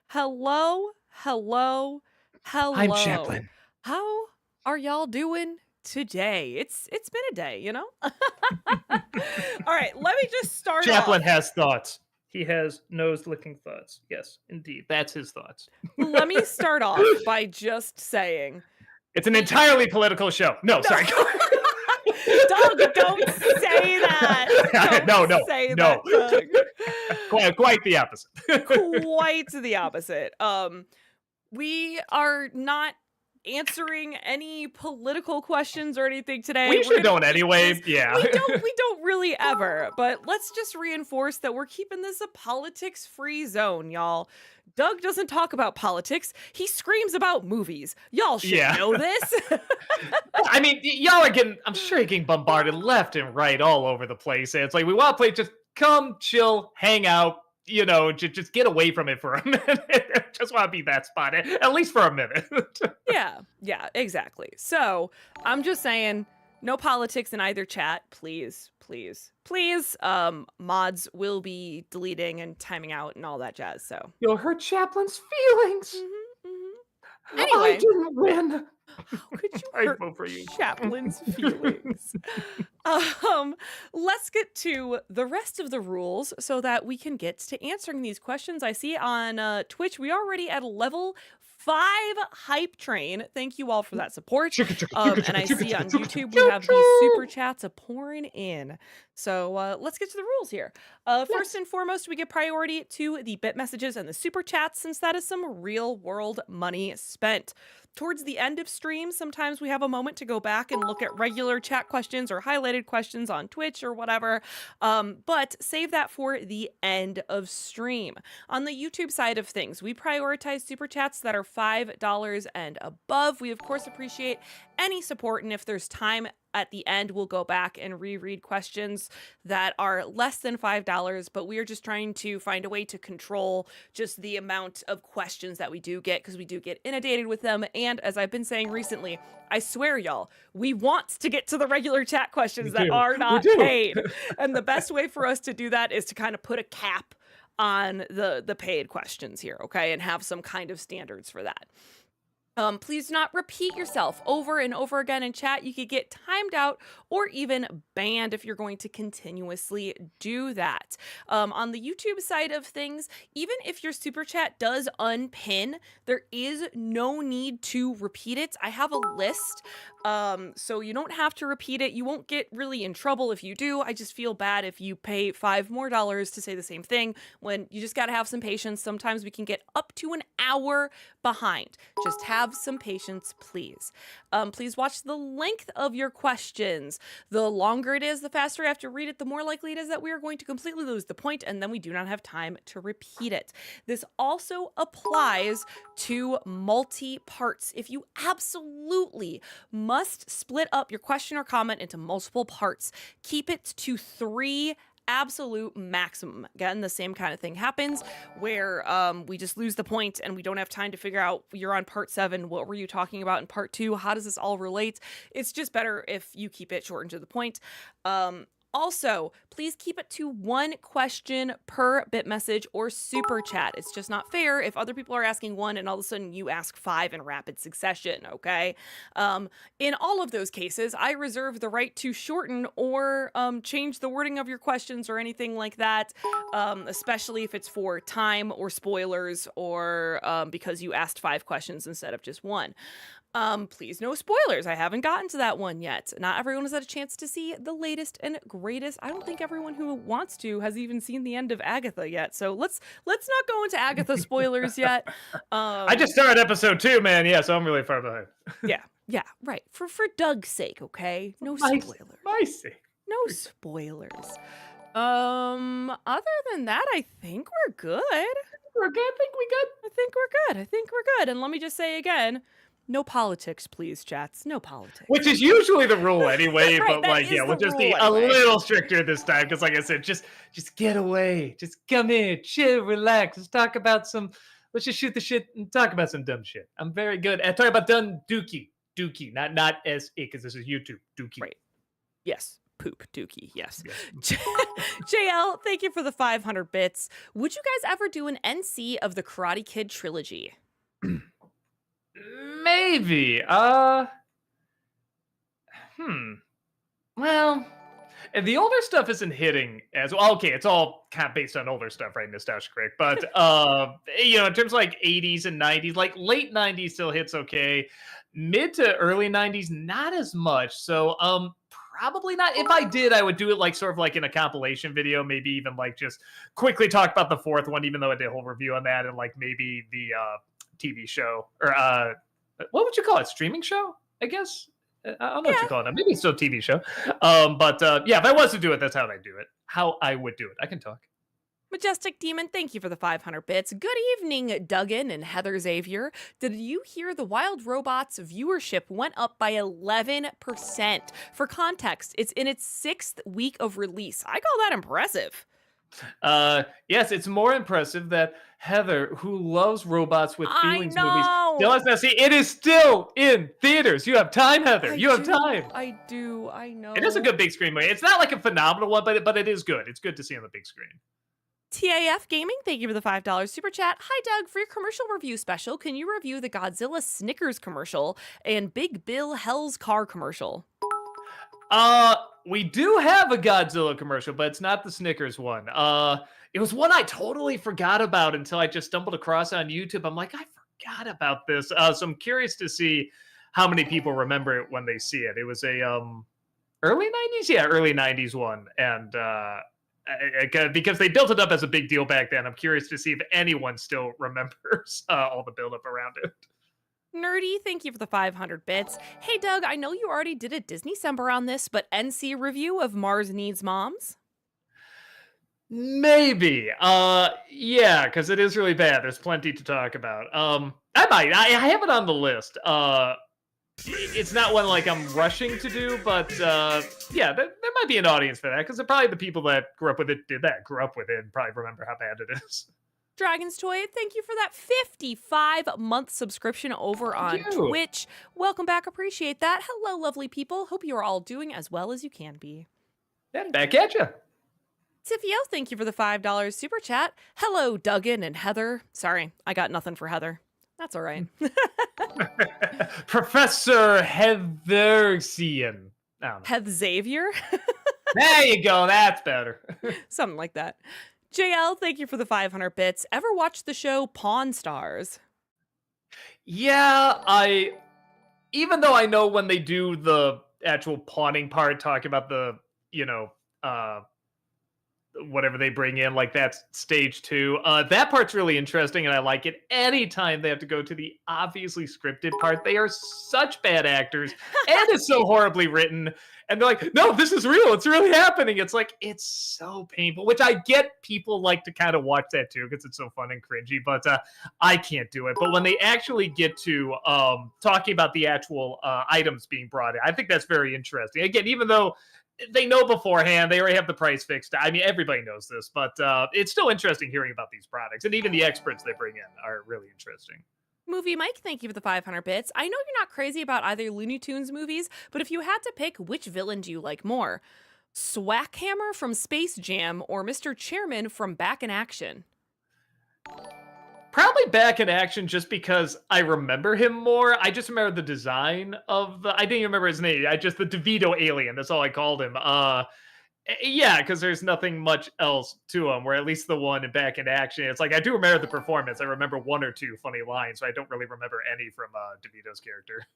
Hello, hello, I'm hello. Chaplin. How are y'all doing today? It's been a day, you know? All right, let me just start Chaplin off. has thoughts. He has nose-licking thoughts. Yes, indeed. That's his thoughts. Let me start off by just saying It's an the entirely political show. No, no, sorry. Doug, don't say that. Don't No, no, say no. that, Doug. Quite the opposite. Quite the opposite. We are not answering any political questions or anything We today. We're usually gonna don't keep this anyway. Yeah. we don't really ever, but let's just reinforce that we're keeping this a politics-free zone, y'all. Doug doesn't talk about politics. He screams about movies. Y'all should Yeah. know this. I mean, y'all are getting, I'm sure you're getting bombarded left and right all over the place. And it's like, we want to play, just come, chill, hang out, just get away from it for a minute. Just want to be that spot, at least for a minute. Yeah, exactly. So, I'm just saying, no politics in either chat, please, please, please. Mods will be deleting and timing out and all that jazz, so. You'll hurt Chaplin's feelings. Mhm, mhm. I Anyway, didn't win. how could you I hurt vote for you. Chaplain's feelings? Um, let's get to the rest of the rules so that we can get to answering these questions. I see on Twitch we already at level 5 hype train. Thank you all for that support. Chicka chicka chicka And chicka I chicka see chicka on chicka chicka YouTube we choo have these super choo. chats a pouring in. So let's get to the rules here. First Yes. and foremost, we give priority to the bit messages and the super chats since that is some real world money spent. Towards the end of stream, sometimes we have a moment to go back and look at regular chat questions or highlighted questions on Twitch or whatever, but save that for the end of stream. On the YouTube side of things, we prioritize super chats that are $5 and above. We, of course, appreciate any support, and if there's time at the end, we'll go back and reread questions that are less than $5, but we are just trying to find a way to control just the amount of questions that we do get because we do get inundated with them. And as I've been saying recently, I swear, y'all, we want to get to the regular chat questions We that do. are We not do. paid. And the best way for us to do that is to kind of put a cap on the paid questions here, okay? And have some kind of standards for that. Please do not repeat yourself over and over again in chat. You could get timed out or even banned if you're going to continuously do that. On the YouTube side of things, even if your super chat does unpin, there is no need to repeat it. I have a list, so you don't have to repeat it. You won't get really in trouble if you do. I just feel bad if you pay $5 more to say the same thing when you just got to have some patience. Sometimes we can get up to an hour behind. Just have some patience, please. Please watch the length of your questions. The longer it is, the faster I have to read it, the more likely it is that we are going to completely lose the point, and then we do not have time to repeat it. This also applies to multi-parts. If you absolutely must split up your question or comment into multiple parts, keep it to 3 absolute maximum. Again, the same kind of thing happens where we just lose the point and we don't have time to figure out, you're on part 7, what were you talking about in part 2, how does this all relate? It's just better if you keep it short and to the point. Also, please keep it to 1 question per bit message or super chat. It's just not fair if other people are asking 1 and all of a sudden you ask 5 in rapid succession, okay? In all of those cases, I reserve the right to shorten or change the wording of your questions or anything like that, especially if it's for time or spoilers or because you asked 5 questions instead of just 1. Please no spoilers. I haven't gotten to that one yet. Not everyone has had a chance to see the latest and greatest. I don't think everyone who wants to has even seen the end of Agatha yet. So let's not go into Agatha spoilers yet. I just started episode 2, man. Yeah, so I'm really far behind. Yeah, right. For Doug's sake, okay? No My, spoilers. my sake. No spoilers. Other than that, I think we're good. We're good. I think we good. I think we're good. And let me just say again, no politics, please, chats. No politics. Which is usually the rule anyway, Right, but that like, is yeah, the we'll just rule be a anyway. little stricter this time because, like I said, just get away, just come in, chill, relax, let's talk about some. Let's just shoot the shit and talk about some dumb shit. I'm very good at talking about dumb dookie, not S because this is YouTube dookie. Right. Yes. Poop dookie, yes. Yeah. JL, thank you for the 500 bits. Would you guys ever do an NC of the Karate Kid trilogy? Maybe. Hmm. Well, and the older stuff isn't hitting as well. Okay, it's all kind of based on older stuff, right? Nostalgia Critic. But in terms of like 80s and 90s, like late 90s still hits okay. Mid to early 90s, not as much. So probably not. If I did, I would do it like sort of like in a compilation video, maybe even like just quickly talk about the fourth one, even though I did a whole review on that, and like maybe the TV show or what would you call it? Streaming show, I guess. I don't know what you Yeah. call it. Maybe it's still a TV show. But yeah, if I was to do it, that's how I do it. How I would do it. I can talk. Majestic Demon, thank you for the 500 bits. Good evening, Duggan and Heather Xavier. Did you hear the Wild Robots viewership went up by 11%? For context, it's in its 6th week of release. I call that impressive. Yes, it's more impressive that Heather, who loves robots with feelings movies, still has not seen it. Is still in theaters. You have time, Heather. You have time. I do. I know. It is a good big screen movie. It's not like a phenomenal one, but it is good. It's good to see on the big screen. TAF Gaming, thank you for the $5 super chat. Hi, Doug. For your commercial review special, can you review the Godzilla Snickers commercial and Big Bill Hell's Car commercial? We do have a Godzilla commercial, but it's not the Snickers one. It was one I totally forgot about until I just stumbled across on YouTube. I'm like, I forgot about this. So I'm curious to see how many people remember it when they see it. It was a early 90s, yeah, early 90s one, and because they built it up as a big deal back then. I'm curious to see if anyone still remembers all the buildup around it. Nerdy, thank you for the 500 bits. Hey, Doug, I know you already did a Disney-Sember on this, but NC review of Mars Needs Moms? Maybe. Yeah, because it is really bad. There's plenty to talk about. I might. I have it on the list. It's not one like I'm rushing to do, but yeah, there might be an audience for that because probably the people that grew up with it and probably remember how bad it is. Dragon's Toy, thank you for that 55-month subscription over on Twitch. Welcome back, appreciate that. Hello, lovely people. Hope you are all doing as well as you can be. Yeah, back at you. Tifio, thank you for the $5 super chat. Hello, Duggan and Heather. Sorry, I got nothing for Heather. That's all right. Professor Heathersian. Heath Xavier? There you go. That's better. Something like that. JL, thank you for the 500 bits. Ever watched the show Pawn Stars? Yeah, even though I know when they do the actual pawning part, talking about the, whatever they bring in, like that's stage 2. That part's really interesting, and I like it. Anytime they have to go to the obviously scripted part, they are such bad actors, and it's so horribly written. And they're like, no, this is real. It's really happening. It's like, it's so painful, which I get people like to kind of watch that too, because it's so fun and cringy, but I can't do it. But when they actually get to talking about the actual items being brought in, I think that's very interesting. Again, even though they know beforehand, they already have the price fixed. I mean, everybody knows this, but it's still interesting hearing about these products. And even the experts they bring in are really interesting. Movie Mike, thank you for the 500 bits. I know you're not crazy about either Looney Tunes movies, but if you had to pick, which villain do you like more? Swackhammer from Space Jam or Mr. Chairman from Back in Action? Probably Back in Action, just because I remember him more. I just remember the design of I didn't even remember his name. The DeVito alien. That's all I called him. Yeah, because there's nothing much else to him. Where at least the one in Back in Action, it's like I do remember the performance. I remember one or two funny lines, so I don't really remember any from DeVito's character.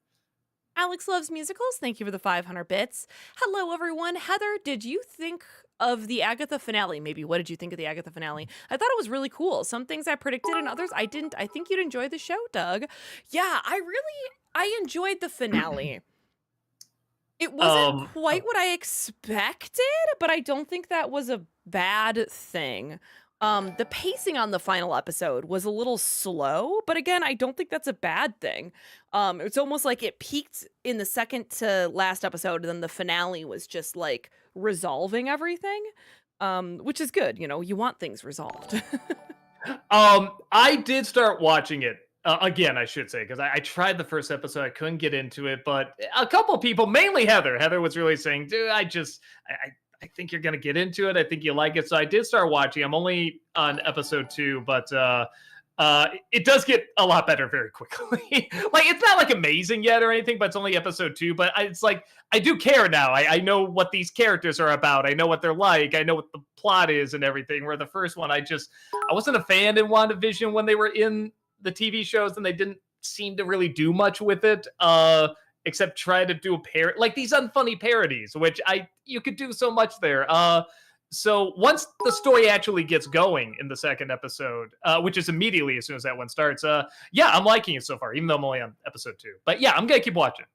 Alex Loves Musicals, thank you for the 500 bits. Hello, everyone. Heather, did you think of the Agatha finale? Maybe what did you think of the Agatha finale? I thought it was really cool. Some things I predicted and others I didn't. I think you'd enjoy the show, Doug. Yeah, I enjoyed the finale. It wasn't quite what I expected, but I don't think that was a bad thing. The pacing on the final episode was a little slow, but again, I don't think that's a bad thing. It's almost like it peaked in the second to last episode, and then the finale was just like resolving everything, which is good. You want things resolved. I did start watching it Again, I should say, because I tried the first episode, I couldn't get into it, but a couple people, mainly Heather. Heather was really saying, "Dude, I think you're gonna get into it. I think you like it." So I did start watching. I'm only on episode 2, but it does get a lot better very quickly. Like it's not like amazing yet or anything, but it's only episode 2. But it's like I do care now. I know what these characters are about. I know what they're like. I know what the plot is and everything. Where the first one, I wasn't a fan in WandaVision when they were in the TV shows, and they didn't seem to really do much with it, except try to do like these unfunny parodies, which you could do so much there. So once the story actually gets going in the second episode, which is immediately as soon as that one starts, yeah, I'm liking it so far, even though I'm only on episode 2. But yeah, I'm gonna keep watching.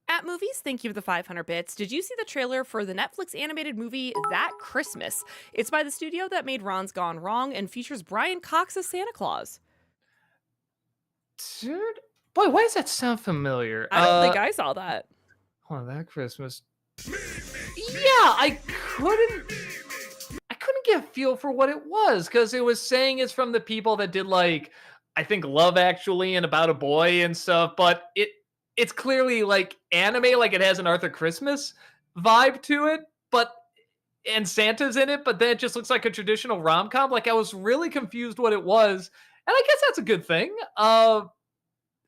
At Movies, thank you for the 500 bits. Did you see the trailer for the Netflix animated movie That Christmas? It's by the studio that made Ron's Gone Wrong and features Brian Cox as Santa Claus. Dude, boy, why does that sound familiar? I don't think I saw that. Hold on, That Christmas. Yeah, I couldn't get a feel for what it was, because it was saying it's from the people that did, like, I think Love Actually and About a Boy and stuff, but it's clearly like anime, like it has an Arthur Christmas vibe to it, and Santa's in it, but then it just looks like a traditional rom-com. Like I was really confused what it was, and I guess that's a good thing. Oh,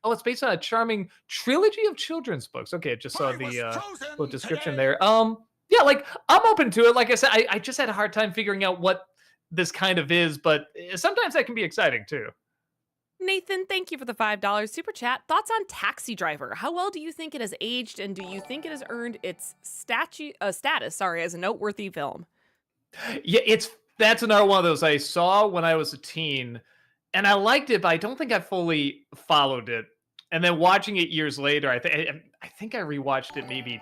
it's based on a charming trilogy of children's books. Okay, I just saw the little description there. Yeah, like I'm open to it. Like I said, I just had a hard time figuring out what this kind of is, but sometimes that can be exciting too. Nathan, thank you for the $5 super chat. Thoughts on Taxi Driver? How well do you think it has aged, and do you think it has earned its status as a noteworthy film? Yeah, that's another one of those I saw when I was a teen, and I liked it, but I don't think I fully followed it. And then watching it years later, I think I rewatched it maybe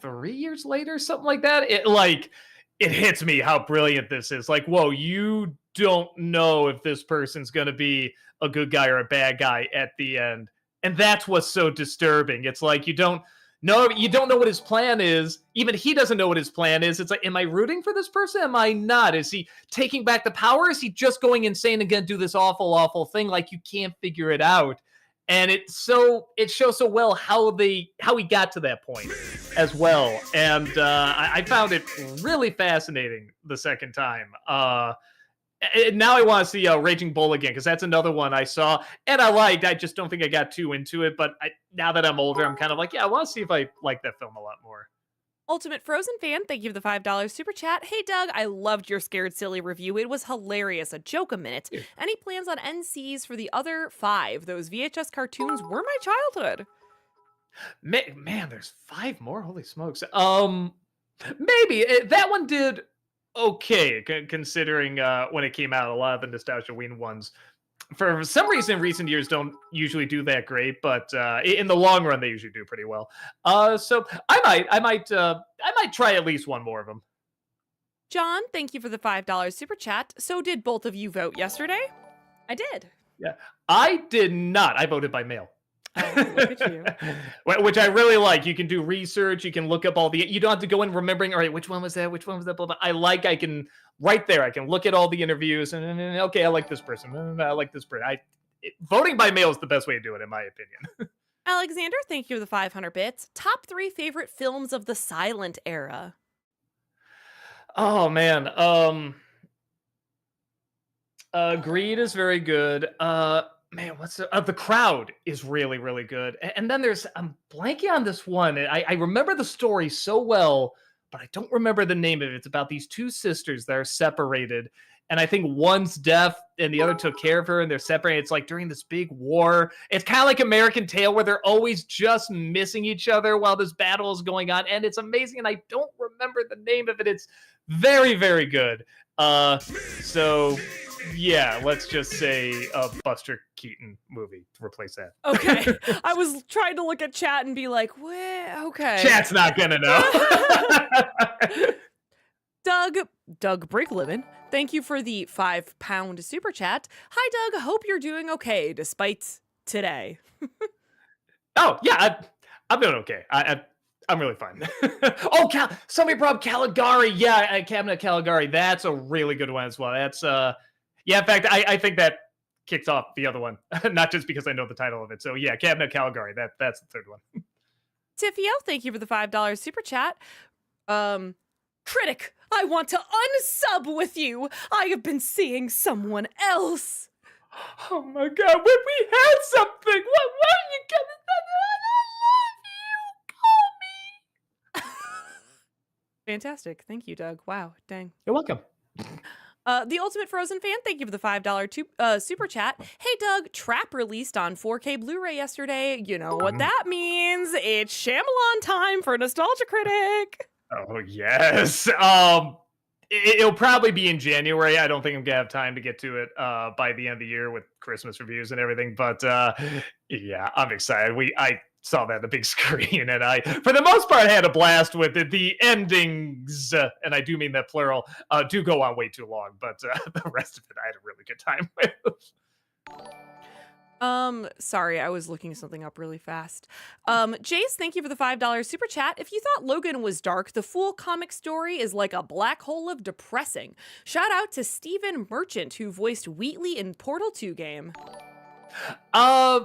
3 years later, something like that. It hits me how brilliant this is. Like, whoa, you don't know if this person's gonna be a good guy or a bad guy at the end, and that's what's so disturbing. It's like you don't know what his plan is. Even he doesn't know what his plan is. It's like, am I rooting for this person? Am I not? Is he taking back the power? Is he just going insane and gonna do this awful, awful thing? Like you can't figure it out. And it shows so well how he got to that point as well. And I found it really fascinating the second time. And now I want to see Raging Bull again, because that's another one I saw and I liked. I just don't think I got too into it. But now that I'm older, I'm kind of like, yeah, I want to see if I like that film a lot more. Ultimate Frozen fan, thank you for the $5 super chat. Hey, Doug, I loved your Scared Silly review. It was hilarious. A joke a minute. Yeah. Any plans on NCs for the other 5? Those VHS cartoons were my childhood. Man, there's 5 more. Holy smokes. Maybe that one did okay, considering when it came out. A lot of the Nostalgia Ween ones, for some reason, in recent years don't usually do that great, but in the long run, they usually do pretty well. So I might try at least one more of them. John, thank you for the $5 super chat. So did both of you vote yesterday? I did. Yeah, I did not. I voted by mail. Oh, look at you. Which I really like. You can do research. You can look up you don't have to go in remembering, all right, which one was that? Which one was that? Blah, blah. I can, right there, I can look at all the interviews and okay, I like this person. I like this person. Voting by mail is the best way to do it, in my opinion. Alexander, thank you for the 500 bits. Top 3 favorite films of the silent era. Oh, man. Greed is very good. Man, what's The Crowd is really, really good. And then I'm blanking on this one. I remember the story so well, but I don't remember the name of it. It's about these 2 sisters that are separated. And I think one's deaf and the other took care of her, and they're separated. It's like during this big war. It's kind of like American Tail, where they're always just missing each other while this battle is going on. And it's amazing. And I don't remember the name of it. It's very, very good. So yeah, let's just say a Buster Keaton movie to replace that. Okay. I was trying to look at chat and be like, what? Okay. Chat's not gonna know. Doug Bricklemon, thank you for the £5 super chat. Hi, Doug. Hope you're doing okay despite today. Oh, yeah, I'm doing okay. I'm really fine. Oh, somebody brought up Caligari. Yeah, Cabinet Caligari. That's a really good one as well. That's yeah. In fact, I think that kicks off the other one, not just because I know the title of it. So yeah, Cabinet Caligari. That's the third one. Tiffio, thank you for the $5 super chat. Critic, I want to unsub with you. I have been seeing someone else. Oh my god, when we had something, what are you gonna? I love you. Call me. Fantastic. Thank you, Doug. Wow. Dang. You're welcome. The Ultimate Frozen Fan, thank you for the $5 super chat. Hey, Doug, Trap released on 4K Blu-ray yesterday. You know what that means. It's Shyamalan time for Nostalgia Critic. Oh yes. It'll probably be in January. I don't think I'm gonna have time to get to it by the end of the year with Christmas reviews and everything. But yeah, I'm excited. I saw that on the big screen, and I, for the most part, had a blast with it. The endings, and I do mean that plural, do go on way too long. But the rest of it, I had a really good time with. Sorry, I was looking something up really fast. Jace, thank you for the $5 super chat. If you thought Logan was dark, the full comic story is like a black hole of depressing. Shout out to Stephen Merchant, who voiced Wheatley in Portal 2 game. Yeah,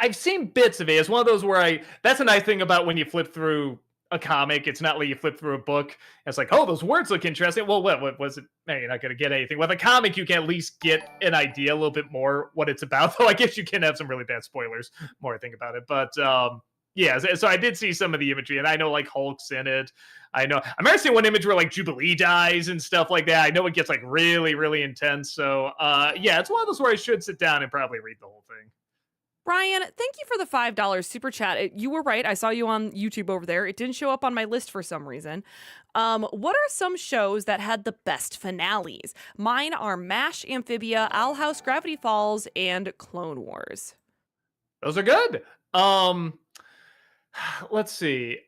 I've seen bits of it. It's one of those where that's a nice thing about when you flip through a comic. It's not like you flip through a book. It's like, oh, those words look interesting. Well, what was it? Man, you're not going to get anything. With a comic, you can at least get an idea a little bit more what it's about. Though I guess you can have some really bad spoilers. More I think about it, but yeah. So I did see some of the imagery, and I know like Hulk's in it. I remember seeing one image where like Jubilee dies and stuff like that. I know it gets like really, really intense. So yeah, it's one of those where I should sit down and probably read the whole thing. Brian, thank you for the $5 super chat. You were right. I saw you on YouTube over there. It didn't show up on my list for some reason. What are some shows that had the best finales? Mine are MASH, Amphibia, Owl House, Gravity Falls, and Clone Wars. Those are good. Let's see.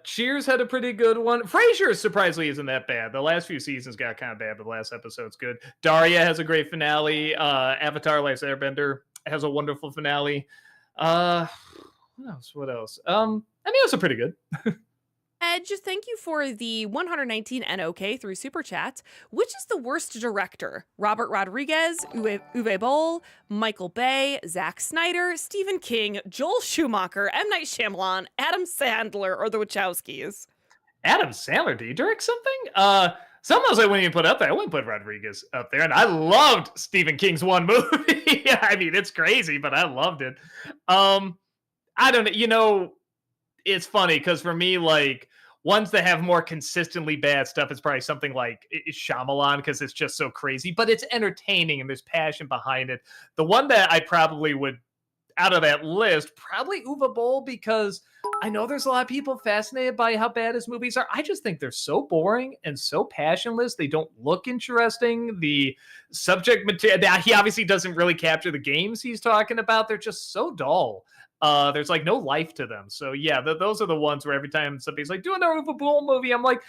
Cheers had a pretty good one. Frasier surprisingly isn't that bad. The last few seasons got kind of bad, but the last episode's good. Daria has a great finale. Avatar: Last Airbender has a wonderful finale. What else? I mean, those are pretty good. Edge, thank you for the 119 NOK through Super Chat. Which is the worst director? Robert Rodriguez, Uwe Boll, Michael Bay, Zack Snyder, Stephen King, Joel Schumacher, M. Night Shyamalan, Adam Sandler, or the Wachowskis? Adam Sandler, do you direct something? Some of those I wouldn't even put up there. I wouldn't put Rodriguez up there. And I loved Stephen King's one movie. I mean, it's crazy, but I loved it. I don't know. It's funny because for me, like, ones that have more consistently bad stuff is probably something like Shyamalan because it's just so crazy, but it's entertaining and there's passion behind it. The one that I probably would, out of that list, probably Uwe Boll, because I know there's a lot of people fascinated by how bad his movies are. I just think they're so boring and so passionless. They don't look interesting. The subject material, he obviously doesn't really capture the games he's talking about. They're just so dull. There's like no life to them. So yeah, those are the ones where every time somebody's like, do another Uwe Boll movie, I'm like,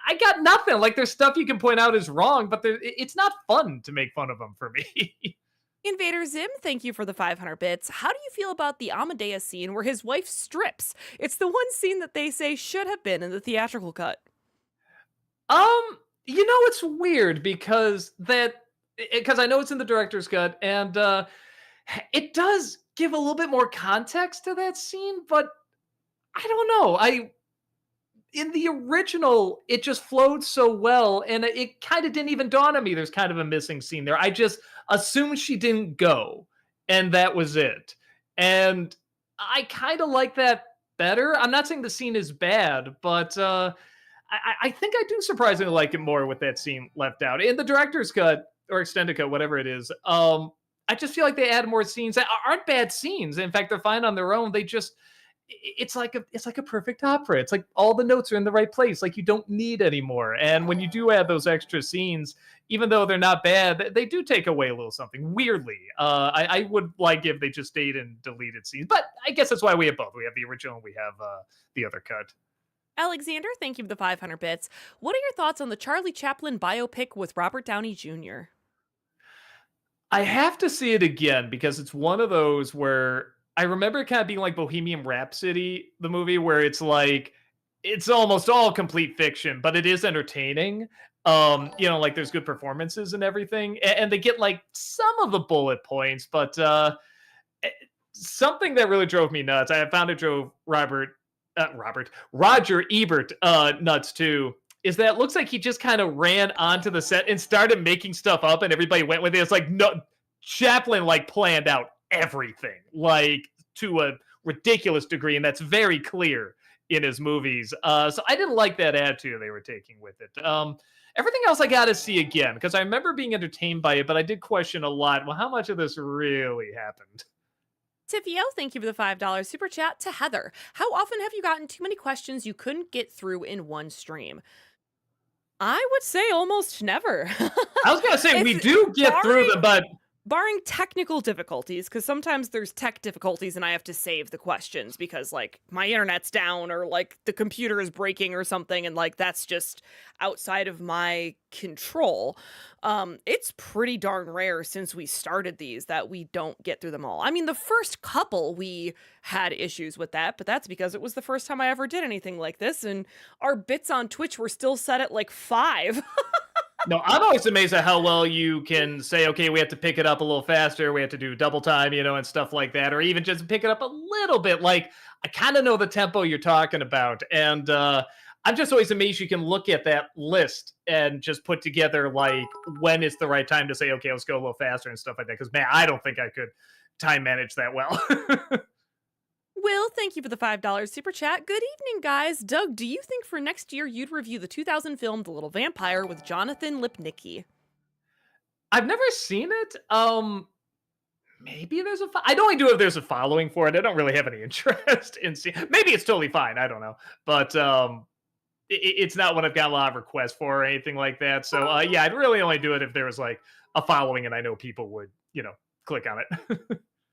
I got nothing. Like, there's stuff you can point out is wrong, but it's not fun to make fun of them for me. Invader Zim, thank you for the 500 bits. How do you feel about the Amadeus scene where his wife strips? It's the one scene that they say should have been in the theatrical cut. It's weird because I know it's in the director's cut, and it does give a little bit more context to that scene, but I don't know. In the original, it just flowed so well, and it kind of didn't even dawn on me there's kind of a missing scene there. I just assumed she didn't go, and that was it. And I kind of like that better. I'm not saying the scene is bad, but I think I do surprisingly like it more with that scene left out. In the director's cut, or extended cut, whatever it is, I just feel like they add more scenes that aren't bad scenes. In fact, they're fine on their own. It's like a perfect opera. It's like all the notes are in the right place. Like, you don't need any more. And when you do add those extra scenes, even though they're not bad, they do take away a little something. Weirdly, I would like if they just stayed in deleted scenes. But I guess that's why we have both. We have the original, and we have the other cut. Alexander, thank you for the 500 bits. What are your thoughts on the Charlie Chaplin biopic with Robert Downey Jr.? I have to see it again because it's one of those where I remember it kind of being like Bohemian Rhapsody, the movie, where it's like, it's almost all complete fiction, but it is entertaining. Like there's good performances and everything, and they get like some of the bullet points, but eh, something that really drove me nuts. I found it drove Roger Ebert nuts too. Is that it looks like he just kind of ran onto the set and started making stuff up, and everybody went with it. It's like no, Chaplin like planned out everything like to a ridiculous degree, and that's very clear in his movies. So I didn't like that attitude they were taking with it. Everything else I got to see again because I remember being entertained by it, but I did question a lot. Well, how much of this really happened? Tiffio, thank you for the $5 super chat. To Heather, how often have you gotten too many questions you couldn't get through in one stream? I would say almost never. I was gonna say we do get through them, but barring technical difficulties, because sometimes there's tech difficulties and I have to save the questions because like my internet's down or like the computer is breaking or something, and like that's just outside of my control. It's pretty darn rare since we started these that we don't get through them all. I mean, the first couple we had issues with that, but that's because it was the first time I ever did anything like this, and our bits on Twitch were still set at like 5. No, I'm always amazed at how well you can say, okay, we have to pick it up a little faster. We have to do double time, and stuff like that, or even just pick it up a little bit. Like, I kind of know the tempo you're talking about. And I'm just always amazed you can look at that list and just put together, like, when is the right time to say, okay, let's go a little faster and stuff like that. Because, man, I don't think I could time manage that well. Will, thank you for the $5 super chat. Good evening, guys. Doug, do you think for next year you'd review the 2000 film The Little Vampire with Jonathan Lipnicki? I've never seen it. Maybe there's I'd only do if there's a following for it. I don't really have any interest in seeing. Maybe it's totally fine. I don't know, but it's not what I've got a lot of requests for or anything like that. So yeah, I'd really only do it if there was like a following and I know people would click on it.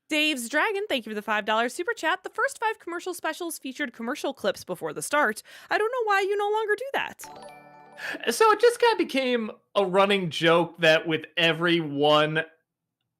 Dave's Dragon, thank you for the $5 super chat. The first 5 commercial specials featured commercial clips before the start. I don't know why you no longer do that. So it just kind of became a running joke that with everyone,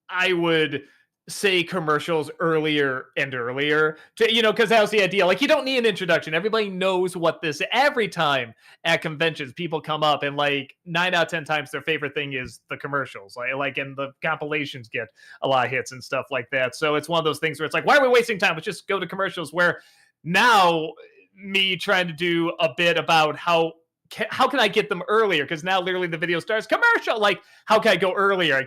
I would say commercials earlier and earlier to, because that was the idea. Like, you don't need an introduction. Everybody knows what this, every time at conventions, people come up and like 9 out of 10 times their favorite thing is the commercials. And the compilations get a lot of hits and stuff like that. So it's one of those things where it's like, why are we wasting time? Let's just go to commercials. Where now me trying to do a bit about how can I get them earlier? Because now literally the video starts commercial. Like, how can I go earlier?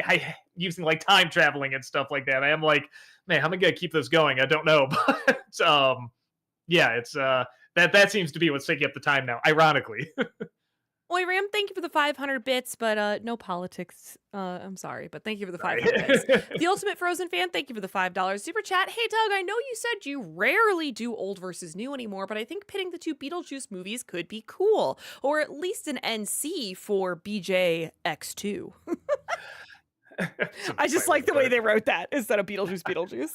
I using like time traveling and stuff like that. I am like, man, how am I gonna keep this going? I don't know. But yeah, it's that seems to be what's taking up the time now, ironically. Oi Ram, thank you for the 500 bits, but no politics. I'm sorry, but thank you for the 500 bits. The Ultimate Frozen Fan, thank you for the $5 super chat. Hey Doug, I know you said you rarely do old versus new anymore, but I think pitting the 2 Beetlejuice movies could be cool, or at least an NC for BJX2. I just like the way they wrote that instead of Beetlejuice.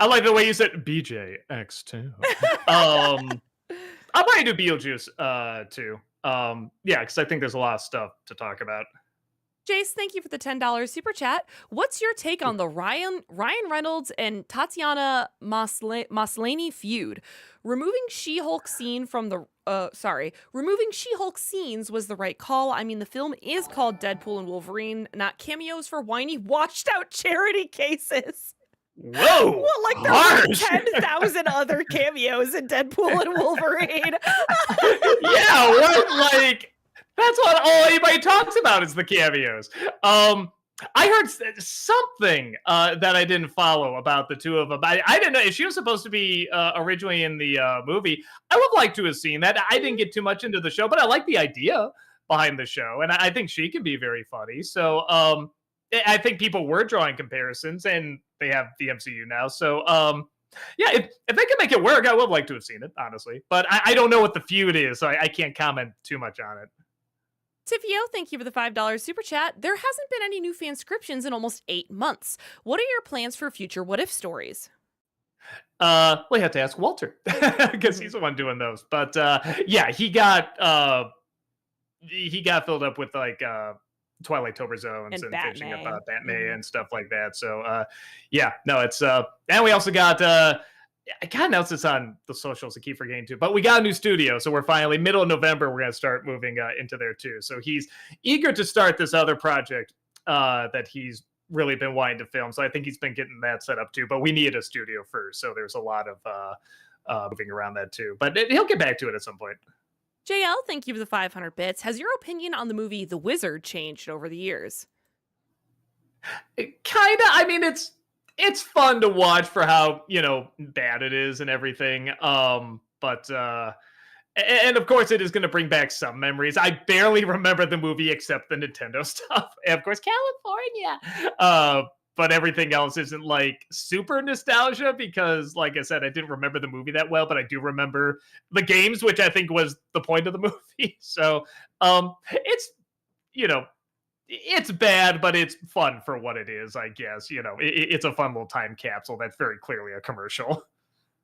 I like the way you said BJX2. I'll probably do Beetlejuice too. Yeah, because I think there's a lot of stuff to talk about. Jace, thank you for the $10 super chat. What's your take on the Ryan Reynolds and Tatiana Maslany feud? Removing She-Hulk scenes was the right call. I mean, the film is called Deadpool and Wolverine, not cameos for whiny, washed-out charity cases. Whoa! Well, like there were 10,000 other cameos in Deadpool and Wolverine. Yeah, what? Like, that's what all anybody talks about is the cameos. I heard something that I didn't follow about the two of them. I didn't know if she was supposed to be originally in the movie. I would like to have seen that. I didn't get too much into the show, but I like the idea behind the show, and I think she can be very funny. So I think people were drawing comparisons, and they have the MCU now. So yeah, if they can make it work, I would like to have seen it, honestly. But I don't know what the feud is, so I can't comment too much on it. Tiffio, thank you for the $5 super chat. There hasn't been any new fanscriptions in almost 8 months. What are your plans for future What If stories? Well, you have to ask Walter because he's the one doing those. But yeah, he got filled up with like Twilight Tober Zones and finishing up Batman and stuff like that. So yeah, no, it's and we also got God knows it's on the socials. I keep forgetting to, but we got a new studio, so we're finally middle of November. We're gonna start moving into there too. So he's eager to start this other project that he's really been wanting to film. So I think he's been getting that set up too. But we need a studio first, so there's a lot of moving around that too. But he'll get back to it at some point. JL, thank you for the 500 bits. Has your opinion on the movie The Wizard changed over the years? Kind of. I mean, it's fun to watch for how bad it is and everything. But and of course, it is going to bring back some memories. I barely remember the movie except the Nintendo stuff, and of course, California. But everything else isn't like super nostalgia because, like I said, I didn't remember the movie that well, but I do remember the games, which I think was the point of the movie. So, it's you know it's bad, but it's fun for what it is, I guess. It's a fun little time capsule that's very clearly a commercial.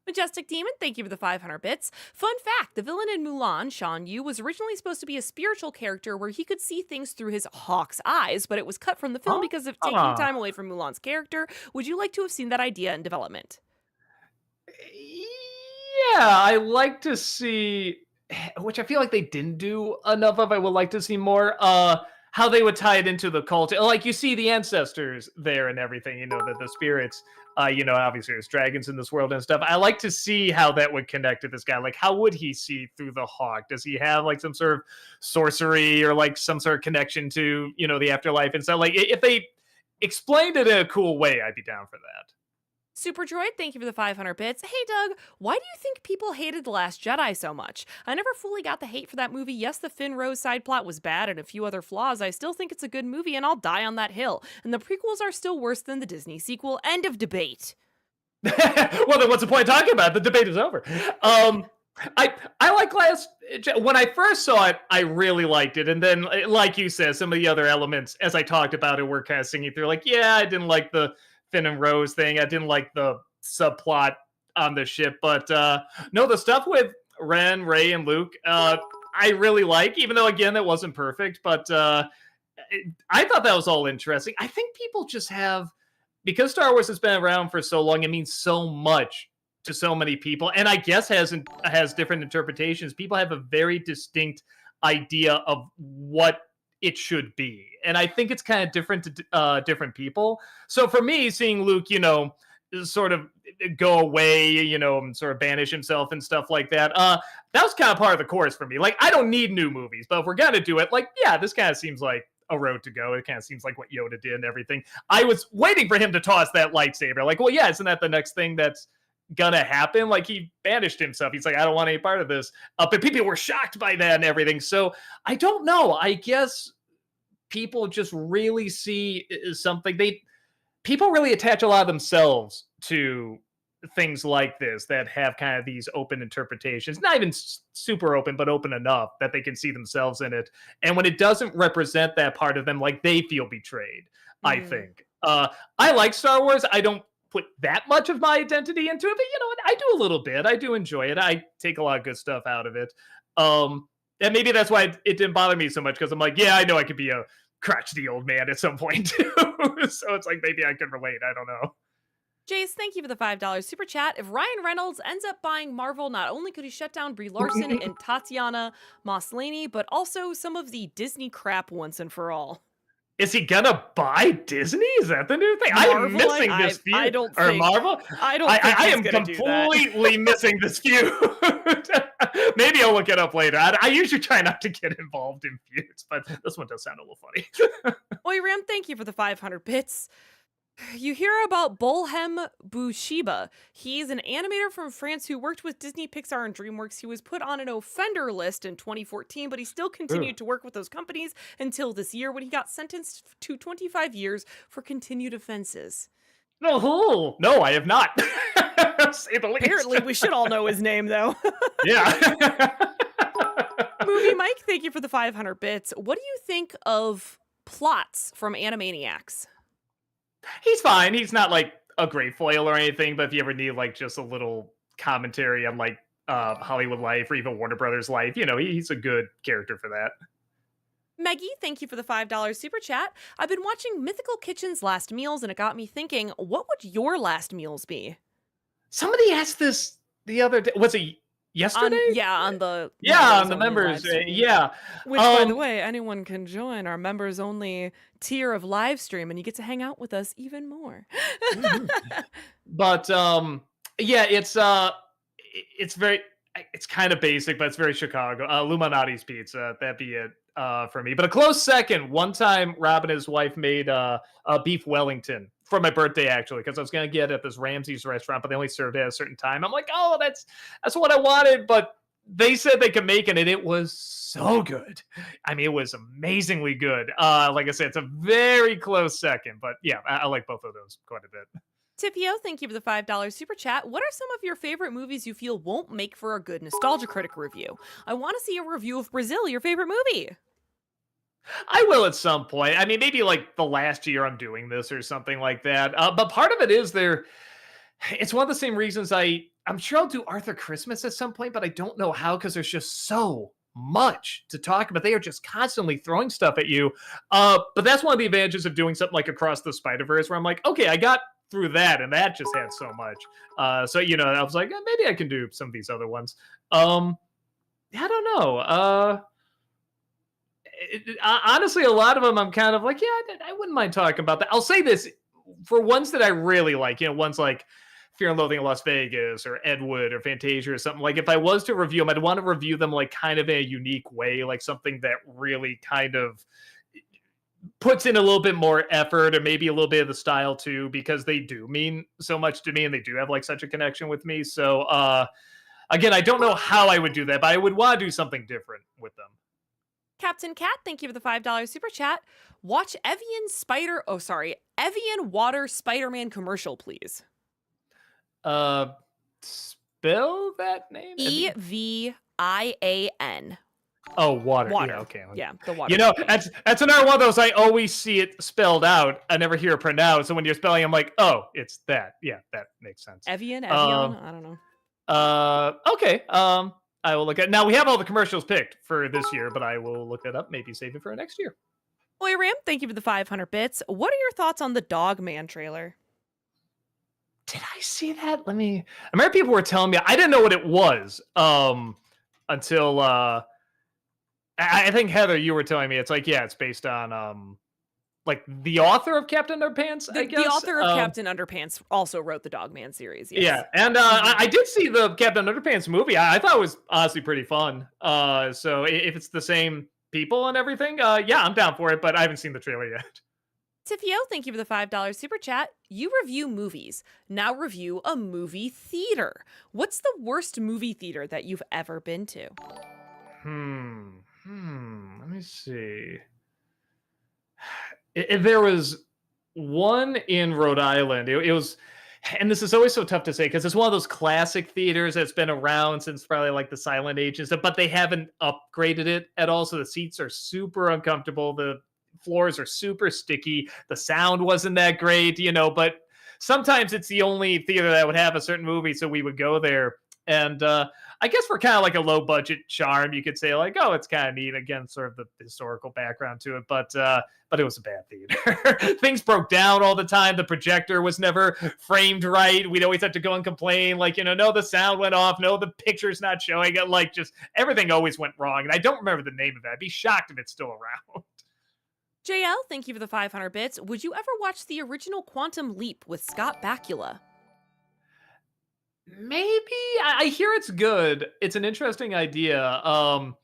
Majestic Demon, thank you for the 500 bits. Fun fact, the villain in Mulan, Shan Yu, was originally supposed to be a spiritual character where he could see things through his hawk's eyes, but it was cut from the film because of taking time away from Mulan's character. Would you like to have seen that idea in development? Yeah, I like to see, which I feel like they didn't do enough of. I would like to see more. How they would tie it into the cult, like you see the ancestors there and everything. The spirits. Obviously there's dragons in this world and stuff. I like to see how that would connect to this guy. Like, how would he see through the hawk? Does he have like some sort of sorcery or like some sort of connection to the afterlife and stuff? Like, if they explained it in a cool way, I'd be down for that. Super Droid, thank you for the 500 bits. Hey Doug, why do you think people hated The Last Jedi so much? I never fully got the hate for that movie. Yes, the Finn Rose side plot was bad and a few other flaws. I still think it's a good movie and I'll die on that hill. And the prequels are still worse than the Disney sequel. End of debate. Well, then what's the point of talking about it? The debate is over. I like when I first saw it, I really liked it, and then, like you said, some of the other elements, as I talked about it, were kind of singing through. Like, yeah, I didn't like the Finn and Rose thing. I didn't like the subplot on the ship, but no, the stuff with Ren, Ray, and Luke, I really like. Even though, again, it wasn't perfect, but I thought that was all interesting. I think people just have, because Star Wars has been around for so long, it means so much to so many people, and I guess has different interpretations. People have a very distinct idea of what it should be, and I think it's kind of different to different people. So for me, seeing Luke, sort of go away, and sort of banish himself and stuff like that, that was kind of part of the course for me. Like, I don't need new movies, but if we're gonna do it, like, yeah, this kind of seems like a road to go. It kind of seems like what Yoda did and everything. I was waiting for him to toss that lightsaber. Like, well, yeah, isn't that the next thing that's gonna happen? Like, he banished himself. He's like, I don't want any part of this. But people were shocked by that and everything. So I don't know. I guess people just really see something. People really attach a lot of themselves to things like this that have kind of these open interpretations, not even super open, but open enough that they can see themselves in it. And when it doesn't represent that part of them, like, they feel betrayed. I think I like Star Wars. I don't put that much of my identity into it, but I do a little bit. I do enjoy it. I take a lot of good stuff out of it. And maybe that's why it didn't bother me so much, because I'm like, yeah, I know I could be a crotchety old man at some point too. So it's like, maybe I can relate. I don't know. Jace, thank you for the $5 super chat. If Ryan Reynolds ends up buying Marvel, not only could he shut down Brie Larson and Tatiana Maslany, but also some of the Disney crap once and for all. Is he gonna buy Disney? Is that the new thing? I am missing this feud. I don't or think Marvel. I don't think I he's am gonna do that. completely missing this feud. Maybe I'll look it up later. I usually try not to get involved in feuds, but this one does sound a little funny. Oiram, thank you for the 500 bits. You hear about Bolhem Bushiba. He's an animator from France who worked with Disney, Pixar, and DreamWorks. He was put on an offender list in 2014, but he still continued to work with those companies until this year when he got sentenced to 25 years for continued offenses. No, I have not. Say the least. Apparently, we should all know his name, though. Yeah. Movie Mike, thank you for the 500 bits. What do you think of plots from Animaniacs? He's fine. He's not like a great foil or anything, but if you ever need like just a little commentary on like Hollywood life or even Warner Brothers life, he's a good character for that. Maggie, thank you for the $5 super chat. I've been watching Mythical Kitchen's Last Meals, and it got me thinking, what would your last meals be? Somebody asked this the other day. Was it yesterday? On the Yeah, on members the only members. live stream. Yeah. Which, by the Um, way, anyone can join our members only tier of live stream, and you get to hang out with us even more. mhm. But yeah, it's very it's kind of basic, but it's very Chicago. Luminati's pizza, that'd be it for me. But a close second, one time Rob and his wife made a beef Wellington for my birthday, actually, because I was gonna get it at this Ramsey's restaurant, but they only served it at a certain time. I'm like, oh, that's what I wanted, but they said they could make it, and it was so good. I mean, it was amazingly good. Like I said, it's a very close second, but yeah, I like both of those quite a bit. Tipio, thank you for the $5 super chat. What are some of your favorite movies you feel won't make for a good Nostalgia Critic review? I want to see a review of Brazil, your favorite movie. I will at some point. I mean, maybe like the last year I'm doing this or something like that. But part of it is there. It's one of the same reasons I'm sure I'll do Arthur Christmas at some point, but I don't know how because there's just so much to talk about. They are just constantly throwing stuff at you. But that's one of the advantages of doing something like Across the Spider-Verse, where I'm like, okay, I got through that, and that just had so much. So I was like, maybe I can do some of these other ones. I don't know. Honestly, a lot of them I'm kind of like, yeah, I wouldn't mind talking about that. I'll say this for ones that I really like, ones like Fear and Loathing in Las Vegas or Ed Wood or Fantasia or something. Like, if I was to review them, I'd want to review them like kind of in a unique way, like something that really kind of puts in a little bit more effort or maybe a little bit of the style too, because they do mean so much to me and they do have like such a connection with me. So, again, I don't know how I would do that, but I would want to do something different with them. Captain Cat, thank you for the $5 super chat. Watch Evian Water Spider-Man commercial, please. Spell that name? EVIAN. Oh, water. Water. Yeah, okay. Yeah, the water. That's another one of those. I always see it spelled out. I never hear it pronounced. So when you're spelling, I'm like, oh, it's that. Yeah, that makes sense. Evian. I don't know. Okay. I will look at. Now we have all the commercials picked for this year, but I will look that up. Maybe save it for next year. Boy Ram, thank you for the 500 bits. What are your thoughts on the Dog Man trailer? Did I see that? I remember people were telling me. I didn't know what it was. Until I think Heather, you were telling me it's like, yeah, it's based on like the author of Captain Underpants. I guess the author of Captain Underpants also wrote the Dogman series. Yes. Yeah, and I did see the Captain Underpants movie. I thought it was honestly pretty fun. So if it's the same people and everything, yeah, I'm down for it. But I haven't seen the trailer yet. Tiffio, thank you for the $5 super chat. You review movies. Now review a movie theater. What's the worst movie theater that you've ever been to? Let me see. There was one in Rhode Island. It was, and this is always so tough to say because it's one of those classic theaters that's been around since probably like the silent ages, but they haven't upgraded it at all. So the seats are super uncomfortable. The floors are super sticky. The sound wasn't that great, but sometimes it's the only theater that would have a certain movie. So we would go there. And I guess we're kind of like a low budget charm. You could say like, oh, it's kind of neat. Again, sort of the historical background to it, but it was a bad theater. Things broke down all the time. The projector was never framed right. We'd always have to go and complain like, no, the sound went off. No, the picture's not showing it. Like just everything always went wrong. And I don't remember the name of that. I'd be shocked if it's still around. JL, thank you for the 500 bits. Would you ever watch the original Quantum Leap with Scott Bakula? Maybe. I hear it's good. It's an interesting idea. I'm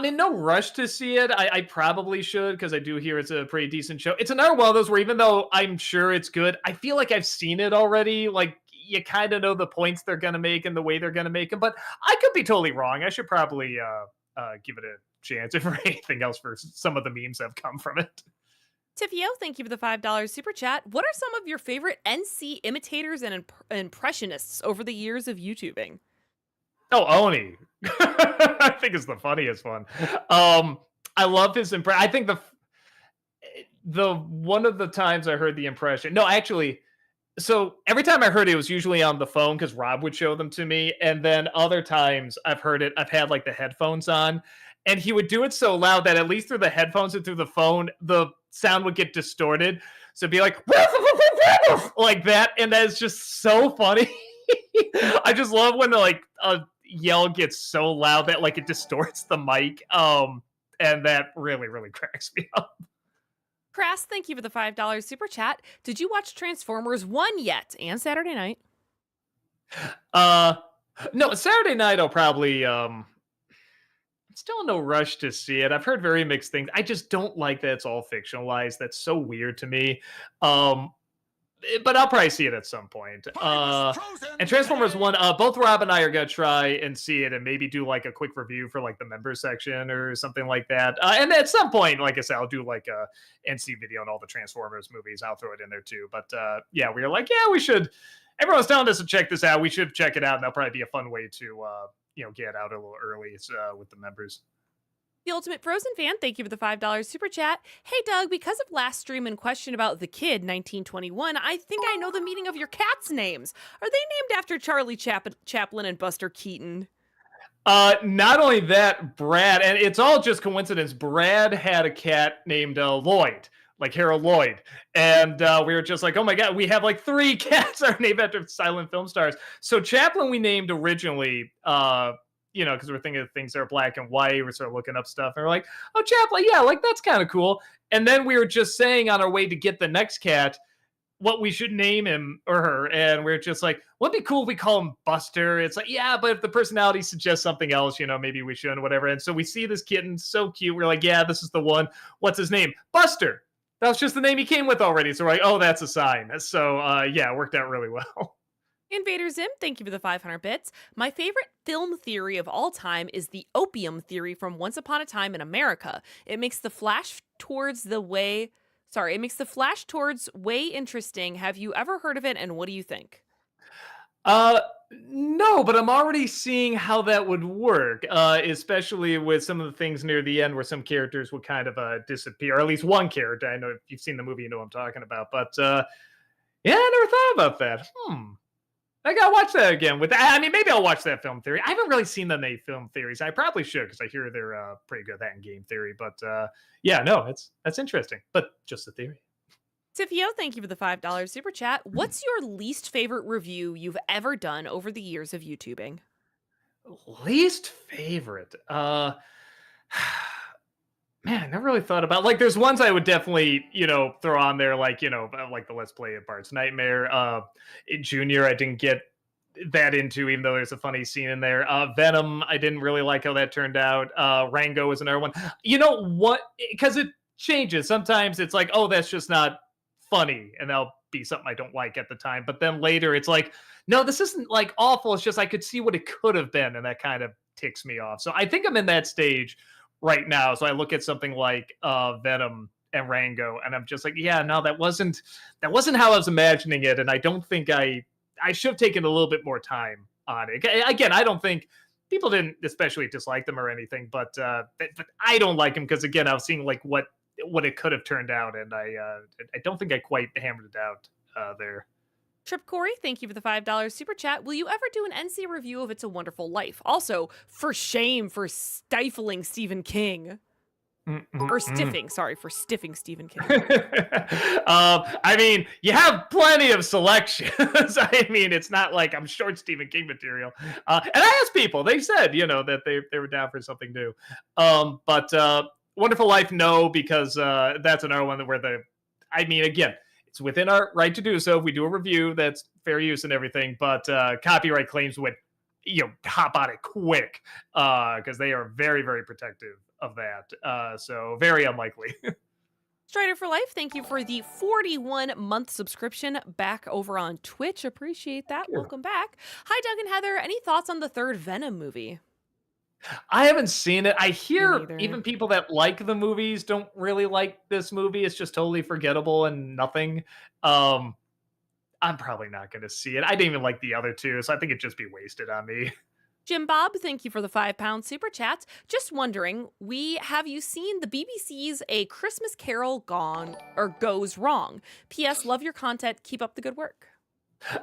in no rush to see it. I probably should because I do hear it's a pretty decent show. It's another one of those where even though I'm sure it's good, I feel like I've seen it already. Like you kind of know the points they're going to make and the way they're going to make them. But I could be totally wrong. I should probably give it a chance if for anything else for some of the memes that have come from it. Tiffio, thank you for the $5 super chat. What are some of your favorite NC imitators and impressionists over the years of YouTubing? Oh, Oni. I think it's the funniest one. I love his impression. I think the one of the times I heard the impression. No, actually, so every time I heard it was usually on the phone because Rob would show them to me. And then other times I've had like the headphones on. And he would do it so loud that at least through the headphones and through the phone, the sound would get distorted. So it'd be like like that, and that's just so funny. I just love when like a yell gets so loud that like it distorts the mic. And that really, really cracks me up. Crass, thank you for the $5 super chat. Did you watch Transformers 1 yet? And Saturday night. Uh no, Saturday night I'll probably still no rush to see it. I've heard very mixed things. I just don't like that it's all fictionalized. That's so weird to me. Um but I'll probably see it at some point. And Transformers One, both Rob and I are gonna try and see it, and maybe do like a quick review for like the member section or something like that. And at some point, like I said, I'll do like a NC video on all the Transformers movies. I'll throw it in there too. But yeah, we were like, yeah, we should. Everyone's telling us to check this out. We should check it out, and that'll probably be a fun way to get out a little early with the members. The Ultimate Frozen Fan, thank you for the $5 super chat. Hey, Doug, because of last stream and question about the kid, 1921, I think I know the meaning of your cats' names. Are they named after Charlie Chaplin and Buster Keaton? Not only that, Brad, and it's all just coincidence. Brad had a cat named Lloyd, like Harold Lloyd, and we were just like, oh my god, we have like 3 cats that are named after silent film stars. So Chaplin we named originally, because we're thinking of things that are black and white. We're sort of looking up stuff, and we're like, oh, Chaplin, yeah, like that's kind of cool. And then we were just saying on our way to get the next cat what we should name him or her, and we're just like, what'd be cool if we call him Buster? It's like, yeah, but if the personality suggests something else, maybe we shouldn't, whatever. And so we see this kitten, so cute. We're like, yeah, this is the one. What's his name? Buster. That was just the name he came with already. So we're like, oh, that's a sign. So yeah, it worked out really well. Invader Zim, thank you for the 500 bits. My favorite film theory of all time is the opium theory from Once Upon a Time in America. It makes the flash towards way interesting. Have you ever heard of it, and what do you think? No, but I'm already seeing how that would work, especially with some of the things near the end where some characters would kind of disappear, or at least one character. I know if you've seen the movie, you know what I'm talking about. But yeah, I never thought about that. I gotta watch that again. Maybe I'll watch that film theory. I haven't really seen the Nate film theories. I probably should, because I hear they're pretty good at that in game theory. But yeah, no, that's interesting. But just a theory. Tifio, thank you for the $5 super chat. What's your least favorite review you've ever done over the years of YouTubing? Least favorite? Man, I never really thought about, like, there's ones I would definitely, throw on there, like, like the Let's Play of Bart's Nightmare. Junior, I didn't get that into, even though there's a funny scene in there. Venom, I didn't really like how that turned out. Rango was another one. You know what? Because it changes. Sometimes it's like, oh, that's just not funny, and that'll be something I don't like at the time. But then later it's like, no, this isn't like awful. It's just I could see what it could have been, and that kind of ticks me off. So I think I'm in that stage right now. So I look at something like Venom and Rango, and I'm just like, yeah, no, that wasn't how I was imagining it, and I don't think I should have taken a little bit more time on it. Again, I don't think people didn't especially dislike them or anything, but I don't like them because, again, I was seeing like what it could have turned out, and I don't think I quite hammered it out there. Trip Corey, thank you for the $5 super chat. Will you ever do an NC review of It's a Wonderful Life? Also, for shame for stifling Stephen King. Or stiffing, sorry, for stiffing Stephen King. You have plenty of selections. It's not like I'm short Stephen King material. And I asked people, they said, that they were down for something new. But Wonderful Life, no, because that's another one where again, it's within our right to do so. If we do a review, that's fair use and everything. But copyright claims would, hop on it quick, because they are very, very protective of that. So very unlikely. Strider for Life, thank you for the 41-month subscription back over on Twitch. Appreciate that. Sure. Welcome back. Hi, Doug and Heather. Any thoughts on the third Venom movie? I haven't seen it. I hear even people that like the movies don't really like this movie. It's just totally forgettable and nothing. I'm probably not going to see it. I didn't even like the other two, so I think it'd just be wasted on me. Jim Bob, thank you for the £5 super chat. Just wondering, have you seen the BBC's A Christmas Carol Goes Wrong? P.S. Love your content. Keep up the good work.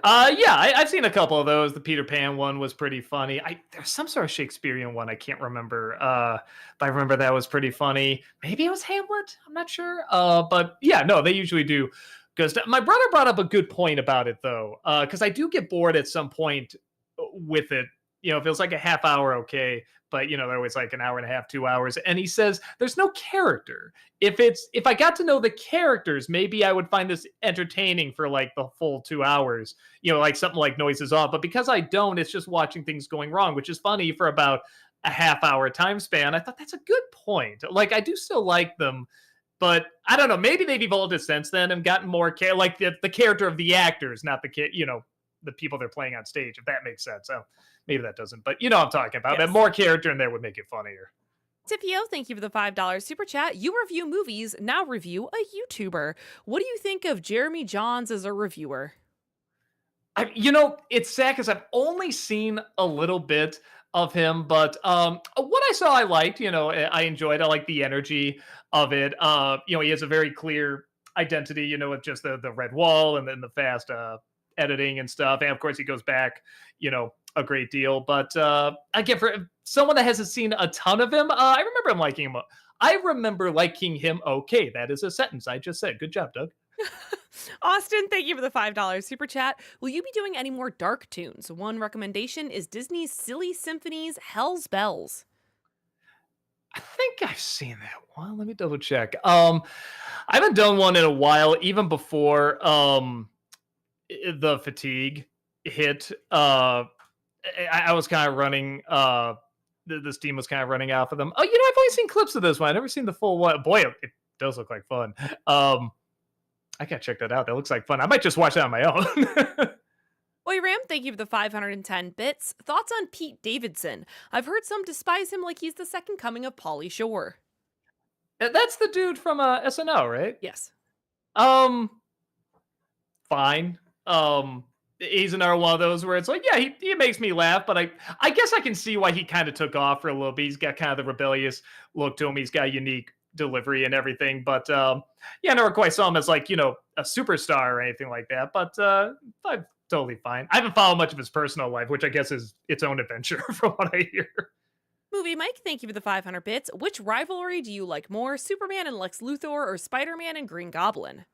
Yeah, I've seen a couple of those. The Peter Pan one was pretty funny. There's some sort of Shakespearean one I can't remember. But I remember that was pretty funny. Maybe it was Hamlet. I'm not sure. But yeah, no, they usually do. Because my brother brought up a good point about it though. Because I do get bored at some point with it. If it was like a half hour, okay. But they're always like an hour and a half, 2 hours. And he says there's no character. If I got to know the characters, maybe I would find this entertaining for like the full 2 hours. Like something like Noises Off. But because I don't, it's just watching things going wrong, which is funny for about a half hour time span. I thought that's a good point. Like I do still like them, but I don't know. Maybe they've evolved since then and gotten more like the character of the actors, not the people they're playing on stage. If that makes sense. So maybe that doesn't, but what I'm talking about. Yes. That more character in there would make it funnier. Tipio, thank you for the $5 super chat. You review movies, now review a YouTuber. What do you think of Jeremy Johns as a reviewer? It's sad because I've only seen a little bit of him, but what I saw I liked. I enjoyed. I like the energy of it. He has a very clear identity, with just the red wall and then the fast editing and stuff. And of course he goes back, a great deal. But again, for someone that hasn't seen a ton of him, I remember him liking him. I remember liking him. Okay, that is a sentence I just said. Good job, Doug. Austin, thank you for the $5 super chat. Will you be doing any more dark tunes? One recommendation is Disney's Silly Symphony's Hell's Bells. I think I've seen that one. Let me double check. I haven't done one in a while, even before the fatigue hit. I was kind of running. The steam was kind of running out for them. Oh, I've only seen clips of this one. I've never seen the full one. Boy, it does look like fun. I gotta check that out. That looks like fun. I might just watch that on my own. Oi Ram, thank you for the 510 bits. Thoughts on Pete Davidson? I've heard some despise him like he's the second coming of Pauly Shore. That's the dude from SNL, right? Yes. Fine. He's another one of those where it's like, yeah, he makes me laugh, but I guess I can see why he kind of took off for a little bit. He's got kind of the rebellious look to him. He's got a unique delivery and everything, but yeah, I never quite saw him as like, a superstar or anything like that, but I'm totally fine. I haven't followed much of his personal life, which I guess is its own adventure from what I hear. Movie Mike, thank you for the 500 bits. Which rivalry do you like more, Superman and Lex Luthor or Spider-Man and Green Goblin?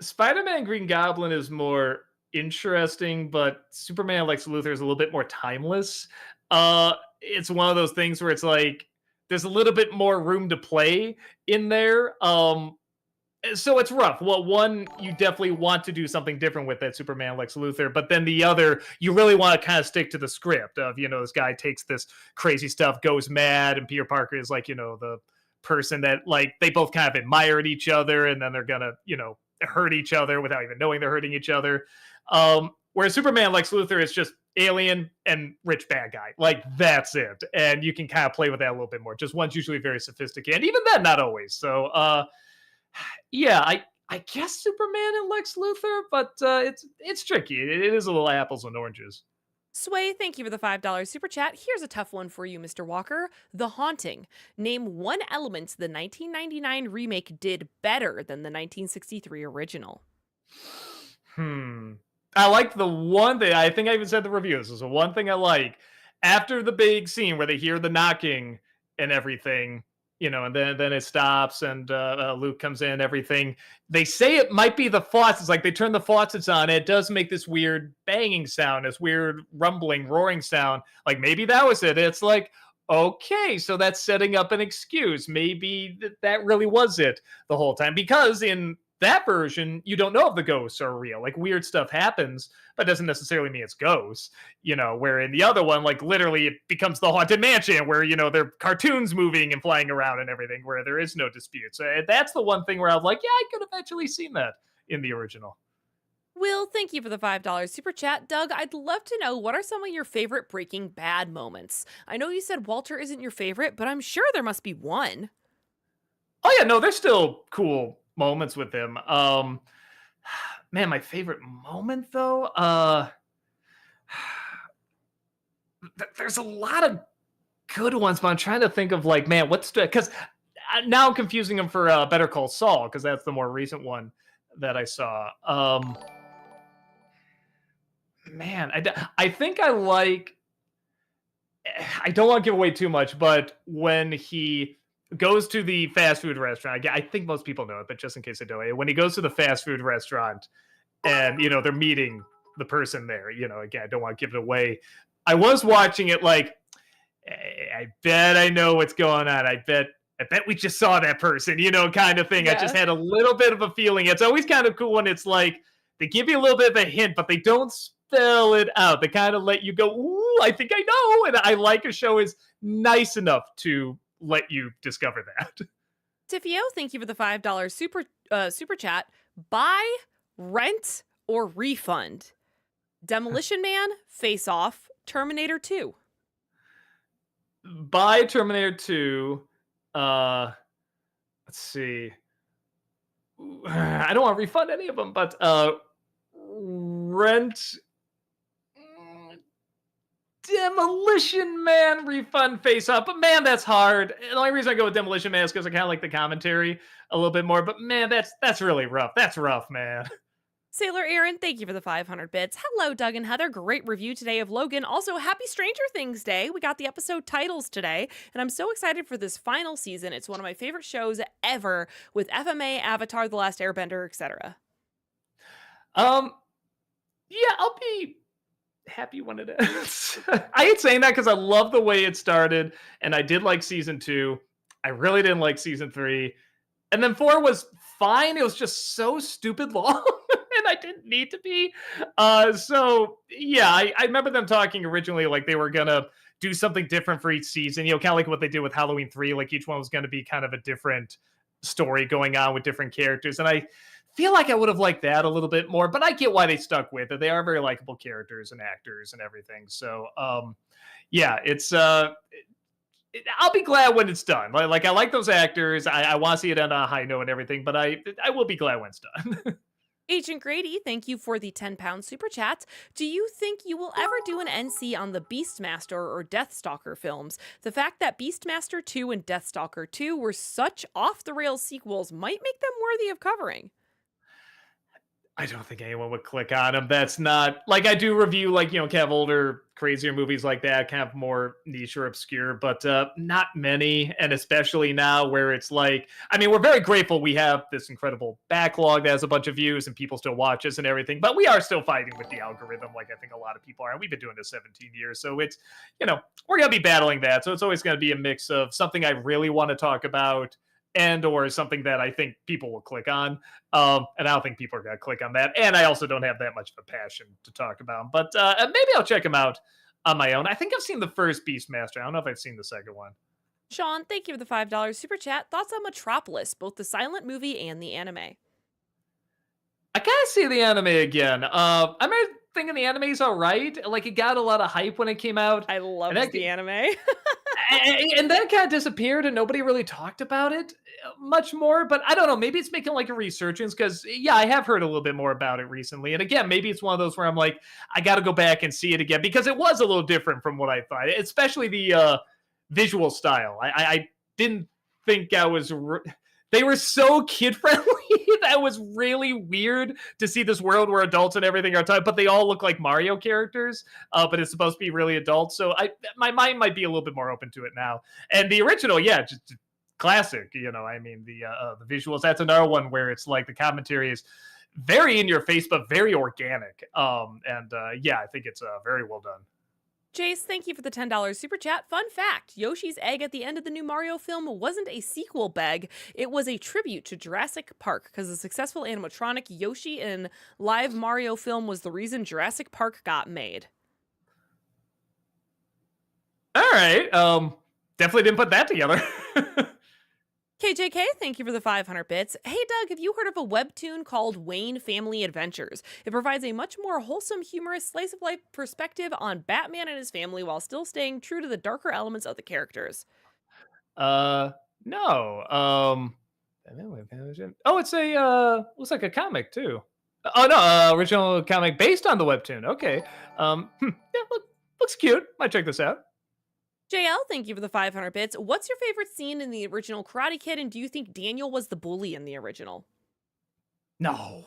Spider-Man and Green Goblin is more interesting, but Superman and Lex Luthor is a little bit more timeless. It's one of those things where it's like there's a little bit more room to play in there. So it's rough. Well, one, you definitely want to do something different with that Superman Lex Luthor, but then the other, you really want to kind of stick to the script of, this guy takes this crazy stuff, goes mad, and Peter Parker is like, the person that like they both kind of admired each other, and then they're gonna, hurt each other without even knowing they're hurting each other. Whereas Superman Lex Luthor is just alien and rich bad guy. Like that's it. And you can kind of play with that a little bit more. Just one's usually very sophisticated. Even then, not always. So yeah, I guess Superman and Lex Luthor, but it's tricky. It is a little apples and oranges. Sway, thank you for the $5 super chat. Here's a tough one for you, Mr. Walker. The Haunting. Name one element the 1999 remake did better than the 1963 original. I like the one thing, I think I even said the review. This is the one thing I like. After the big scene where they hear the knocking and everything, and then it stops and Luke comes in and everything. They say it might be the faucets. Like they turn the faucets on. It does make this weird banging sound, this weird rumbling, roaring sound. Like maybe that was it. It's like, okay, so that's setting up an excuse. Maybe that really was it the whole time. Because in that version, you don't know if the ghosts are real. Like weird stuff happens, but doesn't necessarily mean it's ghosts, where in the other one, like literally it becomes the Haunted Mansion where, there are cartoons moving and flying around and everything where there is no dispute. So that's the one thing where I'm like, yeah, I could have actually seen that in the original. Will, thank you for the $5 super chat. Doug, I'd love to know what are some of your favorite Breaking Bad moments? I know you said Walter isn't your favorite, but I'm sure there must be one. Oh yeah, no, there's still cool moments with him. Man, my favorite moment though, there's a lot of good ones, but I'm trying to think of like, man, what's because now I'm confusing him for Better Call Saul because that's the more recent one that I saw. Man, I think I like. I don't want to give away too much, but when he goes to the fast food restaurant, I think most people know it, but just in case they don't, when he goes to the fast food restaurant and they're meeting the person there, again, I don't want to give it away. I was watching it like, hey, I bet I know what's going on. I bet we just saw that person, kind of thing. I just Yeah. had a little bit of a feeling. It's always kind of cool when it's like they give you a little bit of a hint, but they don't spell it out. They kind of let you go, ooh, I think I know. And I like a show is nice enough to let you discover that. Tiffio, thank you for the $5 super chat. Buy, rent, or refund? Demolition Man, Face Off, Terminator 2. Buy Terminator 2. Let's see. I don't want to refund any of them, but rent Demolition Man, refund, Face Off. But man, that's hard. The only reason I go with Demolition Man is because I kind of like the commentary a little bit more. But man, that's really rough. That's rough, man. Sailor Aaron, thank you for the 500 bits. Hello, Doug and Heather. Great review today of Logan. Also, happy Stranger Things Day. We got the episode titles today, and I'm so excited for this final season. It's one of my favorite shows ever with FMA, Avatar, The Last Airbender, etc. Yeah, I'll be happy when it ends. I hate saying that because I love the way it started, and I did like season 2. I really didn't like season 3. And then 4 was fine. It was just so stupid long, and I didn't need to be. So yeah, I remember them talking originally like they were gonna do something different for each season. Kind of like what they did with Halloween 3. Like each one was gonna be kind of a different story going on with different characters. And I feel like I would have liked that a little bit more, but I get why they stuck with it. They are very likable characters and actors and everything. So yeah, it's I'll be glad when it's done. Like I like those actors. I want to see it end on a high note and everything, but I will be glad when it's done. Agent Grady, thank you for the 10-pound super chat. Do you think you will ever do an NC on the Beastmaster or Deathstalker films? The fact that Beastmaster 2 and Deathstalker 2 were such off-the-rails sequels might make them worthy of covering. I don't think anyone would click on them. That's not like I do review like kind of older, crazier movies like that, kind of more niche or obscure, but not many. And especially now where it's like, I mean, we're very grateful we have this incredible backlog that has a bunch of views and people still watch us and everything, but we are still fighting with the algorithm like I think a lot of people are. And we've been doing this 17 years. So it's, we're going to be battling that. So it's always going to be a mix of something I really want to talk about and or something that I think people will click on. And I don't think people are going to click on that. And I also don't have that much of a passion to talk about. But maybe I'll check them out on my own. I think I've seen the first Beastmaster. I don't know if I've seen the second one. Sean, thank you for the $5 super chat. Thoughts on Metropolis, both the silent movie and the anime? I gotta see the anime again. I remember thinking the anime's all right. Like it got a lot of hype when it came out. I loved the anime. and then it kind of disappeared and nobody really talked about it much more. But I don't know. Maybe it's making like a resurgence because, yeah, I have heard a little bit more about it recently. And again, maybe it's one of those where I'm like, I got to go back and see it again because it was a little different from what I thought, especially the visual style. I didn't think I was. They were so kid friendly. That was really weird to see this world where adults and everything are typed, but they all look like Mario characters. But it's supposed to be really adult. So my mind might be a little bit more open to it now. And the original, yeah, just classic. I mean the visuals. That's another one where it's like the commentary is very in your face, but very organic. Yeah, I think it's very well done. Jace, thank you for the $10 super chat. Fun fact, Yoshi's egg at the end of the new Mario film wasn't a sequel beg. It was a tribute to Jurassic Park because the successful animatronic Yoshi in live Mario film was the reason Jurassic Park got made. All right. Definitely didn't put that together. KJK, thank you for the 500 bits. Hey Doug, have you heard of a webtoon called Wayne Family Adventures? It provides a much more wholesome, humorous, slice-of-life perspective on Batman and his family while still staying true to the darker elements of the characters. No. Oh, it's a looks like a comic too. Oh no, original comic based on the webtoon. Okay. Yeah, looks cute. Might check this out. JL, thank you for the 500 bits. What's your favorite scene in the original Karate Kid, and do you think Daniel was the bully in the original? No.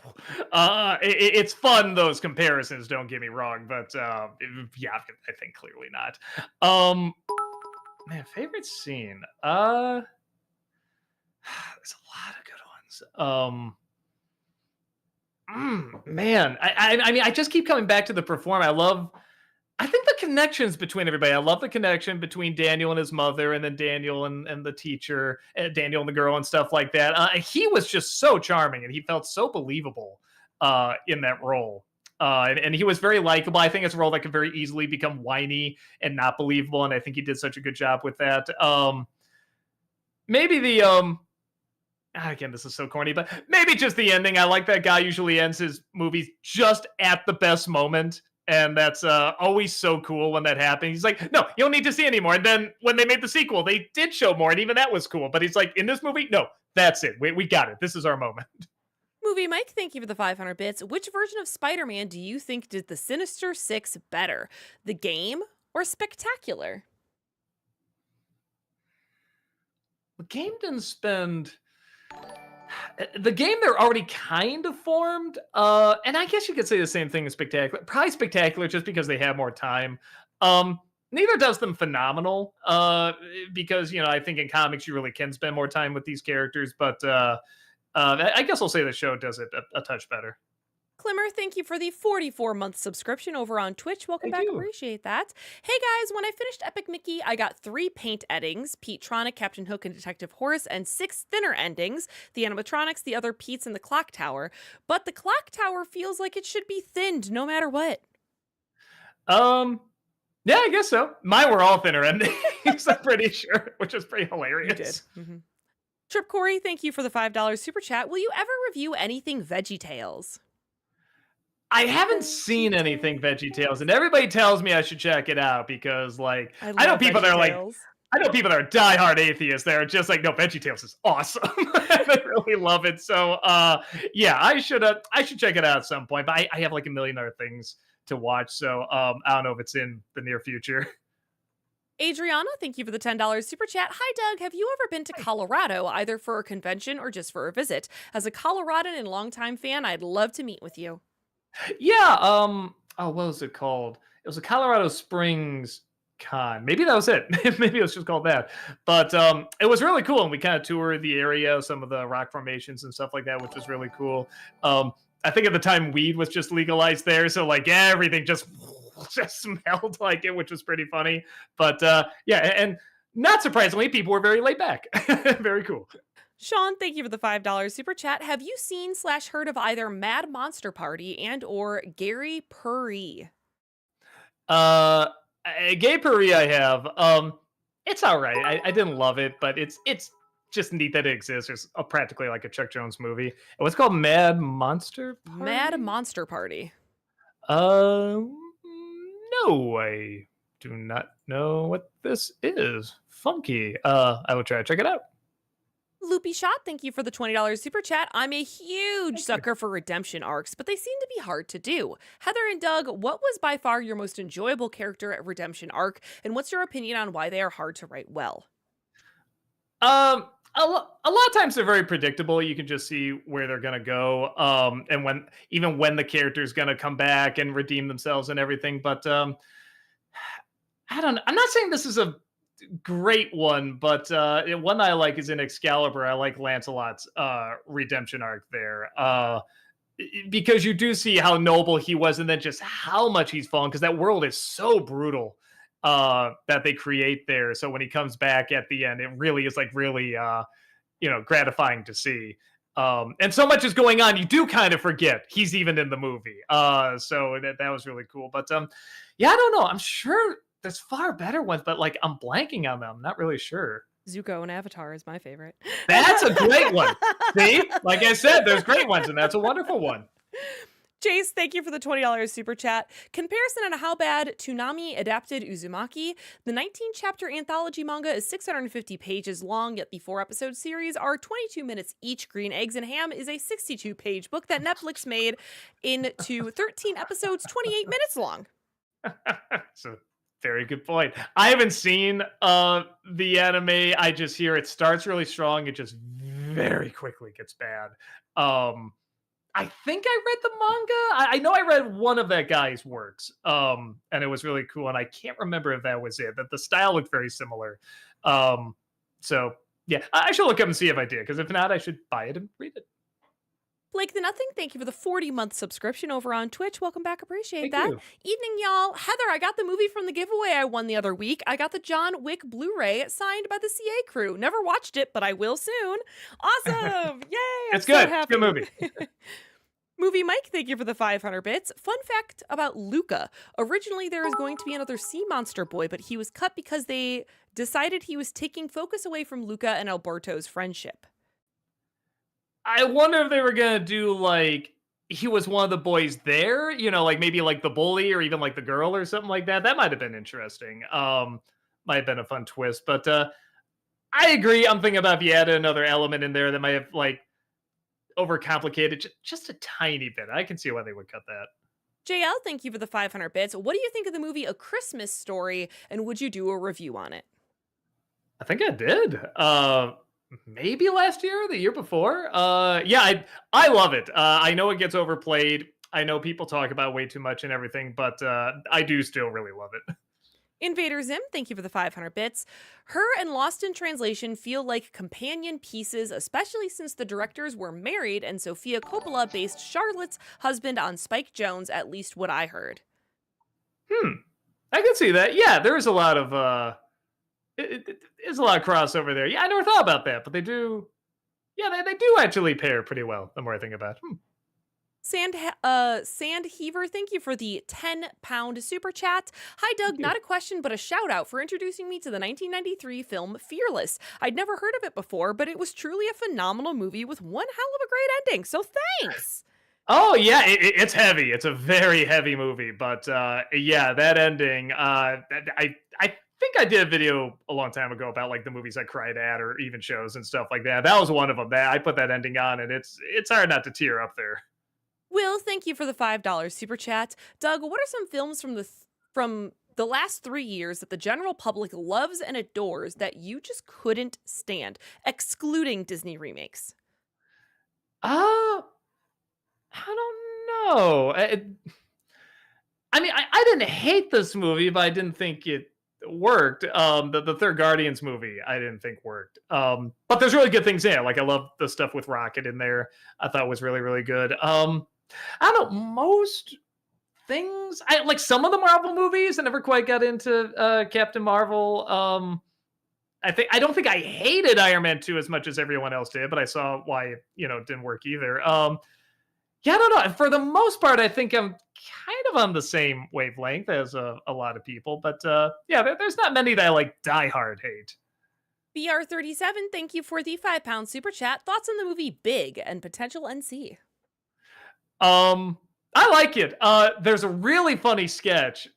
It's fun, those comparisons, don't get me wrong, but yeah, I think clearly not. Um, Man, favorite scene. There's a lot of good ones. Man, I mean, I just keep coming back to the performer. I think the connections between everybody. I love the connection between Daniel and his mother, and then Daniel and the teacher, Daniel and the girl, and stuff like that. He was just so charming, and he felt so believable in that role. And he was very likable. I think it's a role that could very easily become whiny and not believable, and I think he did such a good job with that. Maybe the again, this is so corny, but maybe just the ending. I like that guy usually ends his movies just at the best moment. And that's always so cool when that happens. He's like, no, you don't need to see anymore. And then when they made the sequel, they did show more, and even that was cool. But he's like, in this movie, no, that's it. We got it. This is our moment. Movie Mike, thank you for the 500 bits. Which version of Spider-Man do you think did the Sinister Six better? The game or Spectacular? The game didn't spend. The game, they're already kind of formed, and I guess you could say the same thing as Spectacular. Probably Spectacular, just because they have more time. Neither does them phenomenal, because I think in comics you really can spend more time with these characters. But I guess I'll say the show does it a touch better. Climmer, thank you for the 44-month subscription over on Twitch. Welcome Thank back. you. Appreciate that. Hey guys, when I finished Epic Mickey, I got 3 paint endings, Pete Tronic, Captain Hook, and Detective Horace, and 6 thinner endings, the animatronics, the other Pete's, and the clock tower. But the clock tower feels like it should be thinned no matter what. Yeah, I guess so. Mine were all thinner endings, I'm pretty sure, which is pretty hilarious. You did. Trip Corey, thank you for the $5 super chat. Will you ever review anything VeggieTales? I haven't seen anything VeggieTales, and everybody tells me I should check it out because, like, I know people that are like, I know people that are diehard atheists. They're just like, no, VeggieTales is awesome. They really love it. So, yeah, I should check it out at some point. But I have like a million other things to watch, so I don't know if it's in the near future. Adriana, thank you for the $10 super chat. Hi, Doug. Have you ever been to Colorado, either for a convention or just for a visit? As a Coloradan and longtime fan, I'd love to meet with you. Yeah. Oh, what was it called? It was a Colorado Springs con. Maybe that was it. Maybe it was just called that. But it was really cool, and we kind of toured the area, some of the rock formations and stuff like that, which was really cool. I think at the time weed was just legalized there, so like everything just smelled like it, which was pretty funny. But yeah, and not surprisingly, people were very laid back. Very cool. Sean, thank you for the $5 super chat. Have you seen / heard of either Mad Monster Party and or Gary Puri? Gay Puri I have. It's all right. I didn't love it, but it's just neat that it exists. It's practically like a Chuck Jones movie. And what's called Mad Monster Party? Mad Monster Party. No, I do not know what this is. Funky. I will try to check it out. Loopy Shot, thank you for the $20 super chat. I'm a huge sucker for redemption arcs, but they seem to be hard to do. Heather and Doug, what was by far your most enjoyable character at redemption arc, and what's your opinion on why they are hard to write well? A lot of times they're very predictable. You can just see where they're gonna go, and when the character's gonna come back and redeem themselves and everything. But I don't know. I'm not saying this is a great one, but one I like is in Excalibur. I like Lancelot's redemption arc there, because you do see how noble he was, and then just how much he's fallen. Because that world is so brutal that they create there. So when he comes back at the end, it really is like really gratifying to see. And so much is going on, you do kind of forget he's even in the movie. So that was really cool. But yeah, I don't know. I'm sure there's far better ones, but like I'm blanking on them. I'm not really sure. Zuko and Avatar is my favorite. That's a great one. See, like I said, there's great ones, and that's a wonderful one. Chase, thank you for the $20 super chat. Comparison on how bad Toonami adapted Uzumaki. The 19-chapter anthology manga is 650 pages long, yet the 4-episode series are 22 minutes each. Green Eggs and Ham is a 62-page book that Netflix made into 13 episodes, 28 minutes long. So Very good point. I haven't seen the anime. I just hear it starts really strong. It just very quickly gets bad. Um, I think I read the manga. I know I read one of that guy's works, and it was really cool. And I can't remember if that was it. That the style looked very similar. Um, so yeah, I should look up and see if I did. Because if not, I should buy it and read it. Blake the Nothing, thank you for the 40-month subscription over on Twitch. Welcome back. Appreciate Thank that. you. Evening, y'all. Heather, I got the movie from the giveaway I won the other week. I got the John Wick Blu-ray signed by the CA crew. Never watched it, but I will soon. Awesome. Yay. I'm It's so good. It's a happy. good movie. Movie Mike, thank you for the 500 bits. Fun fact about Luca. Originally, there was going to be another sea monster boy, but he was cut because they decided he was taking focus away from Luca and Alberto's friendship. I wonder if they were gonna do like he was one of the boys there, like maybe like the bully or even like the girl or something like that. That might have been interesting. Might have been a fun twist, but I agree. I'm thinking about if you added another element in there that might have like overcomplicated just a tiny bit. I can see why they would cut that. JL, thank you for the 500 bits. What do you think of the movie A Christmas Story, and would you do a review on it? I think I did. Maybe last year, the year before. Yeah, I love it. I know it gets overplayed. I know people talk about way too much and everything, but I do still really love it. Invader Zim, thank you for the 500 bits. Her and Lost in Translation feel like companion pieces, especially since the directors were married and Sofia Coppola based Charlotte's husband on Spike Jonze, at least what I heard. I can see that. Yeah, there is a lot of there's a lot of crossover there. Yeah, I never thought about that, but they do. Yeah, they do actually pair pretty well. The more I think about it. Sand Heaver, thank you for the 10-pound super chat. Hi, Doug. Not a question, but a shout out for introducing me to the 1993 film Fearless. I'd never heard of it before, but it was truly a phenomenal movie with one hell of a great ending. So thanks. Oh yeah, it's heavy. It's a very heavy movie, but yeah, that ending. I think I did a video a long time ago about like the movies I cried at, or even shows and stuff like that. That was one of them. That I put that ending on, and it's hard not to tear up there. Will, thank you for the $5 super chat. Doug, what are some films from the last 3 years that the general public loves and adores that you just couldn't stand, excluding Disney remakes? I don't know. I mean, I didn't hate this movie, but I didn't think it worked. The Third Guardians movie, I didn't think worked. But there's really good things in it. Like I love the stuff with Rocket in there. I thought was really, really good. I don't know, most things. I like some of the Marvel movies. I never quite got into Captain Marvel. I don't think I hated Iron Man 2 as much as everyone else did, but I saw why it, didn't work either. Yeah, I don't know. For the most part, I think I'm kind of on the same wavelength as a lot of people. But yeah, there's not many that I like diehard hate. BR37, thank you for the 5-pound super chat. Thoughts on the movie Big and potential NC? I like it. There's a really funny sketch.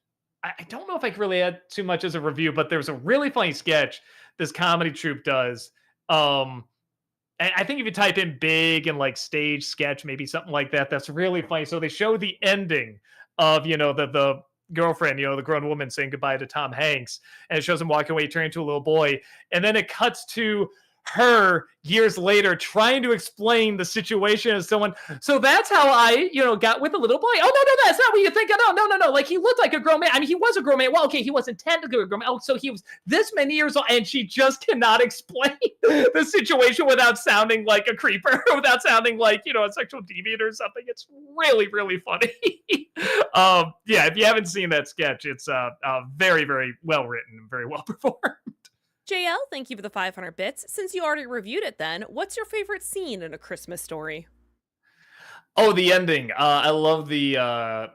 I don't know if I can really add too much as a review, but there's a really funny sketch this comedy troupe does. And I think if you type in big and like stage sketch, maybe something like that, that's really funny. So they show the ending of, the girlfriend, the grown woman saying goodbye to Tom Hanks, and it shows him walking away, turning to a little boy. And then it cuts to her years later trying to explain the situation as someone. So that's how I, got with the little boy. Oh, no, that's not what you think. No. Like he looked like a grown man. I mean, he was a grown man. Well, okay, he wasn't technically a grown man. Oh, so he was this many years old, and she just cannot explain the situation without sounding like a creeper, without sounding like, a sexual deviant or something. It's really, really funny. Yeah, if you haven't seen that sketch, it's very, very well written and very well performed. JL, thank you for the 500 bits. Since you already reviewed it then, what's your favorite scene in A Christmas Story? Oh, the ending. I love the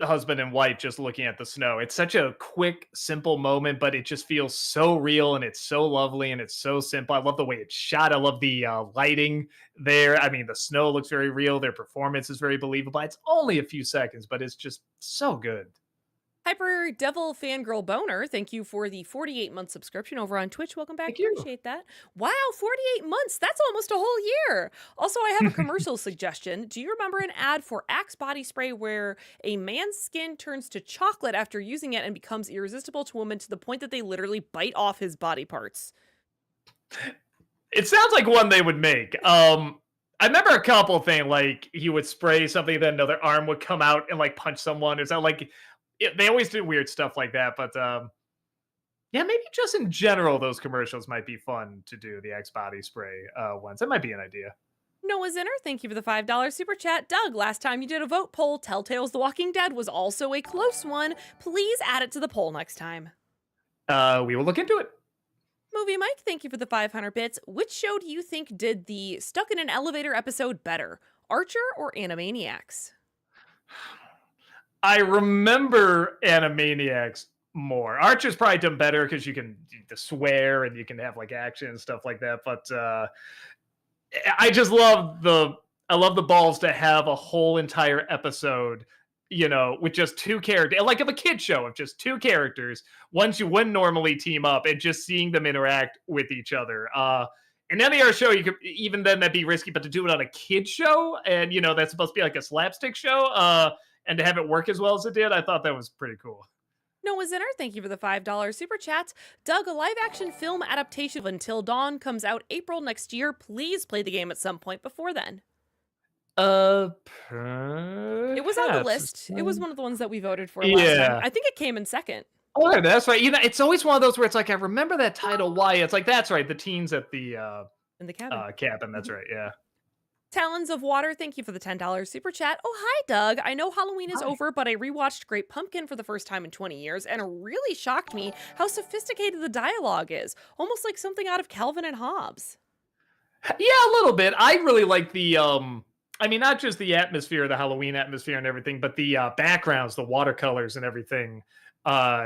husband and wife just looking at the snow. It's such a quick, simple moment, but it just feels so real and it's so lovely and it's so simple. I love the way it's shot. I love the lighting there. I mean, the snow looks very real. Their performance is very believable. It's only a few seconds, but it's just so good. Hyper Devil Fangirl Boner, thank you for the 48-month subscription over on Twitch. Welcome back. Thank you. Appreciate that. Wow, 48 months. That's almost a whole year. Also, I have a commercial suggestion. Do you remember an ad for Axe body spray where a man's skin turns to chocolate after using it and becomes irresistible to women to the point that they literally bite off his body parts? It sounds like one they would make. I remember a couple thing like he would spray something, then another arm would come out and like punch someone. It's not like they always do weird stuff like that, but yeah, maybe just in general, those commercials might be fun to do. The X body spray ones. That might be an idea. Noah Zinner, thank you for the $5 super chat. Doug, last time you did a vote poll, Telltale's The Walking Dead was also a close one. Please add it to the poll next time. We will look into it. Movie Mike, thank you for the 500 bits. Which show do you think did the stuck in an elevator episode better, Archer or Animaniacs? I remember Animaniacs more. Archer's probably done better because you can swear and you can have like action and stuff like that. But I just love the balls to have a whole entire episode, with just two characters, like of a kid show of just two characters, ones you wouldn't normally team up, and just seeing them interact with each other. In any other show, you could even then that'd be risky, but to do it on a kid show, and that's supposed to be like a slapstick show, and to have it work as well as it did, I thought that was pretty cool. Noah Zinner, thank you for the $5 super chat. Doug, a live-action film adaptation of Until Dawn comes out April next year. Please play the game at some point before then. It was on the list. It was one of the ones that we voted for last time. I think it came in second. Oh, that's right. It's always one of those where it's like, I remember that title. Why? It's like, that's right. The teens at the in the cabin. Cabin. That's right. Yeah. Talons of Water, thank you for the $10 super chat. Oh, hi, Doug. I know Halloween is over, but I rewatched Great Pumpkin for the first time in 20 years, and it really shocked me how sophisticated the dialogue is. Almost like something out of Calvin and Hobbes. Yeah, a little bit. I really like the, not just the atmosphere, the Halloween atmosphere and everything, but the backgrounds, the watercolors and everything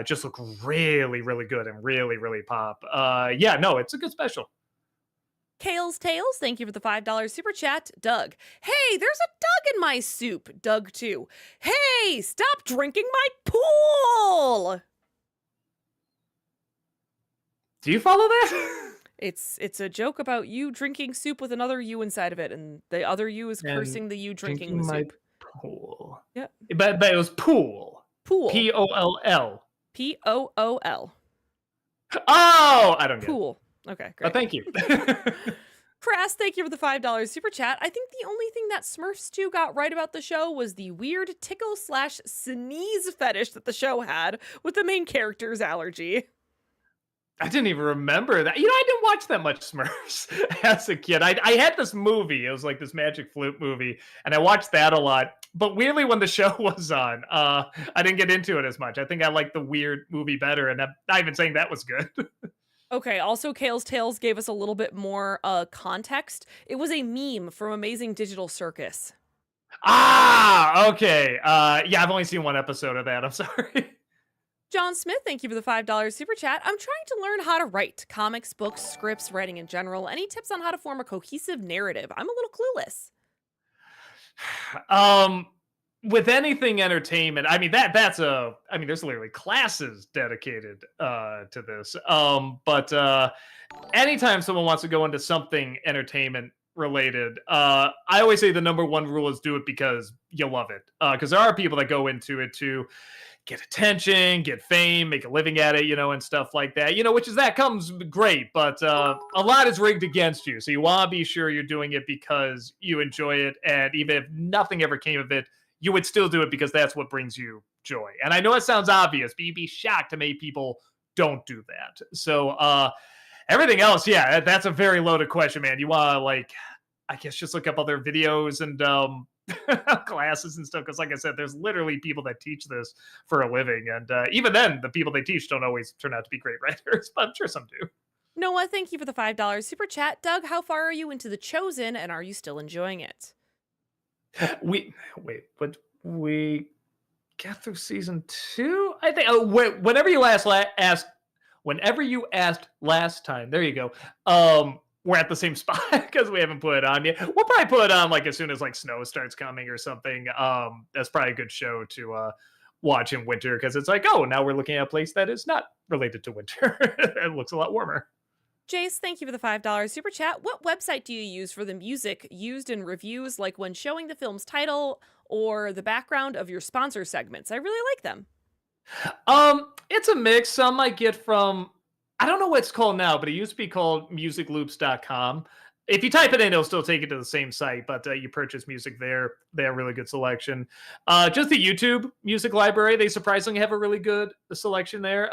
just look really, really good and really, really pop. Yeah, no, it's a good special. Kale's Tales, thank you for the $5 super chat. Doug, hey, there's a Doug in my soup. Doug 2, hey, stop drinking my pool. Do you follow that? It's a joke about you drinking soup with another you inside of it, and the other you is cursing the you drinking the soup. Pool. Yeah. But it was pool. Pool. P-O-L-L. P-O-O-L. Oh, I don't get it. Pool. Okay, great. Oh, thank you. Crass, thank you for the $5 super chat. I think the only thing that Smurfs 2 got right about the show was the weird tickle/sneeze fetish that the show had with the main character's allergy. I didn't even remember that. I didn't watch that much Smurfs as a kid. I had this movie. It was like this Magic Flute movie, and I watched that a lot. But weirdly, when the show was on, I didn't get into it as much. I think I liked the weird movie better, and I'm not even saying that was good. Okay, also Kale's Tales gave us a little bit more context. It was a meme from Amazing Digital Circus. Ah, okay. Yeah, I've only seen one episode of that. I'm sorry. John Smith, thank you for the $5 super chat. I'm trying to learn how to write comics, books, scripts, writing in general. Any tips on how to form a cohesive narrative? I'm a little clueless. With anything entertainment, there's literally classes dedicated to this. But anytime someone wants to go into something entertainment related, I always say the number one rule is do it because you love it. Because there are people that go into it to get attention, get fame, make a living at it, and stuff like that, that comes great, but a lot is rigged against you. So you want to be sure you're doing it because you enjoy it. And even if nothing ever came of it, you would still do it because that's what brings you joy. And I know it sounds obvious, but you'd be shocked how many people don't do that. So everything else, yeah, that's a very loaded question, man. You want to I guess just look up other videos and classes and stuff, because like I said, there's literally people that teach this for a living, and even then the people they teach don't always turn out to be great writers, but I'm sure some do. Noah, thank you for the $5 super chat. Doug, how far are you into The Chosen, and are you still enjoying it? We got through season 2, I think. Whenever you asked last time, there you go. We're at the same spot because we haven't put it on yet. We'll probably put it on as soon as snow starts coming or something. That's probably a good show to watch in winter because it's like, oh, now we're looking at a place that is not related to winter. It looks a lot warmer. Jace, thank you for the $5 super chat. What website do you use for the music used in reviews, like when showing the film's title or the background of your sponsor segments? I really like them. It's a mix. Some I get from, I don't know what it's called now, but it used to be called musicloops.com. If you type it in, it'll still take you to the same site, but you purchase music there. They have really good selection. Just the YouTube music library, they surprisingly have a really good selection there.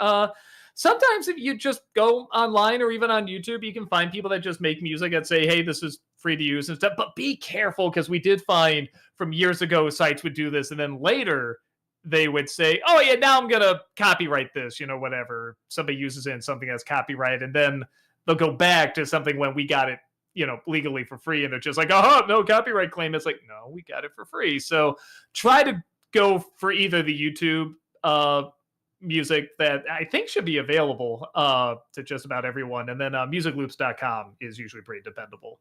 Sometimes if you just go online or even on YouTube, you can find people that just make music and say, hey, this is free to use and stuff. But be careful, because we did find from years ago sites would do this, and then later they would say, oh yeah, now I'm gonna copyright this, whatever. Somebody uses it in something that's copyrighted, and then they'll go back to something when we got it, legally for free, and they're just like, oh, no copyright claim. It's like, no, we got it for free. So try to go for either the YouTube music that I think should be available to just about everyone, and then musicloops.com is usually pretty dependable.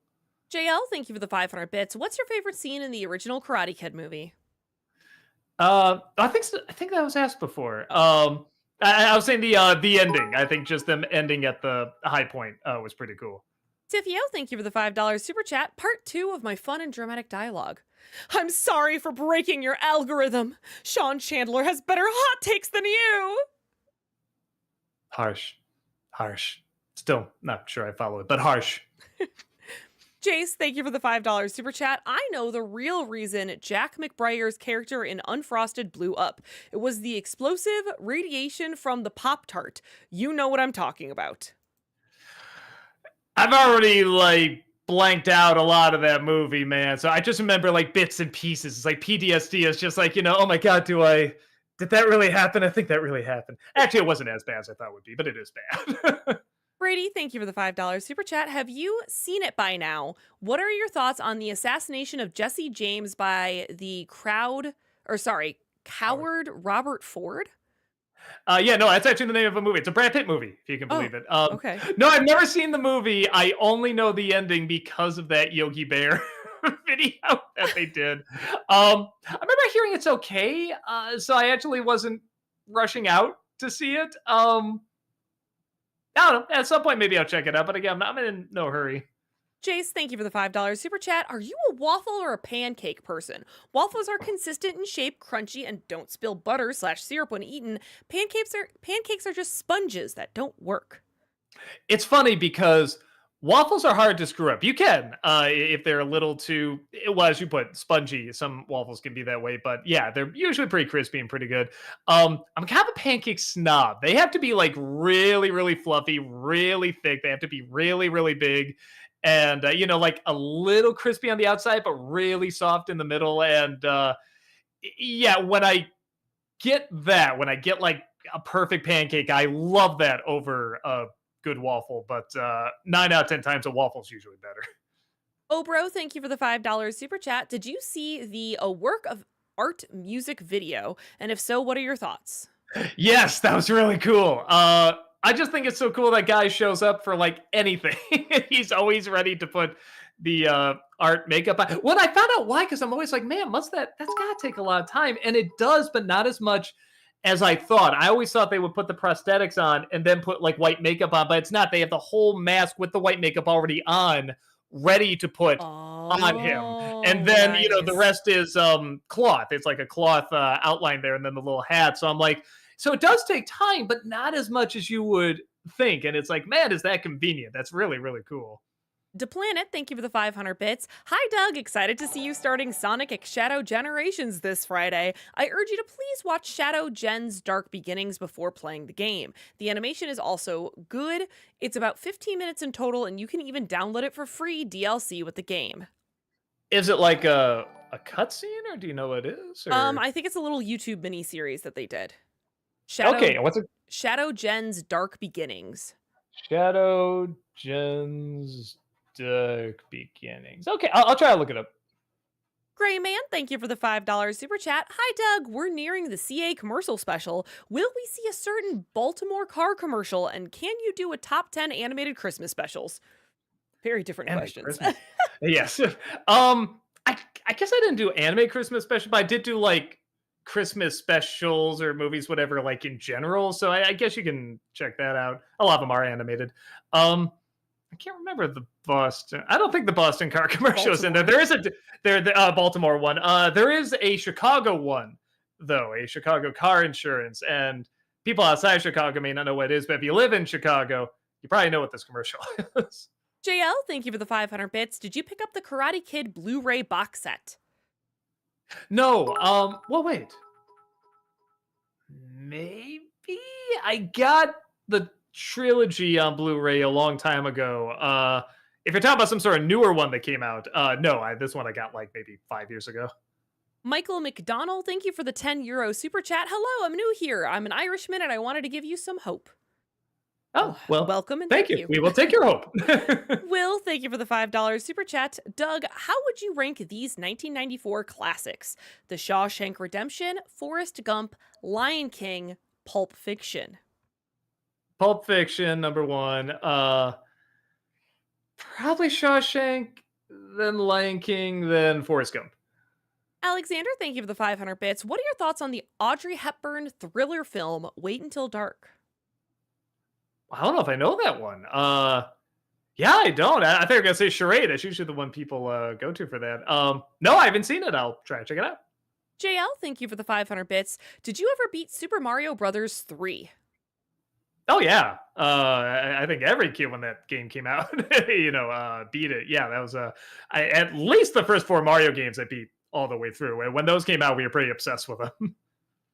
JL, thank you for the 500 bits. What's your favorite scene in the original Karate Kid movie? I think that was asked before. I was saying the ending. I think just them ending at the high point was pretty cool. Tiffio, thank you for the $5 super chat. Part 2 of my fun and dramatic dialogue. I'm sorry for breaking your algorithm. Sean Chandler has better hot takes than you. Harsh. Still not sure I follow it, but harsh. Jace, thank you for the $5 super chat. I know the real reason Jack McBriar's character in Unfrosted blew up. It was the explosive radiation from the Pop-Tart. You know what I'm talking about. I've already blanked out a lot of that movie, man. So I just remember bits and pieces. It's like PTSD is just oh my God, did that really happen? I think that really happened. Actually, it wasn't as bad as I thought it would be, but it is bad. Brady, thank you for the $5 super chat. Have you seen it by now? What are your thoughts on the assassination of Jesse James by the coward Robert Ford? Yeah, no, that's actually the name of a movie. It's a Brad Pitt movie, if you can believe it. Okay. No, I've never seen the movie. I only know the ending because of that Yogi Bear video that they did. I remember hearing it's okay, so I actually wasn't rushing out to see it. I don't know. At some point, maybe I'll check it out. But again, I'm in no hurry. Jace, thank you for the $5 super chat. Are you a waffle or a pancake person? Waffles are consistent in shape, crunchy, and don't spill butter/syrup when eaten. Pancakes are just sponges that don't work. It's funny because waffles are hard to screw up. You can, if they're a little too, well, as you put, spongy. Some waffles can be that way, but yeah, they're usually pretty crispy and pretty good. I'm kind of a pancake snob. They have to be really, really fluffy, really thick. They have to be really, really big. And, a little crispy on the outside, but really soft in the middle. And yeah, when I get a perfect pancake, I love that over a good waffle. But 9 out of 10 times, a waffle's usually better. Oh, bro, thank you for the $5 super chat. Did you see the A Work of Art music video? And if so, what are your thoughts? Yes, that was really cool. I just think it's so cool that guy shows up for anything. He's always ready to put the art makeup on. When I found out why, because I'm always like, man, that's gotta take a lot of time. And it does, but not as much as I thought. I always thought they would put the prosthetics on and then put white makeup on, but it's not. They have the whole mask with the white makeup already on, ready to put on him. And then, nice. The rest is cloth. It's like a cloth outline there, and then the little hat. So I'm like, so it does take time, but not as much as you would think. And it's like, man, is that convenient? That's really, really cool. DePlanet, thank you for the 500 bits. Hi, Doug. Excited to see you starting Sonic X Shadow Generations this Friday. I urge you to please watch Shadow Gen's Dark Beginnings before playing the game. The animation is also good. It's about 15 minutes in total, and you can even download it for free DLC with the game. Is it like a cutscene, or do you know what it is? Or? I think it's a little YouTube mini-series that they did. Okay, what's it? Shadow Gen's Dark Beginnings. Shadow Gen's Dark Beginnings. Okay, I'll try to look it up. Gray Man, thank you for the $5 super chat. Hi, Doug. We're nearing the CA commercial special. Will we see a certain Baltimore car commercial? And can you do a top 10 animated Christmas specials? Very different questions. Yes. I guess I didn't do anime Christmas special, but I did do Christmas specials or movies, whatever, like in general. So I guess you can check that out. A lot of them are animated. I can't remember the Boston. I don't think the Boston car commercial is in there. Baltimore. There the Baltimore one. There is a Chicago one though, a Chicago car insurance, and people outside Chicago may not know what it is, but if you live in Chicago, you probably know what this commercial is. JL, thank you for the 500 bits. Did you pick up the Karate Kid Blu-ray box set? No, well, wait. Maybe I got the trilogy on Blu-ray a long time ago. If you're talking about some sort of newer one that came out, no, this one I got like maybe 5 years ago. Michael McDonald, thank you for the €10 super chat. Hello, I'm new here. I'm an Irishman and I wanted to give you some hope. Oh, well, welcome and thank thank you. you. We will take your hope. Will, thank you for the $5 super chat. Doug, how would you rank these 1994 classics? The Shawshank Redemption, Forrest Gump, Lion King, Pulp Fiction. Pulp Fiction, number one. Probably Shawshank, then Lion King, then Forrest Gump. Alexander, thank you for the 500 bits. What are your thoughts on the Audrey Hepburn thriller film, Wait Until Dark? I don't know if I know that one. Yeah, I don't. I think I'm gonna say Charade. That's usually the one people go to for that. No, I haven't seen it. I'll try to check it out. JL, thank you for the 500 bits. Did you ever beat Super Mario Brothers 3? Oh yeah. I think every kid when that game came out, beat it. Yeah, that was at least the first 4 Mario games I beat all the way through. And when those came out, we were pretty obsessed with them.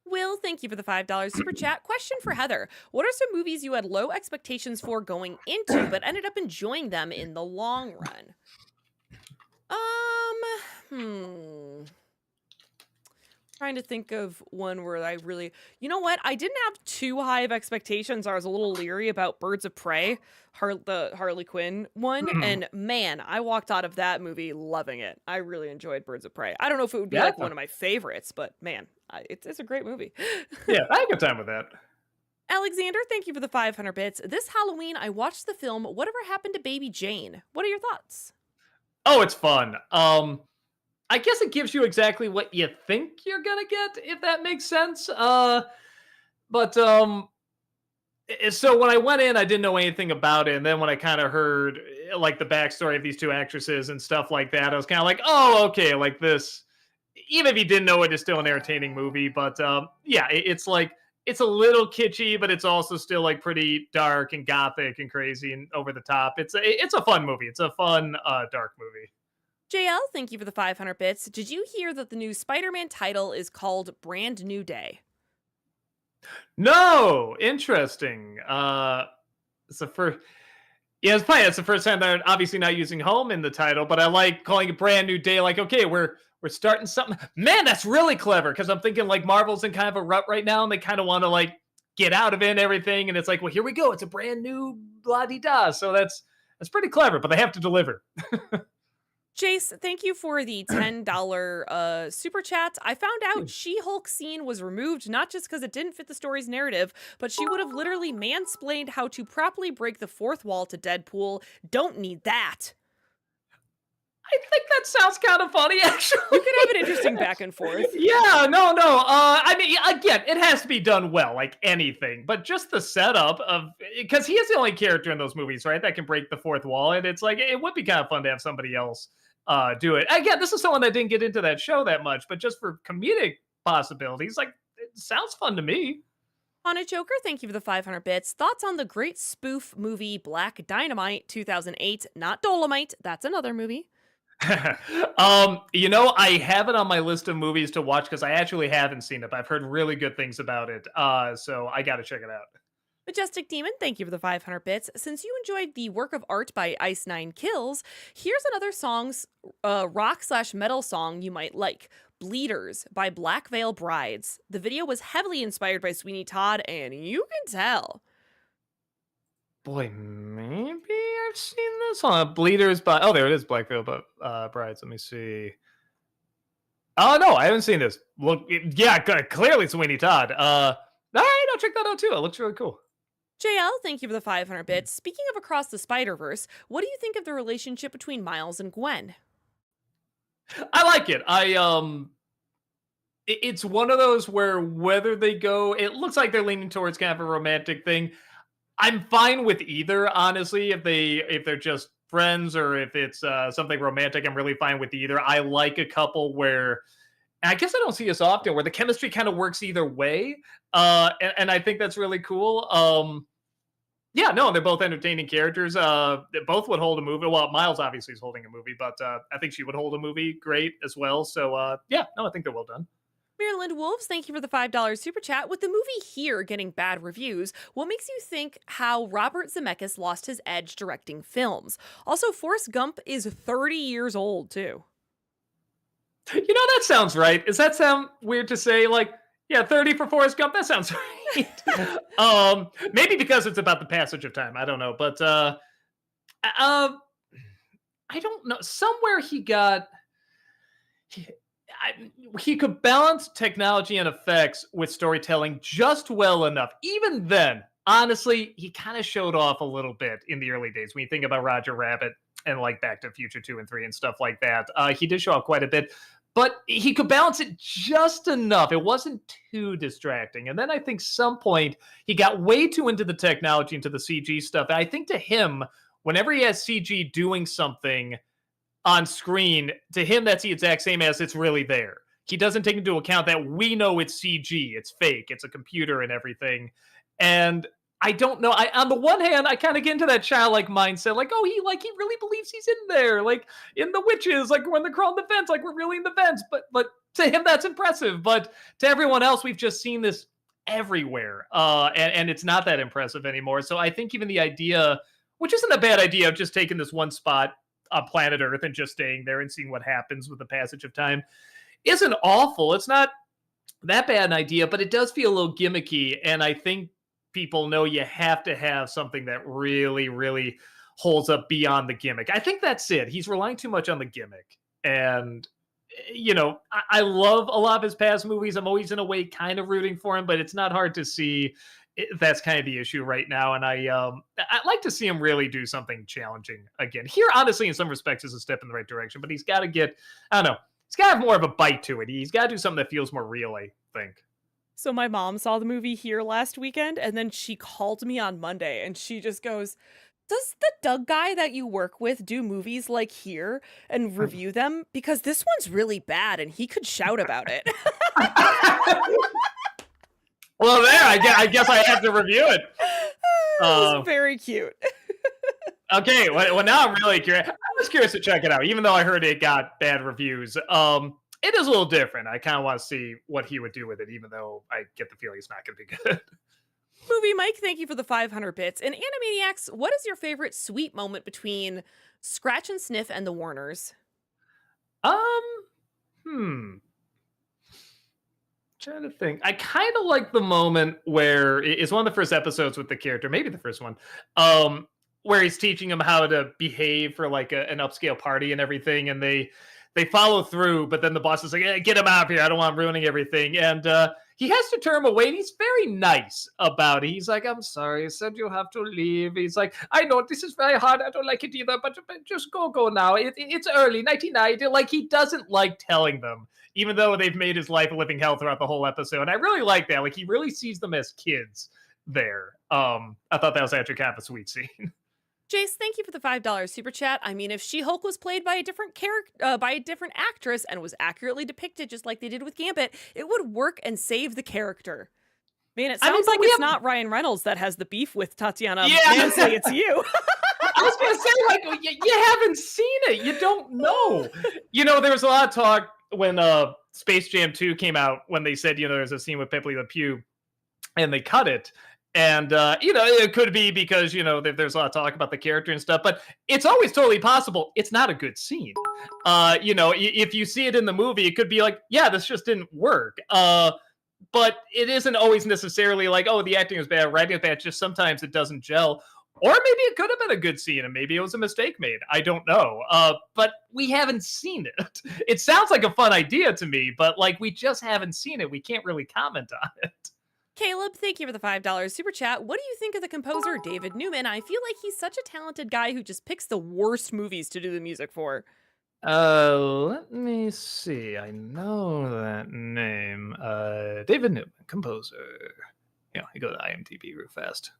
Will, thank you for the $5 super chat. Question for Heather. What are some movies you had low expectations for going into, but ended up enjoying them in the long run? Trying to think of one where I really, you know what? I didn't have too high of expectations. I was a little leery about Birds of Prey, the Harley Quinn one. And man, I walked out of that movie loving it. I really enjoyed Birds of Prey. I don't know if it would be like one of my favorites, but man, it's a great movie. Yeah, I had a good time with that. Alexander, thank you for the 500 bits. This Halloween, I watched the film Whatever Happened to Baby Jane. What are your thoughts? Oh, it's fun. I guess it gives you exactly what you think you're gonna get, if that makes sense. So when I went in, I didn't know anything about it, and then when I kind of heard like the backstory of these two actresses and stuff like that, I was kind of like, oh, okay, like this. Even if you didn't know it, it's still an entertaining movie. But yeah, it's like it's a little kitschy, but it's also still like pretty dark and gothic and crazy and over the top. It's a fun movie. It's a fun dark movie. JL, thank you for the 500 bits. Did you hear that the new Spider-Man title is called Brand New Day? No, interesting. It's the first. Yeah, it's funny. It's the first time they're obviously not using home in the title, but I like calling it Brand New Day. Like, okay, we're starting something. Man, that's really clever because I'm thinking like Marvel's in kind of a rut right now, and they kind of want to like get out of it and everything. And it's like, well, here we go. It's a brand new blah de da. So that's pretty clever, but they have to deliver. Jace, thank you for the $10 super chat. I found out She-Hulk scene was removed not just because it didn't fit the story's narrative, but she would have literally mansplained how to properly break the fourth wall to Deadpool. Don't need that. I think that sounds kind of funny, actually. You could have an interesting back and forth. Yeah, no. I mean, again, it has to be done well, like anything. But just the setup of, because he is the only character in those movies, right, that can break the fourth wall, and it's like it would be kind of fun to have somebody else do it. Again, this is someone that didn't get into that show that much, but just for comedic possibilities, like it sounds fun to me. On a Joker, thank you for the 500 bits. Thoughts on the great spoof movie Black Dynamite 2008? Not Dolomite. That's another movie. I have it on my list of movies to watch because I actually haven't seen it, but I've heard really good things about it. So I got to check it out. Majestic Demon, thank you for the 500 bits. Since you enjoyed the work of art by Ice Nine Kills, here's another rock/metal song you might like. Bleeders by Black Veil Brides. The video was heavily inspired by Sweeney Todd, and you can tell. Boy, maybe I've seen this on Bleeders by. Oh, there it is, Black Veil Brides. Let me see. Oh no, I haven't seen this. Look, yeah, clearly Sweeney Todd. All right, I'll check that out too. It looks really cool. JL, thank you for the 500 bits. Speaking of Across the Spider-Verse, what do you think of the relationship between Miles and Gwen? I like it. It's one of those where whether they go, it looks like they're leaning towards kind of a romantic thing. I'm fine with either, honestly. If they're just friends or if it's something romantic, I'm really fine with either. I like a couple where I guess I don't see this often where the chemistry kind of works either way, and I think that's really cool. Yeah, no, they're both entertaining characters. They both would hold a movie. Well, Miles obviously is holding a movie, but I think she would hold a movie great as well. So yeah, no, I think they're well done. Maryland Wolves, thank you for the $5 super chat. With the movie here getting bad reviews, what makes you think how Robert Zemeckis lost his edge directing films? Also, Forrest Gump is 30 years old, too. You know, that sounds right. Does that sound weird to say? Like, yeah, 30 for Forrest Gump. That sounds right. Maybe because it's about the passage of time. I don't know, but uh, I don't know. Somewhere he got he, he could balance technology and effects with storytelling just well enough. Even then, honestly, he kind of showed off a little bit in the early days. When you think about Roger Rabbit and like Back to the Future 2 and 3 and stuff like that, he did show off quite a bit. But he could balance it just enough. It wasn't too distracting. And then I think some point he got way too into the technology, into the CG stuff. And I think to him, whenever he has CG doing something on screen, to him, that's the exact same as it's really there. He doesn't take into account that we know it's CG, it's fake, it's a computer and everything. And I don't know. On the one hand, I kind of get into that childlike mindset, like, oh, he really believes he's in there, like in the witches, like when they're crawling the fence, like we're really in the fence. But to him, that's impressive. But to everyone else, we've just seen this everywhere, and it's not that impressive anymore. So I think even the idea, which isn't a bad idea, of just taking this one spot on planet Earth and just staying there and seeing what happens with the passage of time isn't awful. It's not that bad an idea, but it does feel a little gimmicky. And I think people know you have to have something that really, really holds up beyond the gimmick. I think that's it. He's relying too much on the gimmick. And, you know, I love a lot of his past movies. I'm always, in a way, kind of rooting for him, but it's not hard to see that's kind of the issue right now. And I'd like to see him really do something challenging again. Here, honestly, in some respects, is a step in the right direction, but he's got to get, I don't know, he's got to have more of a bite to it. He's got to do something that feels more real, I think. So my mom saw the movie here last weekend, and then she called me on Monday, and she just goes, does the Doug guy that you work with do movies like here and review them? Because this one's really bad, and he could shout about it. Well, there, I guess I have to review it. It was very cute. Okay, well, now I'm really curious. I was curious to check it out, even though I heard it got bad reviews. It is a little different. I kind of want to see what he would do with it, even though I get the feeling it's not going to be good. Movie Mike, thank you for the 500 bits. And Animaniacs, what is your favorite sweet moment between Scratch and Sniff and the Warners? Trying to think. I kind of like the moment where it's one of the first episodes with the character, maybe the first one, where he's teaching him how to behave for like an upscale party and everything, and they follow through, but then the boss is like, hey, get him out of here. I don't want him ruining everything. And he has to turn him away, and he's very nice about it. He's like, I'm sorry, I said you have to leave. He's like, I know this is very hard. I don't like it either, but just go now. It's early, 1990. Like, he doesn't like telling them, even though they've made his life a living hell throughout the whole episode. And I really like that. Like, he really sees them as kids there. I thought that was actually kind of a sweet scene. Jace, thank you for the $5 super chat. I mean, if She-Hulk was played by a different character, by a different actress, and was accurately depicted just like they did with Gambit, it would work and save the character. Man, it sounds like it's not Ryan Reynolds that has the beef with Tatiana Nancy. It's you. I was gonna say, like, you haven't seen it. You don't know. You know, there was a lot of talk when Space Jam 2 came out, when they said, you know, there's a scene with Pepe Le Pew, and they cut it. And, you know, it could be because, you know, there's a lot of talk about the character and stuff, but it's always totally possible it's not a good scene. You know, if you see it in the movie, it could be like, yeah, this just didn't work. But it isn't always necessarily like, oh, the acting is bad, writing is bad. Just sometimes it doesn't gel. Or maybe it could have been a good scene and maybe it was a mistake made. I don't know. But we haven't seen it. It sounds like a fun idea to me, but like we just haven't seen it. We can't really comment on it. Caleb, thank you for the $5 super chat. What do you think of the composer David Newman? I feel like he's such a talented guy who just picks the worst movies to do the music for. Let me see. I know that name. David Newman, composer. Yeah, you go to IMDb real fast.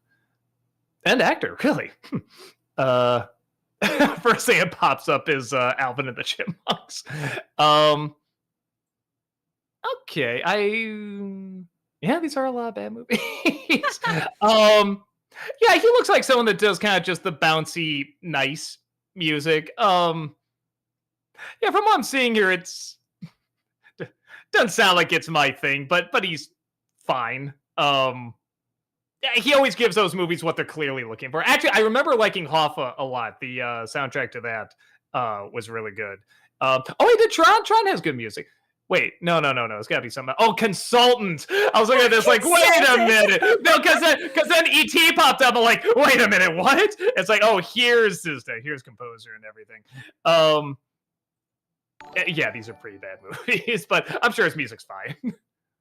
And actor, really. uh, First thing that pops up is Alvin and the Chipmunks. Um, okay, yeah, these are a lot of bad movies. um, yeah, he looks like someone that does kind of just the bouncy, nice music. Yeah, from what I'm seeing here, it's doesn't sound like it's my thing, but he's fine. Yeah, he always gives those movies what they're clearly looking for. Actually, I remember liking Hoffa a lot. The soundtrack to that was really good. Oh, he did Tron. Tron has good music. Wait, no. It's got to be something. Oh, Consultant. I was looking at this like, wait a minute. No, because then ET popped up. I'm like, wait a minute, what? It's like, oh, here's composer and everything. Yeah, these are pretty bad movies, but I'm sure his music's fine.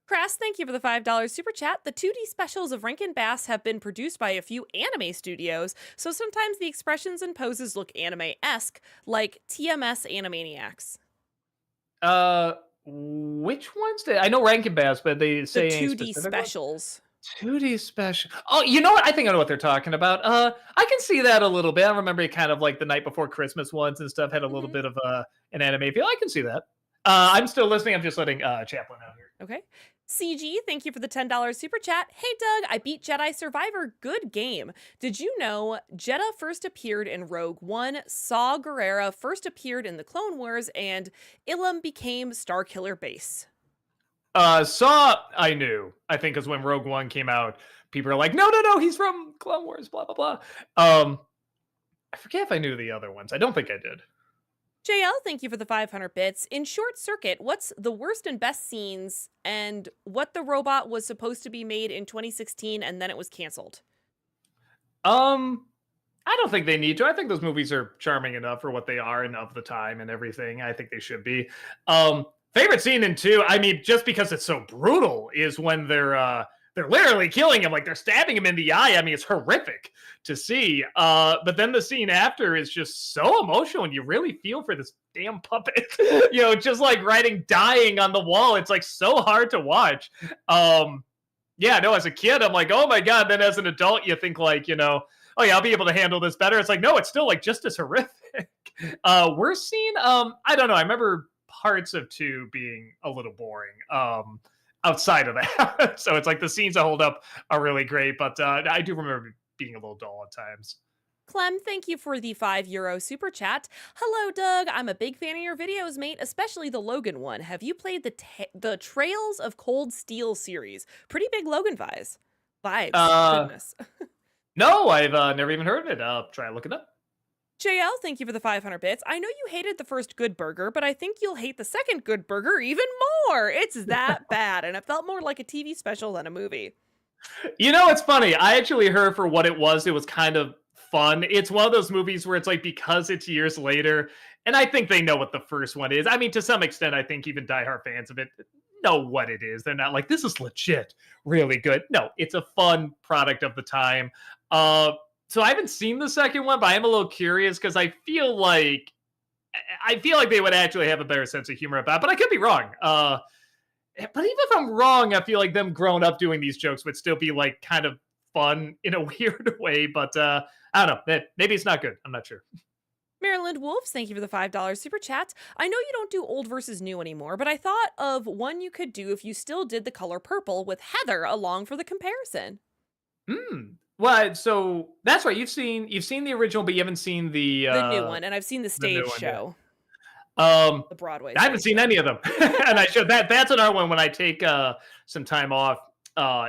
Crass, thank you for the $5 super chat. The 2D specials of Rankin Bass have been produced by a few anime studios, so sometimes the expressions and poses look anime-esque, like TMS Animaniacs. Which ones did I know Rankin Bass, but they say The any 2D specific ones? specials. 2D special. Oh, you know what? I think I know what they're talking about. I can see that a little bit. I remember kind of like the Night Before Christmas ones and stuff had a little bit of an anime feel. I can see that. I'm still listening. I'm just letting Chaplin out here. Okay. CG, thank you for the $10 super chat. Hey Doug, I beat Jedi Survivor. Good game. Did you know Jedha first appeared in Rogue One, Saw Gerrera first appeared in the Clone Wars, and Ilum became Starkiller Base? Saw I knew. I think because when Rogue One came out, people are like, no, he's from Clone Wars, blah blah blah. I forget if I knew the other ones. I don't think I did. JL, thank you for the 500 bits. In Short Circuit, what's the worst and best scenes and what the robot was supposed to be made in 2016 and then it was canceled? I don't think they need to. I think those movies are charming enough for what they are and of the time and everything. I think they should be. Favorite scene in 2, I mean, just because it's so brutal, is when they're literally killing him, like they're stabbing him in the eye. I mean, it's horrific to see. But then the scene after is just so emotional, and you really feel for this damn puppet. Just like dying on the wall. It's like so hard to watch. Yeah, no, as a kid, I'm like, oh my god. Then as an adult, you think like, oh yeah, I'll be able to handle this better. It's like, no, it's still like just as horrific. Worst scene, I don't know. I remember parts of 2 being a little boring. Outside of that. So it's like the scenes that hold up are really great, but I do remember being a little dull at times. Clem, thank you for the €5 super chat. Hello, Doug. I'm a big fan of your videos, mate, especially the Logan one. Have you played the Trails of Cold Steel series? Pretty big Logan vibes. Goodness. No, I've never even heard of it. I'll try to look it up. JL, thank you for the 500 bits. I know you hated the first Good Burger, but I think you'll hate the second Good Burger even more. It's that bad, and it felt more like a TV special than a movie. It's funny. I actually heard for what it was kind of fun. It's one of those movies where it's like, because it's years later, and I think they know what the first one is. I mean, to some extent, I think even diehard fans of it know what it is. They're not like, this is legit, really good. No, it's a fun product of the time. So I haven't seen the second one, but I am a little curious because I feel like they would actually have a better sense of humor about it, but I could be wrong. But even if I'm wrong, I feel like them growing up doing these jokes would still be like kind of fun in a weird way, but I don't know. Maybe it's not good. I'm not sure. Maryland Wolves, thank you for the $5 super chat. I know you don't do old versus new anymore, but I thought of one you could do if you still did The Color Purple with Heather along for the comparison. Well, so that's right. You've seen the original, but you haven't seen the new one, and I've seen the stage show. The Broadway. I haven't seen any of them, and I should. That's another one when I take some time off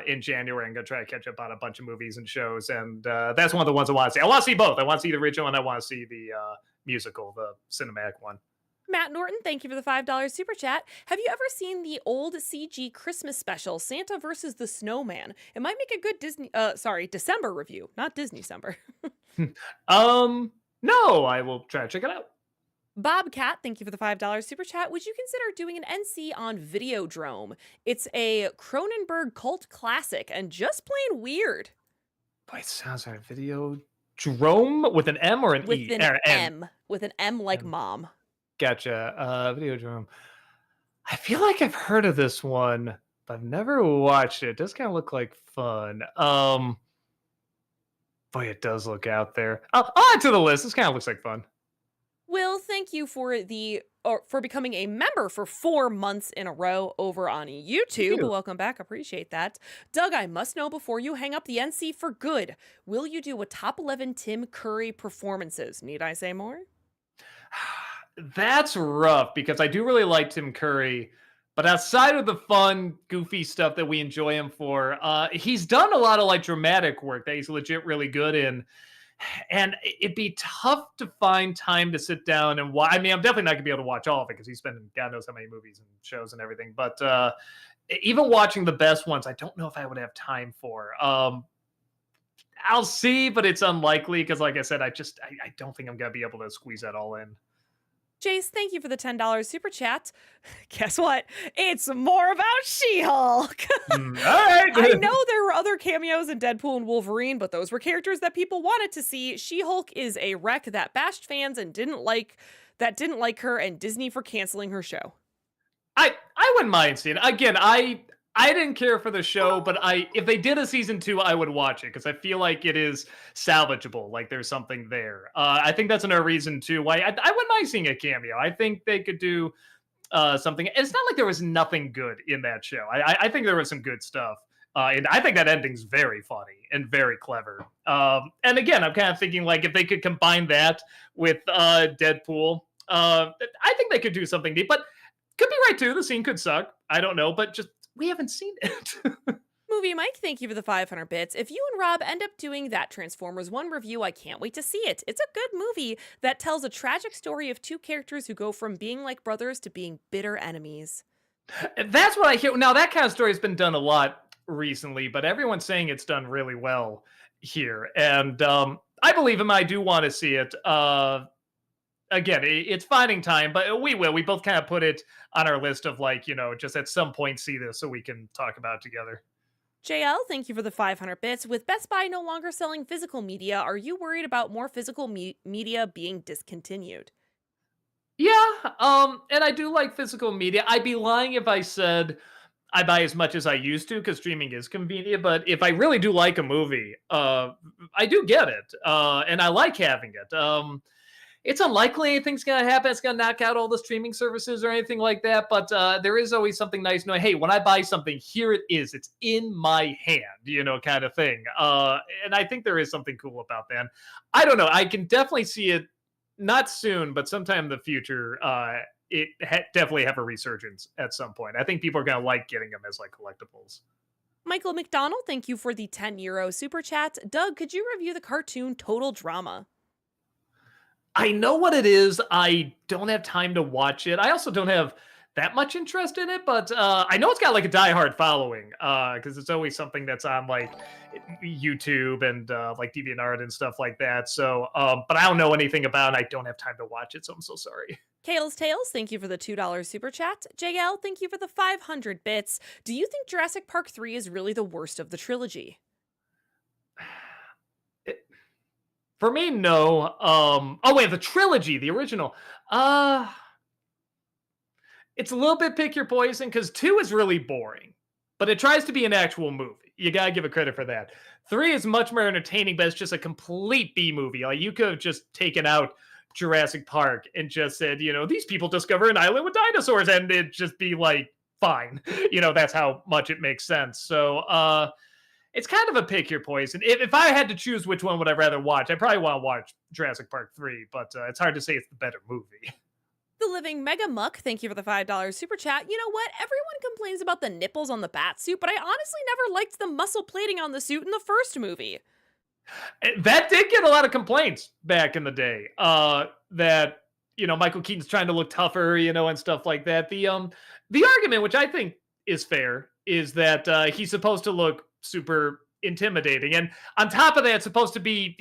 in January. I'm gonna try to catch up on a bunch of movies and shows, and that's one of the ones I want to see. I want to see both. I want to see the original, and I want to see the musical, the cinematic one. Matt Norton, thank you for the $5 super chat. Have you ever seen the old CG Christmas special, Santa versus the Snowman? It might make a good December review, not Disney-cember. No, I will try to check it out. Bobcat, thank you for the $5 super chat. Would you consider doing an NC on Videodrome? It's a Cronenberg cult classic and just plain weird. Boy, it sounds like a Videodrome with an M or an with E? An M. With an M like mom. Gotcha. Video drum. I feel like I've heard of this one, but I've never watched it. It does kind of look like fun. Boy, it does look out there. I'll add to the list. This kind of looks like fun. Will, thank you for for becoming a member for 4 months in a row over on Thank YouTube. you. Welcome back. Appreciate that. Doug, I must know before you hang up the NC for good. Will you do a top 11 Tim Curry performances? Need I say more? That's rough because I do really like Tim Curry, but outside of the fun, goofy stuff that we enjoy him for, he's done a lot of like dramatic work that he's legit really good in. And it'd be tough to find time to sit down and watch. I mean, I'm definitely not gonna be able to watch all of it because he's been in God knows how many movies and shows and everything. But even watching the best ones, I don't know if I would have time for. I'll see, but it's unlikely because, like I said, I don't think I'm gonna be able to squeeze that all in. Jace, thank you for the $10 super chat. Guess what? It's more about She-Hulk. All right. I know there were other cameos in Deadpool and Wolverine, but those were characters that people wanted to see. She-Hulk is a wreck that bashed fans and didn't like her, and Disney for canceling her show. I wouldn't mind seeing it. Again, I didn't care for the show, but if they did a season 2, I would watch it because I feel like it is salvageable. Like there's something there. I think that's another reason too why I wouldn't mind seeing a cameo. I think they could do something. It's not like there was nothing good in that show. I think there was some good stuff. And I think that ending's very funny and very clever. And again, I'm kind of thinking like if they could combine that with Deadpool, I think they could do something neat. But could be right too. The scene could suck. I don't know, but just we haven't seen it. Movie Mike, thank you for the 500 bits. If you and Rob end up doing that Transformers 1 review, I can't wait to see it. It's a good movie that tells a tragic story of two characters who go from being like brothers to being bitter enemies. That's what I hear. Now that kind of story has been done a lot recently, but everyone's saying it's done really well here, and I believe him. I do want to see it. Again, it's finding time, but we will. We both kind of put it on our list of like, just at some point see this so we can talk about it together. JL, thank you for the 500 bits. With Best Buy no longer selling physical media, are you worried about more physical media being discontinued? Yeah, and I do like physical media. I'd be lying if I said I buy as much as I used to because streaming is convenient. But if I really do like a movie, I do get it, and I like having it. It's unlikely anything's going to happen. It's going to knock out all the streaming services or anything like that. But there is always something nice knowing, hey, when I buy something, here it is. It's in my hand, kind of thing. And I think there is something cool about that. I don't know. I can definitely see it, not soon, but sometime in the future, definitely have a resurgence at some point. I think people are going to like getting them as like collectibles. Michael McDonald, thank you for the €10 super chat. Doug, could you review the cartoon Total Drama? I know what it is. I don't have time to watch it. I also don't have that much interest in it, but I know it's got like a diehard following because it's always something that's on like YouTube and like DeviantArt and stuff like that. So, but I don't know anything about it. I don't have time to watch it, so I'm so sorry. Kale's Tales, thank you for the $2 super chat. JL, thank you for the 500 bits. Do you think Jurassic Park 3 is really the worst of the trilogy? For me, no. Oh wait, the trilogy, the original. It's a little bit pick your poison because 2 is really boring, but it tries to be an actual movie. You gotta give it credit for that. 3 is much more entertaining, but it's just a complete B movie. Like you could have just taken out Jurassic Park and just said, these people discover an island with dinosaurs, and it'd just be like fine. That's how much it makes sense. So it's kind of a pick your poison. If I had to choose which one would I rather watch, I probably want to watch Jurassic Park 3, but it's hard to say it's the better movie. The Living Mega Muck, thank you for the $5 super chat. You know what? Everyone complains about the nipples on the bat suit, but I honestly never liked the muscle plating on the suit in the first movie. That did get a lot of complaints back in the day. That Michael Keaton's trying to look tougher, and stuff like that. The argument, which I think is fair, is that he's supposed to look super intimidating, and on top of that, he's supposed to be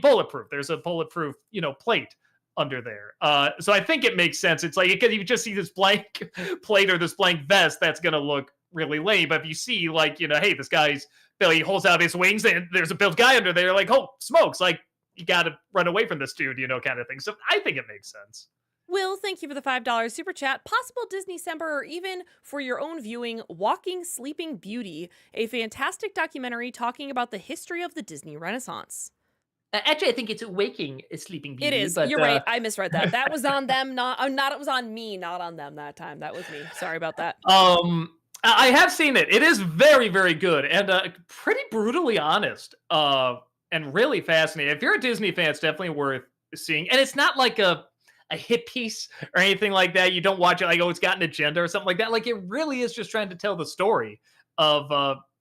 bulletproof. There's a bulletproof, plate under there. So I think it makes sense. It's like because you just see this blank plate or this blank vest, that's gonna look really lame. But if you see like, hey, this guy's Billy holds out his wings and there's a built guy under there, like, oh, smokes, like you gotta run away from this dude, kind of thing. So I think it makes sense. Will, thank you for the $5 super chat. Possible Disney December or even for your own viewing, Walking Sleeping Beauty, a fantastic documentary talking about the history of the Disney Renaissance. Actually, I think it's Waking Sleeping It Beauty, is. but You're right. I misread that. That was on them, not it was on me, not on them that time. That was me. Sorry about that. I have seen it. It is very, very good and pretty brutally honest and really fascinating. If you're a Disney fan, it's definitely worth seeing. And it's not like a hit piece or anything like that. You don't watch it like, oh, it's got an agenda or something like that. Like, it really is just trying to tell the story of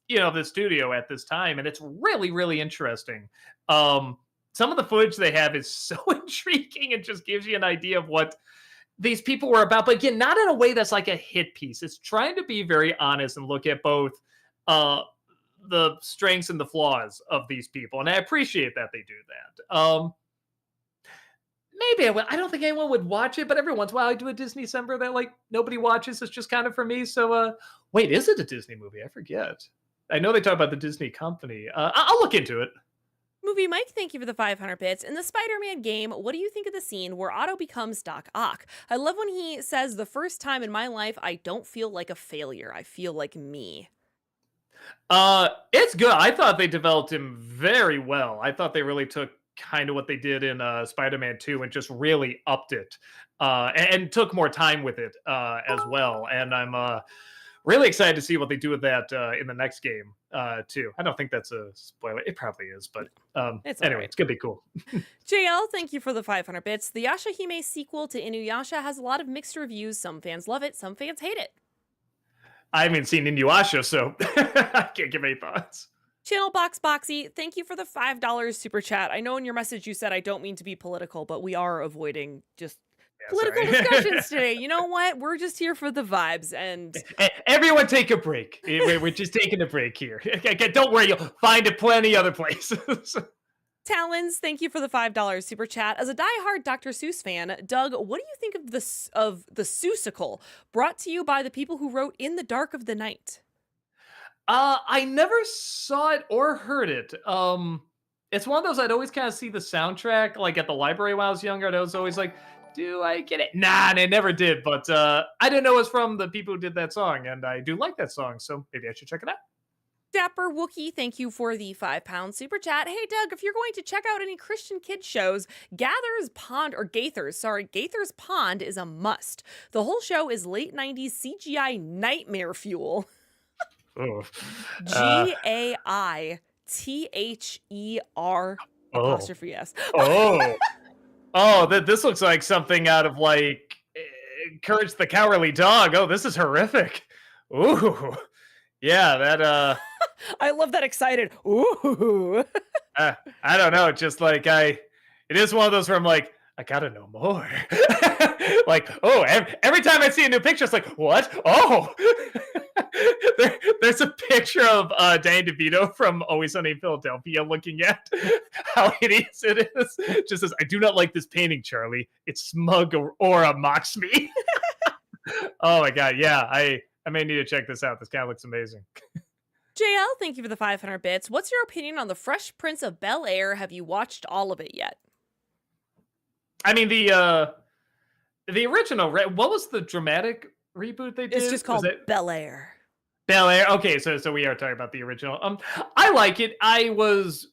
the studio at this time, and it's really, really interesting. Some of the footage they have is so intriguing. It just gives you an idea of what these people were about, but again, not in a way that's like a hit piece. It's trying to be very honest and look at both uh, the strengths and the flaws of these people, and I appreciate that they do that. Maybe I don't think anyone would watch it, but every once in a while I do a Disney December that like nobody watches. It's just kind of for me. So, wait, is it a Disney movie? I forget. I know they talk about the Disney company. I'll look into it. Movie Mike, thank you for the 500 bits. In the Spider-Man game, what do you think of the scene where Otto becomes Doc Ock? I love when he says, the first time in my life, I don't feel like a failure. I feel like me. It's good. I thought they developed him very well. I thought they really took kind of what they did in Spider-Man 2 and just really upped it and took more time with it as well. And I'm really excited to see what they do with that in the next game too. I don't think that's a spoiler. It probably is, but anyway, right. it's gonna be cool. JL, thank you for the 500 bits. The Yashahime sequel to Inuyasha has a lot of mixed reviews. Some fans love it, some fans hate it. I haven't seen Inuyasha, so I can't give any thoughts. Channel Box Boxy, thank you for the $5 super chat. I know in your message you said I don't mean to be political, but we are avoiding just political discussions today. You know what? We're just here for the vibes. And everyone take a break. We're just taking a break here. Don't worry, you'll find it plenty other places. Talons, thank you for the $5 super chat. As a diehard Dr. Seuss fan, Doug, what do you think of the Seussical, brought to you by the people who wrote In the Dark of the Night? I never saw it or heard it. It's one of those I'd always kind of see the soundtrack, like at the library when I was younger. And I was always like, do I get it? Nah, and I never did. But I didn't know it was from the people who did that song, and I do like that song, so maybe I should check it out. Dapper Wookie, thank you for the £5 super chat. Hey, Doug, if you're going to check out any Christian kids shows, Gaither's Pond is a must. The whole show is late 90s CGI nightmare fuel. Oh. Gaither apostrophe S. This looks like something out of like Courage the Cowardly Dog. Oh, this is horrific. Ooh. Yeah, that I love that excited. Ooh. I don't know. Just like it is one of those where I'm like, I gotta know more. Like, oh, every time I see a new picture, it's like, what? Oh, there's a picture of Danny DeVito from Always Sunny in Philadelphia looking at how hideous it is. Just says, I do not like this painting, Charlie. It's smug or mocks me. Oh my god, yeah, I may need to check this out. This kind of looks amazing. JL, thank you for the 500 bits. What's your opinion on The Fresh Prince of Bel-Air? Have you watched all of it yet? I mean, the original, what was the dramatic reboot they did? It's just called Bel-Air. Bel-Air. Okay, so we are talking about the original. I like it. I was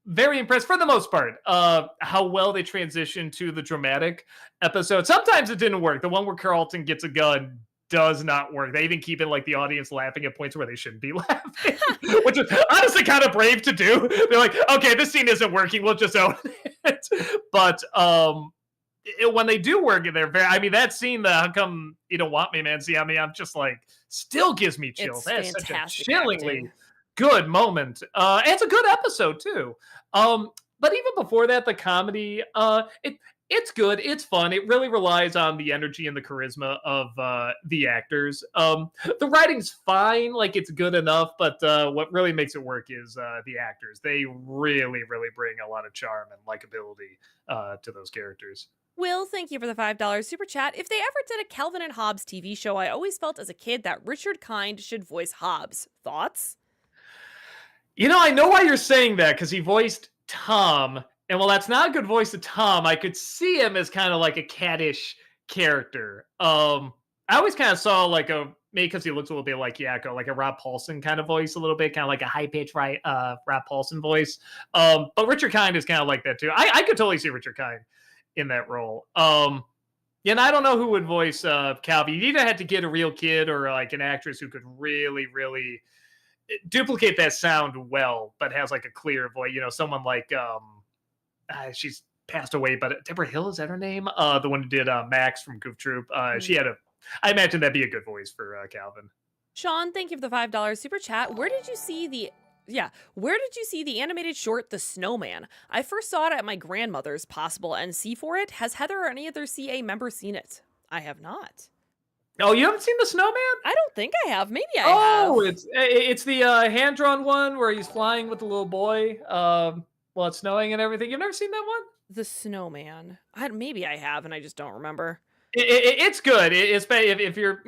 very impressed for the most part how well they transitioned to the dramatic episode. Sometimes it didn't work. The one where Carlton gets a gun does not work. They even keep it like the audience laughing at points where they shouldn't be laughing, which is honestly kind of brave to do. They're like, okay, this scene isn't working. We'll just own it. But when they do work, they're very. I mean, that scene, the "How come you don't want me, man?" See, I mean, I'm just like, still gives me chills. That's such a chillingly good moment. It's a good episode too. But even before that, the comedy, it's good. It's fun. It really relies on the energy and the charisma of the actors. The writing's fine, like it's good enough, but what really makes it work is the actors. They really, really bring a lot of charm and likability to those characters. Will, thank you for the $5 super chat. If they ever did a Calvin and Hobbes TV show, I always felt as a kid that Richard Kind should voice Hobbes. Thoughts? You know, I know why you're saying that, because he voiced Tom. And while that's not a good voice of Tom, I could see him as kind of like a cattish character. I always kind of saw like a maybe because he looks a little bit like Yakko, like a Rob Paulson kind of voice, a little bit, kind of like a high pitched right Rob Paulson voice. But Richard Kind is kind of like that too. I could totally see Richard Kind in that role. Yeah, and I don't know who would voice Calvin. You either had to get a real kid or like an actress who could really, really duplicate that sound well, but has like a clear voice. You know, someone like she's passed away, but Deborah Hill, is that her name? The one who did Max from Goof Troop. She had a. I imagine that'd be a good voice for Calvin. Sean, thank you for the $5 super chat. Where did you see the animated short The Snowman? I first saw it at my grandmother's. Possible NC for it. Has Heather or any other CA member seen it? I have not. Oh, you haven't seen The Snowman? I don't think I have. Maybe I Oh, have. it's the hand drawn one where he's flying with the little boy while it's snowing and everything. You've never seen that one? The Snowman. Maybe I have, and I just don't remember. It's good. If you're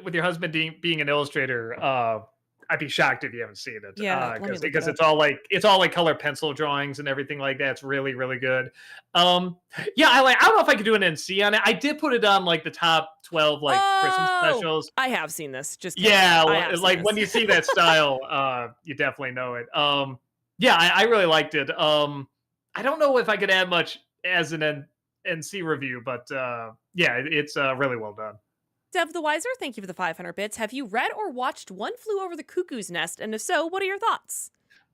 with your husband being an illustrator, I'd be shocked if you haven't seen it. Yeah, Because it's all like color pencil drawings and everything like that. It's really, really good. Yeah, I don't know if I could do an NC on it. I did put it on like the top 12 like Christmas specials. I have seen this. Just kidding. Yeah, like when you see that style, you definitely know it. Yeah, I really liked it. I don't know if I could add much as an NC review, but yeah, it's really well done. Dev the Wiser, thank you for the 500 bits. Have you read or watched One Flew Over the Cuckoo's Nest? And if so, what are your thoughts?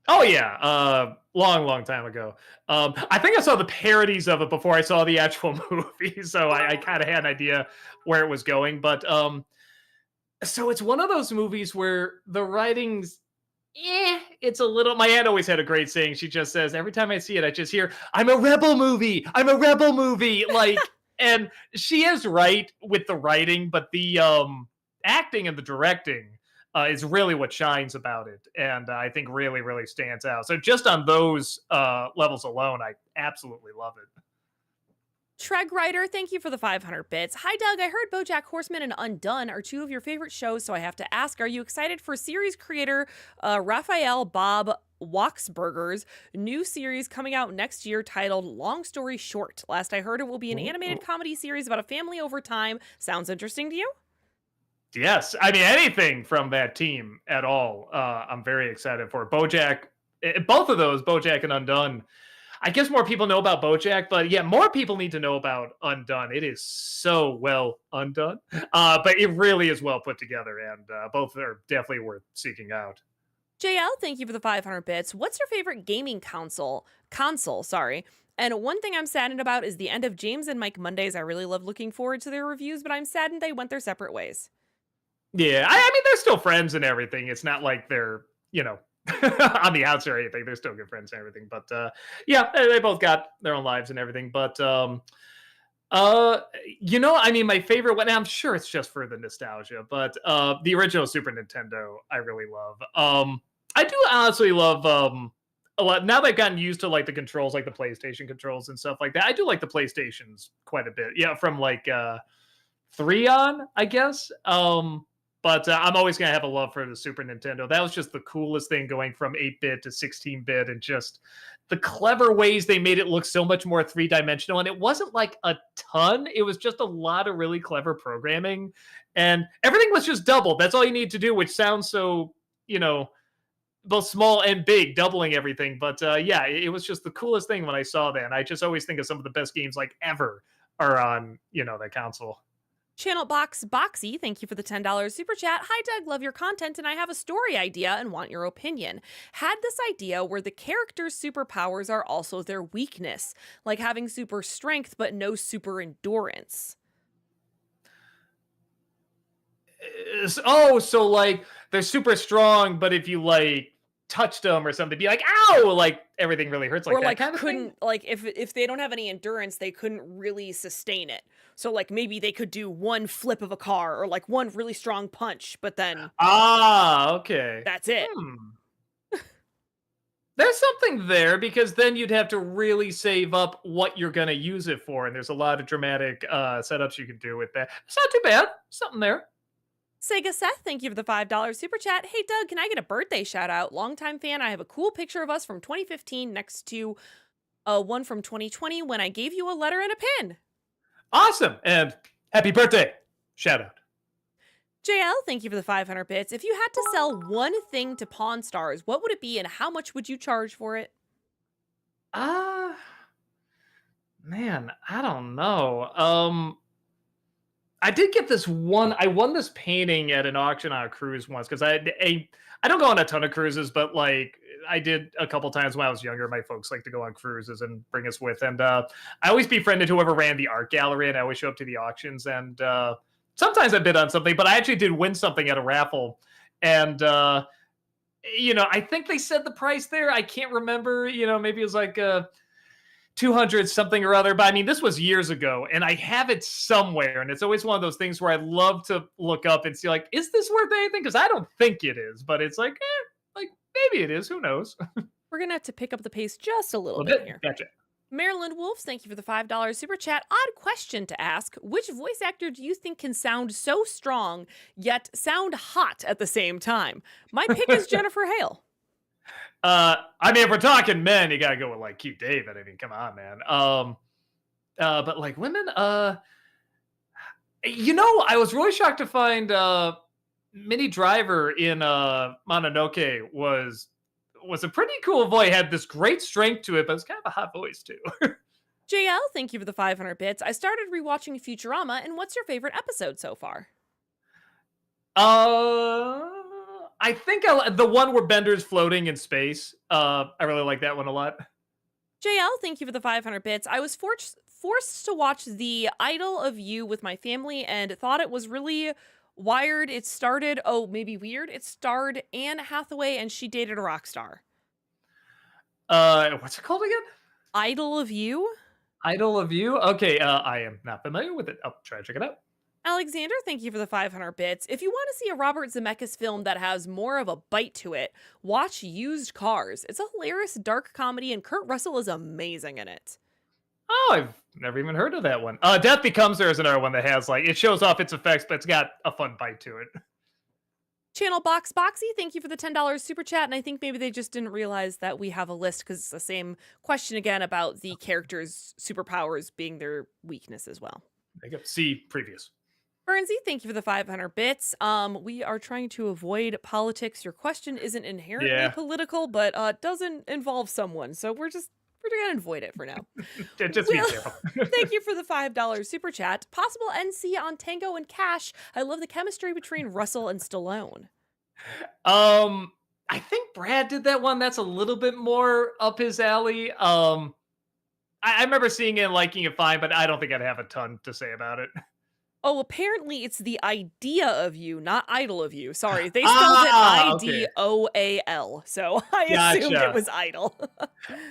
Oh yeah, long time ago. I think I saw the parodies of it before I saw the actual movie, so I kind of had an idea where it was going. But so it's one of those movies where the writing's it's a little. My aunt always had a great saying. She just says every time I see it, I just hear, "I'm a rebel movie. I'm a rebel movie." Like, and she is right with the writing, but the acting and the directing is really what shines about it, and I think really, really stands out. So just on those levels alone, I absolutely love it. Treg Rider, thank you for the 500 bits. Hi, Doug. I heard BoJack Horseman and Undone are two of your favorite shows, so I have to ask, are you excited for series creator Raphael Bob Waksberger's new series coming out next year titled Long Story Short? Last I heard, it will be an animated comedy series about a family over time. Sounds interesting to you? Yes. I mean, anything from that team at all, I'm very excited for. BoJack, both of those, BoJack and Undone. I guess more people know about BoJack, but yeah, more people need to know about Undone. It is so well undone, but it really is well put together, and both are definitely worth seeking out. JL, thank you for the 500 bits. What's your favorite gaming console? Sorry. And one thing I'm saddened about is the end of James and Mike Mondays. I really love looking forward to their reviews, but I'm saddened they went their separate ways. Yeah, I mean, they're still friends and everything. It's not like they're, on the outs or anything. They're still good friends and everything. But yeah, they both got their own lives and everything. But I mean, my favorite one, I'm sure it's just for the nostalgia, but the original Super Nintendo, I really love. I do honestly love a lot. Now that I've gotten used to like the controls, like the PlayStation controls and stuff like that, I do like the PlayStations quite a bit. Yeah, from like 3 on, I guess. But I'm always going to have a love for the Super Nintendo. That was just the coolest thing, going from 8-bit to 16-bit, and just the clever ways they made it look so much more three-dimensional. And it wasn't like a ton. It was just a lot of really clever programming. And everything was just doubled. That's all you need to do, which sounds so, both small and big, doubling everything. But yeah, it was just the coolest thing when I saw that. And I just always think of some of the best games like ever are on, that console. Channel Box Boxy, thank you for the $10 super chat. Hi, Doug, love your content, and I have a story idea and want your opinion. Had this idea where the characters' superpowers are also their weakness, like having super strength but no super endurance. Oh, so like they're super strong, but if you like touched them or something, be like, ow, like everything really hurts, like or that like kind of couldn't thing? like if they don't have any endurance, they couldn't really sustain it. So like maybe they could do one flip of a car or like one really strong punch, but then Okay, that's it. There's something there, because then you'd have to really save up what you're going to use it for, and there's a lot of dramatic setups you can do with that. It's not too bad. Something there. Sega Seth, thank you for the $5 super chat. Hey Doug, can I get a birthday shout out? Longtime fan, I have a cool picture of us from 2015 next to one from 2020 when I gave you a letter and a pin. Awesome. And Happy birthday! Shout out. JL, thank you for the 500 bits. If you had to sell one thing to Pawn Stars, what would it be and how much would you charge for it? Uh Man, I don't know. I did get this one. I won this painting at an auction on a cruise once because I don't go on a ton of cruises, but like I did a couple times when I was younger. My folks like to go on cruises and bring us with, and I always befriended whoever ran the art gallery, and I always show up to the auctions. And sometimes I bid on something, but I actually did win something at a raffle, and I think they said the price there. I can't remember. Maybe it was like 200 something or other. But I mean, this was years ago and I have it somewhere. And it's always one of those things where I love to look up and see, like, is this worth anything? Because I don't think it is, but it's like, like maybe it is. Who knows? We're going to have to pick up the pace just a little A bit bit. here. Gotcha. Maryland Wolves, thank you for the $5 super chat. Odd question to ask. Which voice actor do you think can sound so strong, yet sound hot at the same time? My pick is Jennifer Hale. I mean, if we're talking men, you gotta go with like cute David. I mean, come on, man. But like women, I was really shocked to find Minnie Driver in Mononoke was a pretty cool voice. Had this great strength to it, but it's kind of a hot voice too. JL, thank you for the 500 bits. I started rewatching Futurama, and what's your favorite episode so far? I think the one where Bender's floating in space. I really like that one a lot. JL, thank you for the 500 bits. I was forced to watch The Idol of You with my family and thought it was really wired. It starred Anne Hathaway and she dated a rock star. What's it called again? Idol of You? Idol of You? Okay, I am not familiar with it. I'll try to check it out. Alexander, thank you for the 500 bits. If you want to see a Robert Zemeckis film that has more of a bite to it, watch Used Cars. It's a hilarious dark comedy and Kurt Russell is amazing in it. Oh, I've never even heard of that one. Death Becomes Her is another one that has like, it shows off its effects, but it's got a fun bite to it. Channel Box Boxy, thank you for the $10 super chat. And I think maybe they just didn't realize that we have a list because it's the same question again about the characters' superpowers being their weakness as well. There you go. See previous. Bernsey, thank you for the 500 bits. We are trying to avoid politics. Your question isn't inherently political, but doesn't involve someone. So we're gonna avoid it for now. Just be careful. Thank you for the $5 super chat. Possible NC on Tango and Cash. I love the chemistry between Russell and Stallone. I think Brad did that one. That's a little bit more up his alley. I remember seeing it and liking it fine, but I don't think I'd have a ton to say about it. Oh, apparently it's The Idea of You, not Idol of You. Sorry, they spelled it IDOAL, so I assumed it was Idol.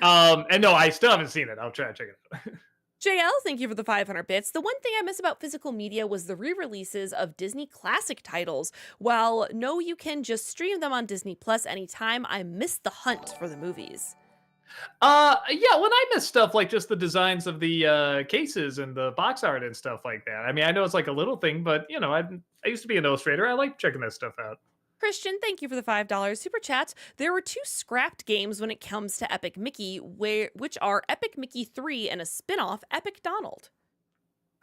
And no, I still haven't seen it. I'll try to check it out. JL, thank you for the 500 bits. The one thing I miss about physical media was the re-releases of Disney classic titles. While no, you can just stream them on Disney Plus anytime, I miss the hunt for the movies. Yeah, when I miss stuff like just the designs of the cases and the box art and stuff like that. I mean, I know it's like a little thing, but I used to be an illustrator. I like checking that stuff out. Christian, thank you for the $5 super chat. There were 2 scrapped games when it comes to Epic Mickey, which are Epic Mickey 3 and a spin-off, Epic Donald.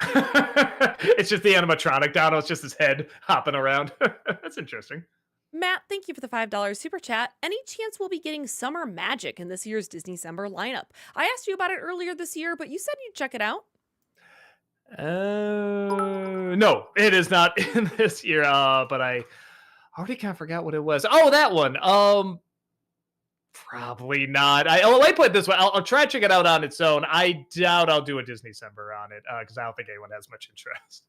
It's just the animatronic Donald. It's just his head hopping around. That's interesting. Matt, thank you for the $5 super chat. Any chance we'll be getting Summer Magic in this year's Disney-December lineup? I asked you about it earlier this year, but you said you'd check it out. No, it is not in this year. But I already kind of forgot what it was. Oh, that one. Probably not. Let me put it this way. I'll try to check it out on its own. I doubt I'll do a Disney-December on it because I don't think anyone has much interest.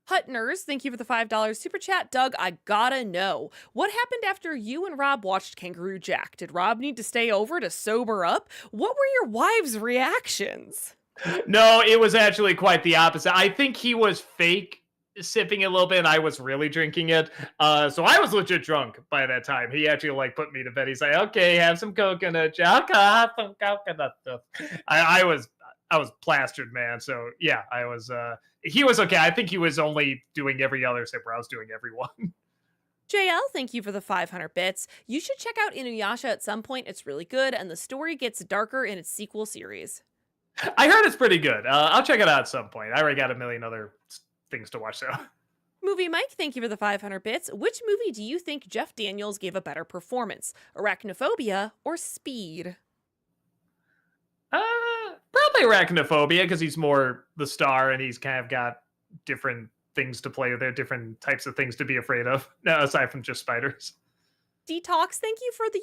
Hutners, thank you for the $5 super chat. Doug, I gotta know. What happened after you and Rob watched Kangaroo Jack? Did Rob need to stay over to sober up? What were your wives' reactions? No, it was actually quite the opposite. I think he was fake sipping a little bit and I was really drinking it. So I was legit drunk by that time. He actually put me to bed. He's like, okay, have some coconut. Have some coconut stuff. I was plastered, man. So yeah, he was okay. I think he was only doing every other sip where I was doing every one. JL, thank you for the 500 bits. You should check out Inuyasha at some point. It's really good, and the story gets darker in its sequel series. I heard it's pretty good. I'll check it out at some point. I already got a million other things to watch. So, Movie Mike, thank you for the 500 bits. Which movie do you think Jeff Daniels gave a better performance? Arachnophobia or Speed? probably Arachnophobia because he's more the star and he's kind of got different things to play with. There, different types of things to be afraid of, aside from just spiders. Detox, thank you for the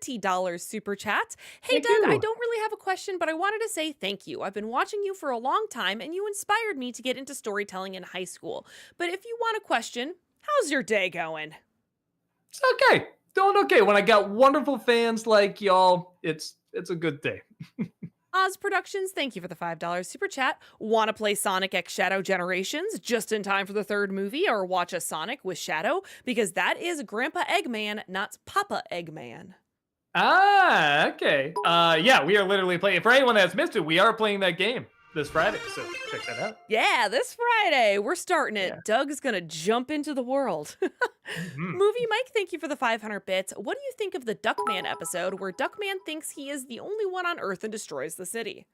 $20 super chat. Hey, Thank Doug, I you. don't really have a question, but I wanted to say thank you. I've been watching you for a long time, and you inspired me to get into storytelling in high school. But if you want a question, how's your day going? It's okay. Doing okay. When I got wonderful fans like y'all, it's a good day. Oz Productions, thank you for the $5 super chat. Want to play Sonic X Shadow Generations just in time for the third movie or watch a Sonic with Shadow? Because that is Grandpa Eggman, not Papa Eggman. Ah, okay. Yeah, we are literally playing. For anyone that's missed it, we are playing that game this Friday, so check that out. Yeah, this Friday, we're starting it. Yeah. Doug is going to jump into the world. Mhm. Movie Mike, thank you for the 500 bits. What do you think of the Duckman episode where Duckman thinks he is the only one on Earth and destroys the city?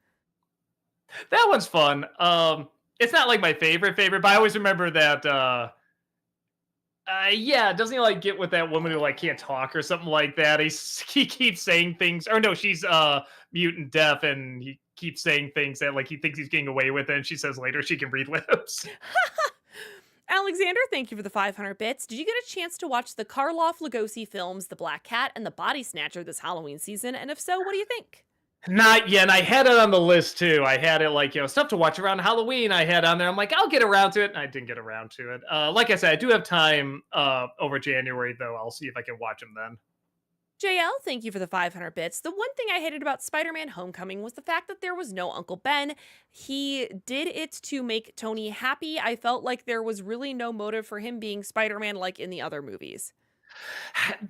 That one's fun. It's not like my favorite, but I always remember that. Yeah, doesn't he like get with that woman who like can't talk or something like that? He keeps saying things, or no, she's mute and deaf, and he keeps saying things that like he thinks he's getting away with, it, and she says later she can read lips. Alexander, thank you for the 500 bits. Did you get a chance to watch the Karloff Lugosi films, The Black Cat and The Body Snatcher this Halloween season? And if so, what do you think? Not yet. And I had it on the list too. I had it like, stuff to watch around Halloween. I had on there. I'm like, I'll get around to it. And I didn't get around to it. Like I said, I do have time over January, though. I'll see if I can watch them then. JL, thank you for the 500 bits. The one thing I hated about Spider-Man Homecoming was the fact that there was no Uncle Ben. He did it to make Tony happy. I felt like there was really no motive for him being Spider-Man like in the other movies.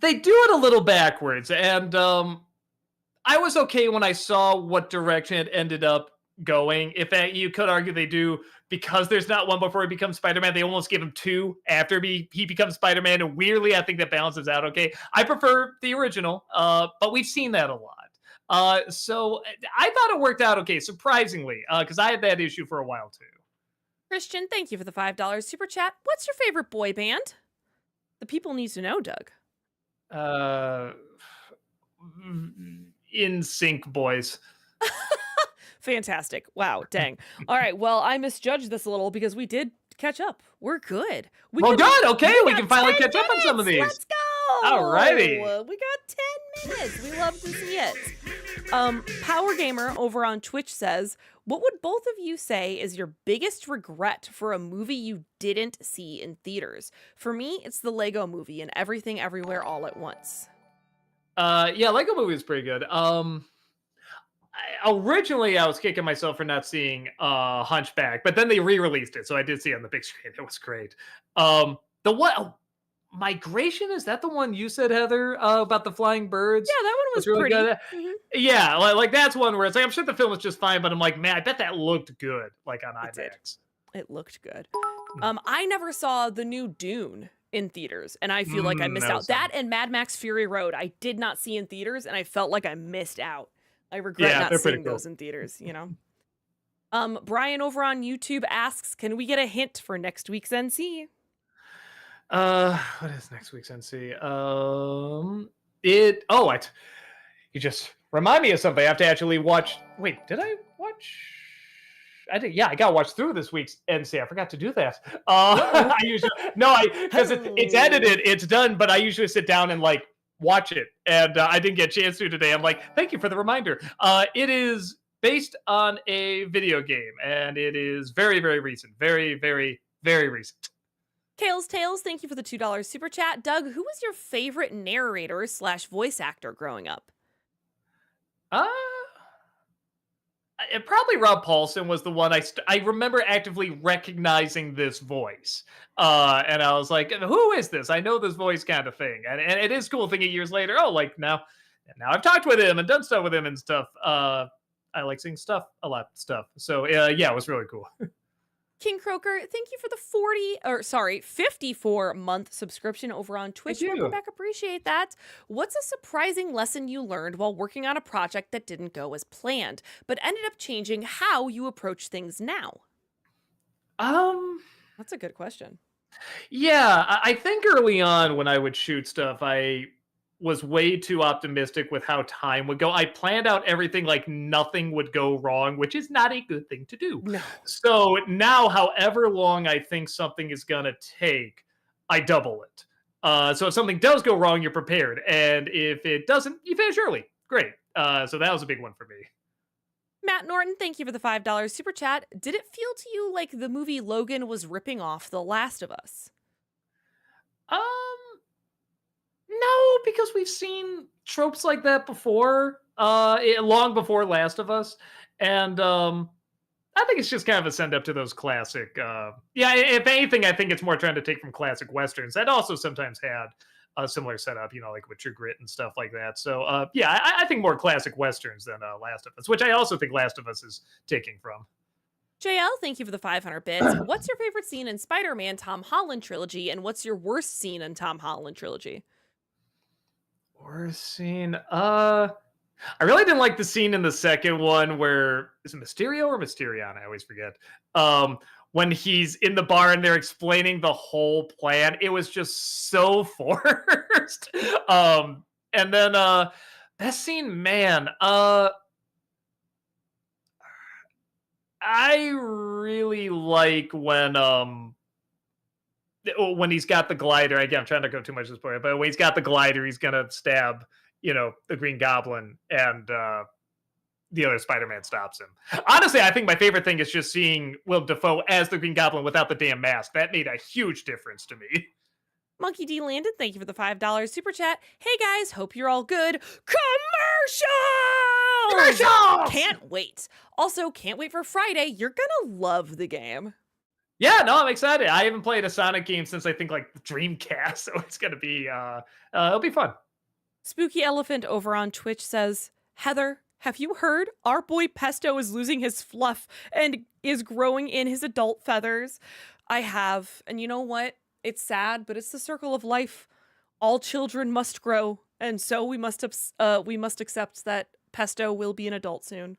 They do it a little backwards. And I was okay when I saw what direction it ended up going. If you could argue they do, because there's not one before he becomes Spider-Man, they almost give him two after he becomes Spider-Man. And weirdly, I think that balances out okay. I prefer the original, but we've seen that a lot. So I thought it worked out okay, surprisingly, because I had that issue for a while too. Christian, thank you for the $5 super chat. What's your favorite boy band? The people need to know, Doug. In sync boys. Fantastic. Wow, dang. All right, well, I misjudged this a little because we did catch up. We're good. Good. Okay, we got can finally 10 catch up on some of these. Let's go. Alrighty. We got 10 minutes. We love to see it. Power Gamer over on Twitch says, what would both of you say is your biggest regret for a movie you didn't see in theaters? For me, it's the Lego movie and Everything Everywhere All at Once. Yeah, Lego movie is pretty good. Originally I was kicking myself for not seeing Hunchback, but then they re-released it, so I did see it on the big screen. It was great. The what? Migration, is that the one you said, Heather, about the flying birds? Yeah, that one was really pretty. good. Yeah, like that's one where it's like I'm sure the film was just fine, but I'm like, man, I bet that looked good, like on IMAX. It looked good. I never saw the new Dune in theaters, and I feel like I missed out. That and Mad Max Fury Road I did not see in theaters, and I felt like I missed out. I regret not seeing those in theaters, you know? Brian over on YouTube asks, can we get a hint for next week's NC? What is next week's NC? You just remind me of something. I have to actually watch. Wait, did I watch? I did. Yeah, I got to watch through this week's NC. I forgot to do that. I usually because it's edited, it's done, but I usually sit down and like watch it, and I didn't get a chance to today. I'm like, thank you for the reminder. It is based on a video game, and it is very, very recent. Very, very, very recent. Kale's Tales, thank you for the $2 super chat. Doug, who was your favorite narrator / voice actor growing up? Probably Rob Paulson was the one I remember actively recognizing this voice. And I was like, who is this? I know this voice kind of thing. And it is cool thinking years later, like now I've talked with him and done stuff with him and stuff. I like seeing a lot of stuff. So yeah, it was really cool. King Croker, thank you for the 54-month subscription over on Twitch. Welcome back, appreciate that. What's a surprising lesson you learned while working on a project that didn't go as planned, but ended up changing how you approach things now? I That's a good question. Yeah, I think early on when I would shoot stuff, I was way too optimistic with how time would go. I planned out everything like nothing would go wrong, which is not a good thing to do. No. So now, however long I think something is going to take, I double it. So if something does go wrong, you're prepared. And if it doesn't, you finish early. Great. So that was a big one for me. Matt Norton, thank you for the $5 super chat. Did it feel to you like the movie Logan was ripping off The Last of Us? Um, No, because we've seen tropes like that before, long before Last of Us, and I think it's just kind of a send up to those classic. Yeah, if anything, I think it's more trying to take from classic westerns that also sometimes had a similar setup, like with True Grit and stuff like that. So yeah, I think more classic westerns than Last of Us, which I also think Last of Us is taking from. JL, thank you for the 500 bits. What's your favorite scene in Spider-Man Tom Holland trilogy, and what's your worst scene in Tom Holland trilogy? Worst scene. I really didn't like the scene in the second one where is it Mysterio or Mysterion? I always forget. When he's in the bar and they're explaining the whole plan, it was just so forced. And then that scene, man, I really like when he's got the glider. Again, I'm trying to go too much to spoil it, but when he's got the glider, he's gonna stab, the Green Goblin, and the other Spider-Man stops him. Honestly, I think my favorite thing is just seeing Willem Dafoe as the Green Goblin without the damn mask. That made a huge difference to me. Monkey D. Landon, thank you for the $5 super chat. Hey guys, hope you're all good. Commercials! Commercials! Can't wait. Also, can't wait for Friday. You're gonna love the game. Yeah, no, I'm excited. I haven't played a Sonic game since I think like Dreamcast, so it's gonna be it'll be fun. Spooky Elephant over on Twitch says, Heather, have you heard? Our boy Pesto is losing his fluff and is growing in his adult feathers. I have, and you know what? It's sad, but it's the circle of life. All children must grow, and so we must accept that Pesto will be an adult soon.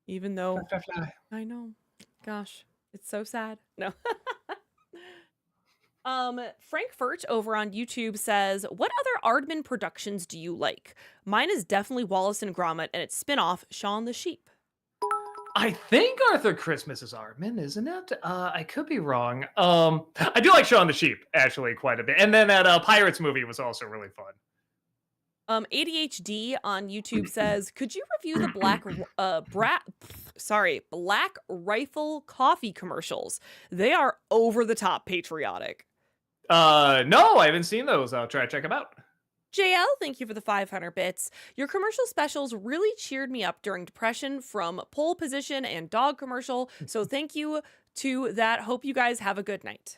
Even though I know, gosh, it's so sad. No. Frank Furt over on YouTube says, what other Aardman productions do you like? Mine is definitely Wallace and Gromit and its spin-off, Shaun the Sheep. I think Arthur Christmas is Aardman, isn't it? I could be wrong. I do like Shaun the Sheep actually quite a bit, and then that Pirates movie was also really fun. ADHD on YouTube says, could you review the Black Rifle coffee commercials? They are over the top patriotic. No, I haven't seen those. I'll try to check them out. JL, thank you for the 500 bits. Your commercial specials really cheered me up during depression from pole position and dog commercial. So thank you to that. Hope you guys have a good night.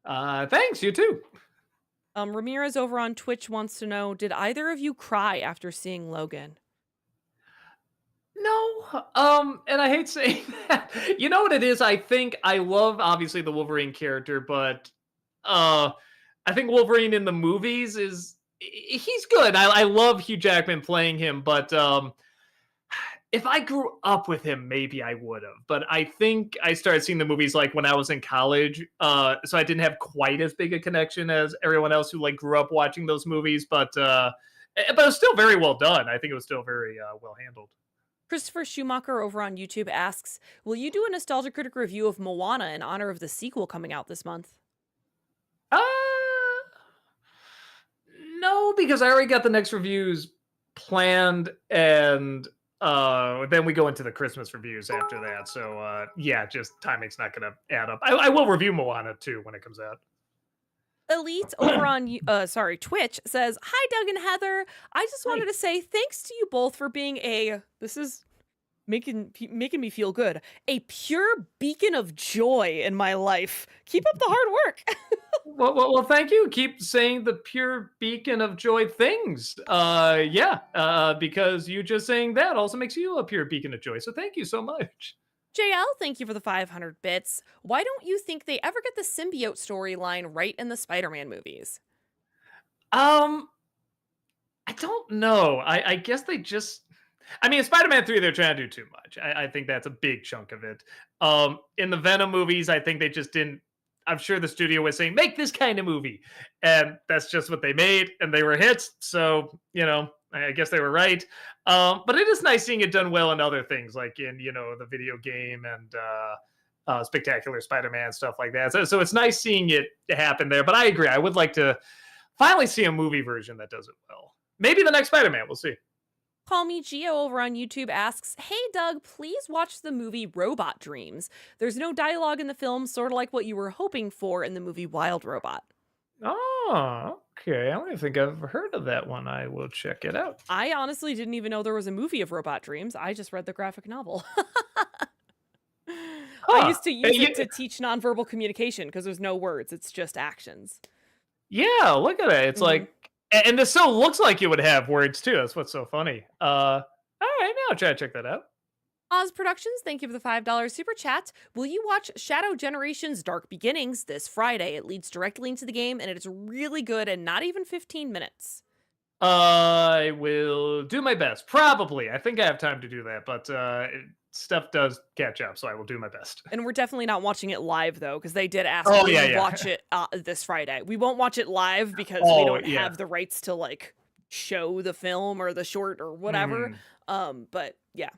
Thanks, you too. Ramirez over on Twitch wants to know, did either of you cry after seeing Logan? No, and I hate saying that. You know what it is? I think I love obviously the Wolverine character, but I think Wolverine in the movies he's good. I love Hugh Jackman playing him, but if I grew up with him, maybe I would have. But I think I started seeing the movies like when I was in college, so I didn't have quite as big a connection as everyone else who like grew up watching those movies. But it was still very well done. I think it was still very well handled. Christopher Schumacher over on YouTube asks, will you do a Nostalgia Critic review of Moana in honor of the sequel coming out this month? No, because I already got the next reviews planned, and then we go into the Christmas reviews after that. So yeah, just timing's not going to add up. I will review Moana too when it comes out. Elite over on Twitch says, hi Doug and Heather, I just wanted to say thanks to you both for being this is making me feel good, a pure beacon of joy in my life. Keep up the hard work. Well, thank you. Keep saying the pure beacon of joy things. Because you just saying that also makes you a pure beacon of joy. So thank you so much. JL, thank you for the 500 bits. Why don't you think they ever get the symbiote storyline right in the Spider-Man movies? I don't know. I guess they just... I mean, in Spider-Man 3, they're trying to do too much. I think that's a big chunk of it. In the Venom movies, I think they just didn't... I'm sure the studio was saying, make this kind of movie. And that's just what they made. And they were hits. So, I guess they were right. But it is nice seeing it done well in other things, like in, the video game and Spectacular Spider-Man, stuff like that. So it's nice seeing it happen there. But I agree. I would like to finally see a movie version that does it well. Maybe the next Spider-Man. We'll see. Call Me Geo over on YouTube asks, hey Doug, please watch the movie Robot Dreams. There's no dialogue in the film, sort of like what you were hoping for in the movie Wild Robot. Oh, okay. I don't think I've heard of that one. I will check it out. I honestly didn't even know there was a movie of Robot Dreams. I just read the graphic novel. I used to use it to teach nonverbal communication because there's no words. It's just actions. Yeah, look at it. It's like, and this so looks like it would have words too. That's what's so funny. All right, now I'll try to check that out. Oz Productions, thank you for the $5 super chat. Will you watch Shadow Generations Dark Beginnings this Friday? It leads directly into the game, and it's really good and not even 15 minutes. I will do my best. Probably. I think I have time to do that, but stuff does catch up, so I will do my best. And we're definitely not watching it live, though, because they did ask me to watch it this Friday. We won't watch it live because we don't have the rights to, like, show the film or the short or whatever. But, yeah.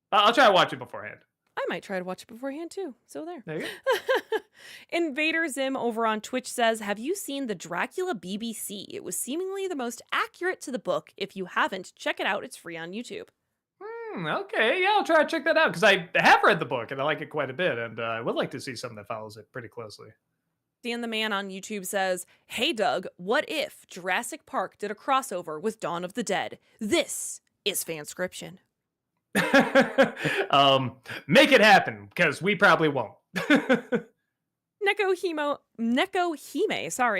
I'll try to watch it beforehand. I might try to watch it beforehand, too. So there. There you go. Invader Zim over on Twitch says, have you seen the Dracula BBC? It was seemingly the most accurate to the book. If you haven't, check it out. It's free on YouTube. Okay, yeah, I'll try to check that out because I have read the book and I like it quite a bit, and I would like to see something that follows it pretty closely. Dan the Man on YouTube says, hey Doug, what if Jurassic Park did a crossover with Dawn of the Dead? This is fanscription. Make it happen because we probably won't. Neko Hime,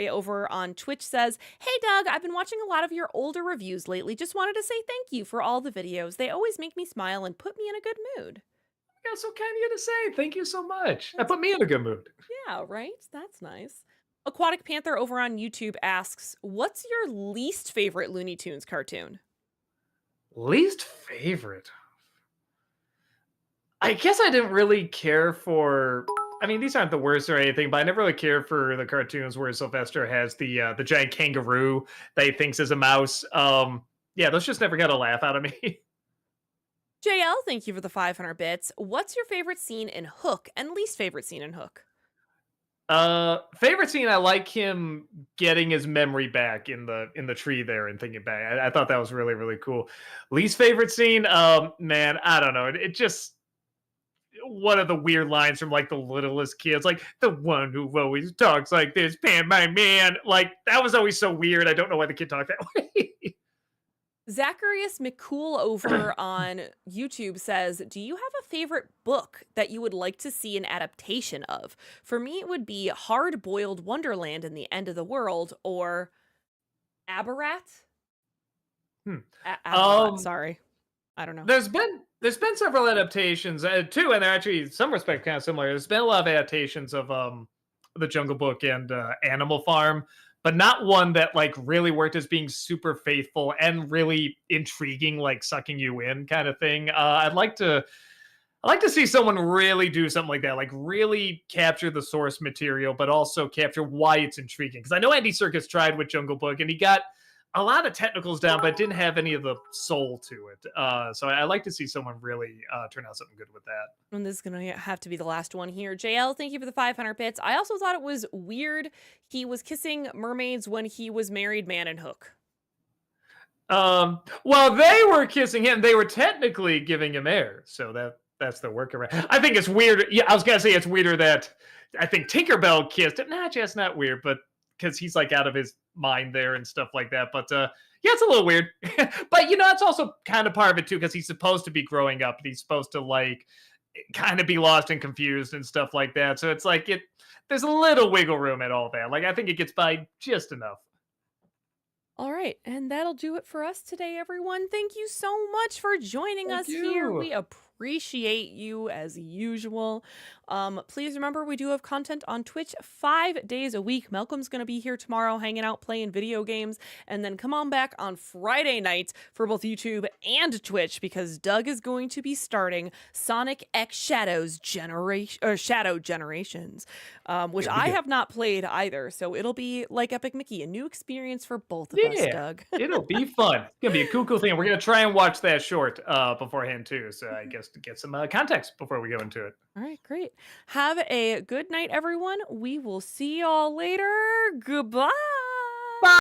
over on Twitch says, hey Doug, I've been watching a lot of your older reviews lately. Just wanted to say thank you for all the videos. They always make me smile and put me in a good mood. That's so kind of you to say. Thank you so much. That put me in a good mood. Yeah, right? That's nice. Aquatic Panther over on YouTube asks, what's your least favorite Looney Tunes cartoon? Least favorite? I guess I didn't really care for... I mean, these aren't the worst or anything, but I never really cared for the cartoons where Sylvester has the giant kangaroo that he thinks is a mouse. Yeah, those just never got a laugh out of me. JL, thank you for the 500 bits. What's your favorite scene in Hook and least favorite scene in Hook? Favorite scene, I like him getting his memory back in the tree there and thinking back. I thought that was really, really cool. Least favorite scene, man, I don't know. It just... one of the weird lines from like the littlest kids, like the one who always talks like this, Pan my man. Like that was always so weird. I don't know why the kid talked that way. Zacharias McCool over on YouTube says, do you have a favorite book that you would like to see an adaptation of? For me, it would be Hard Boiled Wonderland and the End of the World, or Aberrat. Sorry. I don't know. There's been several adaptations too, and they're actually in some respect kind of similar. There's been a lot of adaptations of the Jungle Book and Animal Farm, but not one that like really worked as being super faithful and really intriguing, like sucking you in kind of thing. I'd like to see someone really do something like that, like really capture the source material, but also capture why it's intriguing. Because I know Andy Serkis tried with Jungle Book, and he got a lot of technicals down, but didn't have any of the soul to it. So I like to see someone really turn out something good with that. And this is going to have to be the last one here. JL, thank you for the 500 bits. I also thought it was weird he was kissing mermaids when he was married man in Hook. Well, they were kissing him. They were technically giving him air. So that's the workaround. I think it's weird. Yeah, I was going to say it's weirder that I think Tinkerbell kissed it. Nah, just not weird, but because he's like out of his mind there and stuff like that. But yeah, it's a little weird. But it's also kind of part of it too, because he's supposed to be growing up and he's supposed to like kind of be lost and confused and stuff like that. So it's like there's a little wiggle room at all that. Like I think it gets by just enough. All right, and that'll do it for us today, everyone. Thank you so much for joining us here. We appreciate you as usual. Please remember we do have content on Twitch 5 days a week. Malcolm's going to be here tomorrow hanging out playing video games, and then come on back on Friday nights for both YouTube and Twitch because Doug is going to be starting Sonic X Shadow Generations, which I have not played either. So it'll be like Epic Mickey, a new experience for both of us, Doug. It'll be fun. It's gonna be a cool thing. We're gonna try and watch that short beforehand too. So I guess to get some context before we go into it. All right, great. Have a good night, everyone. We will see y'all later. Goodbye.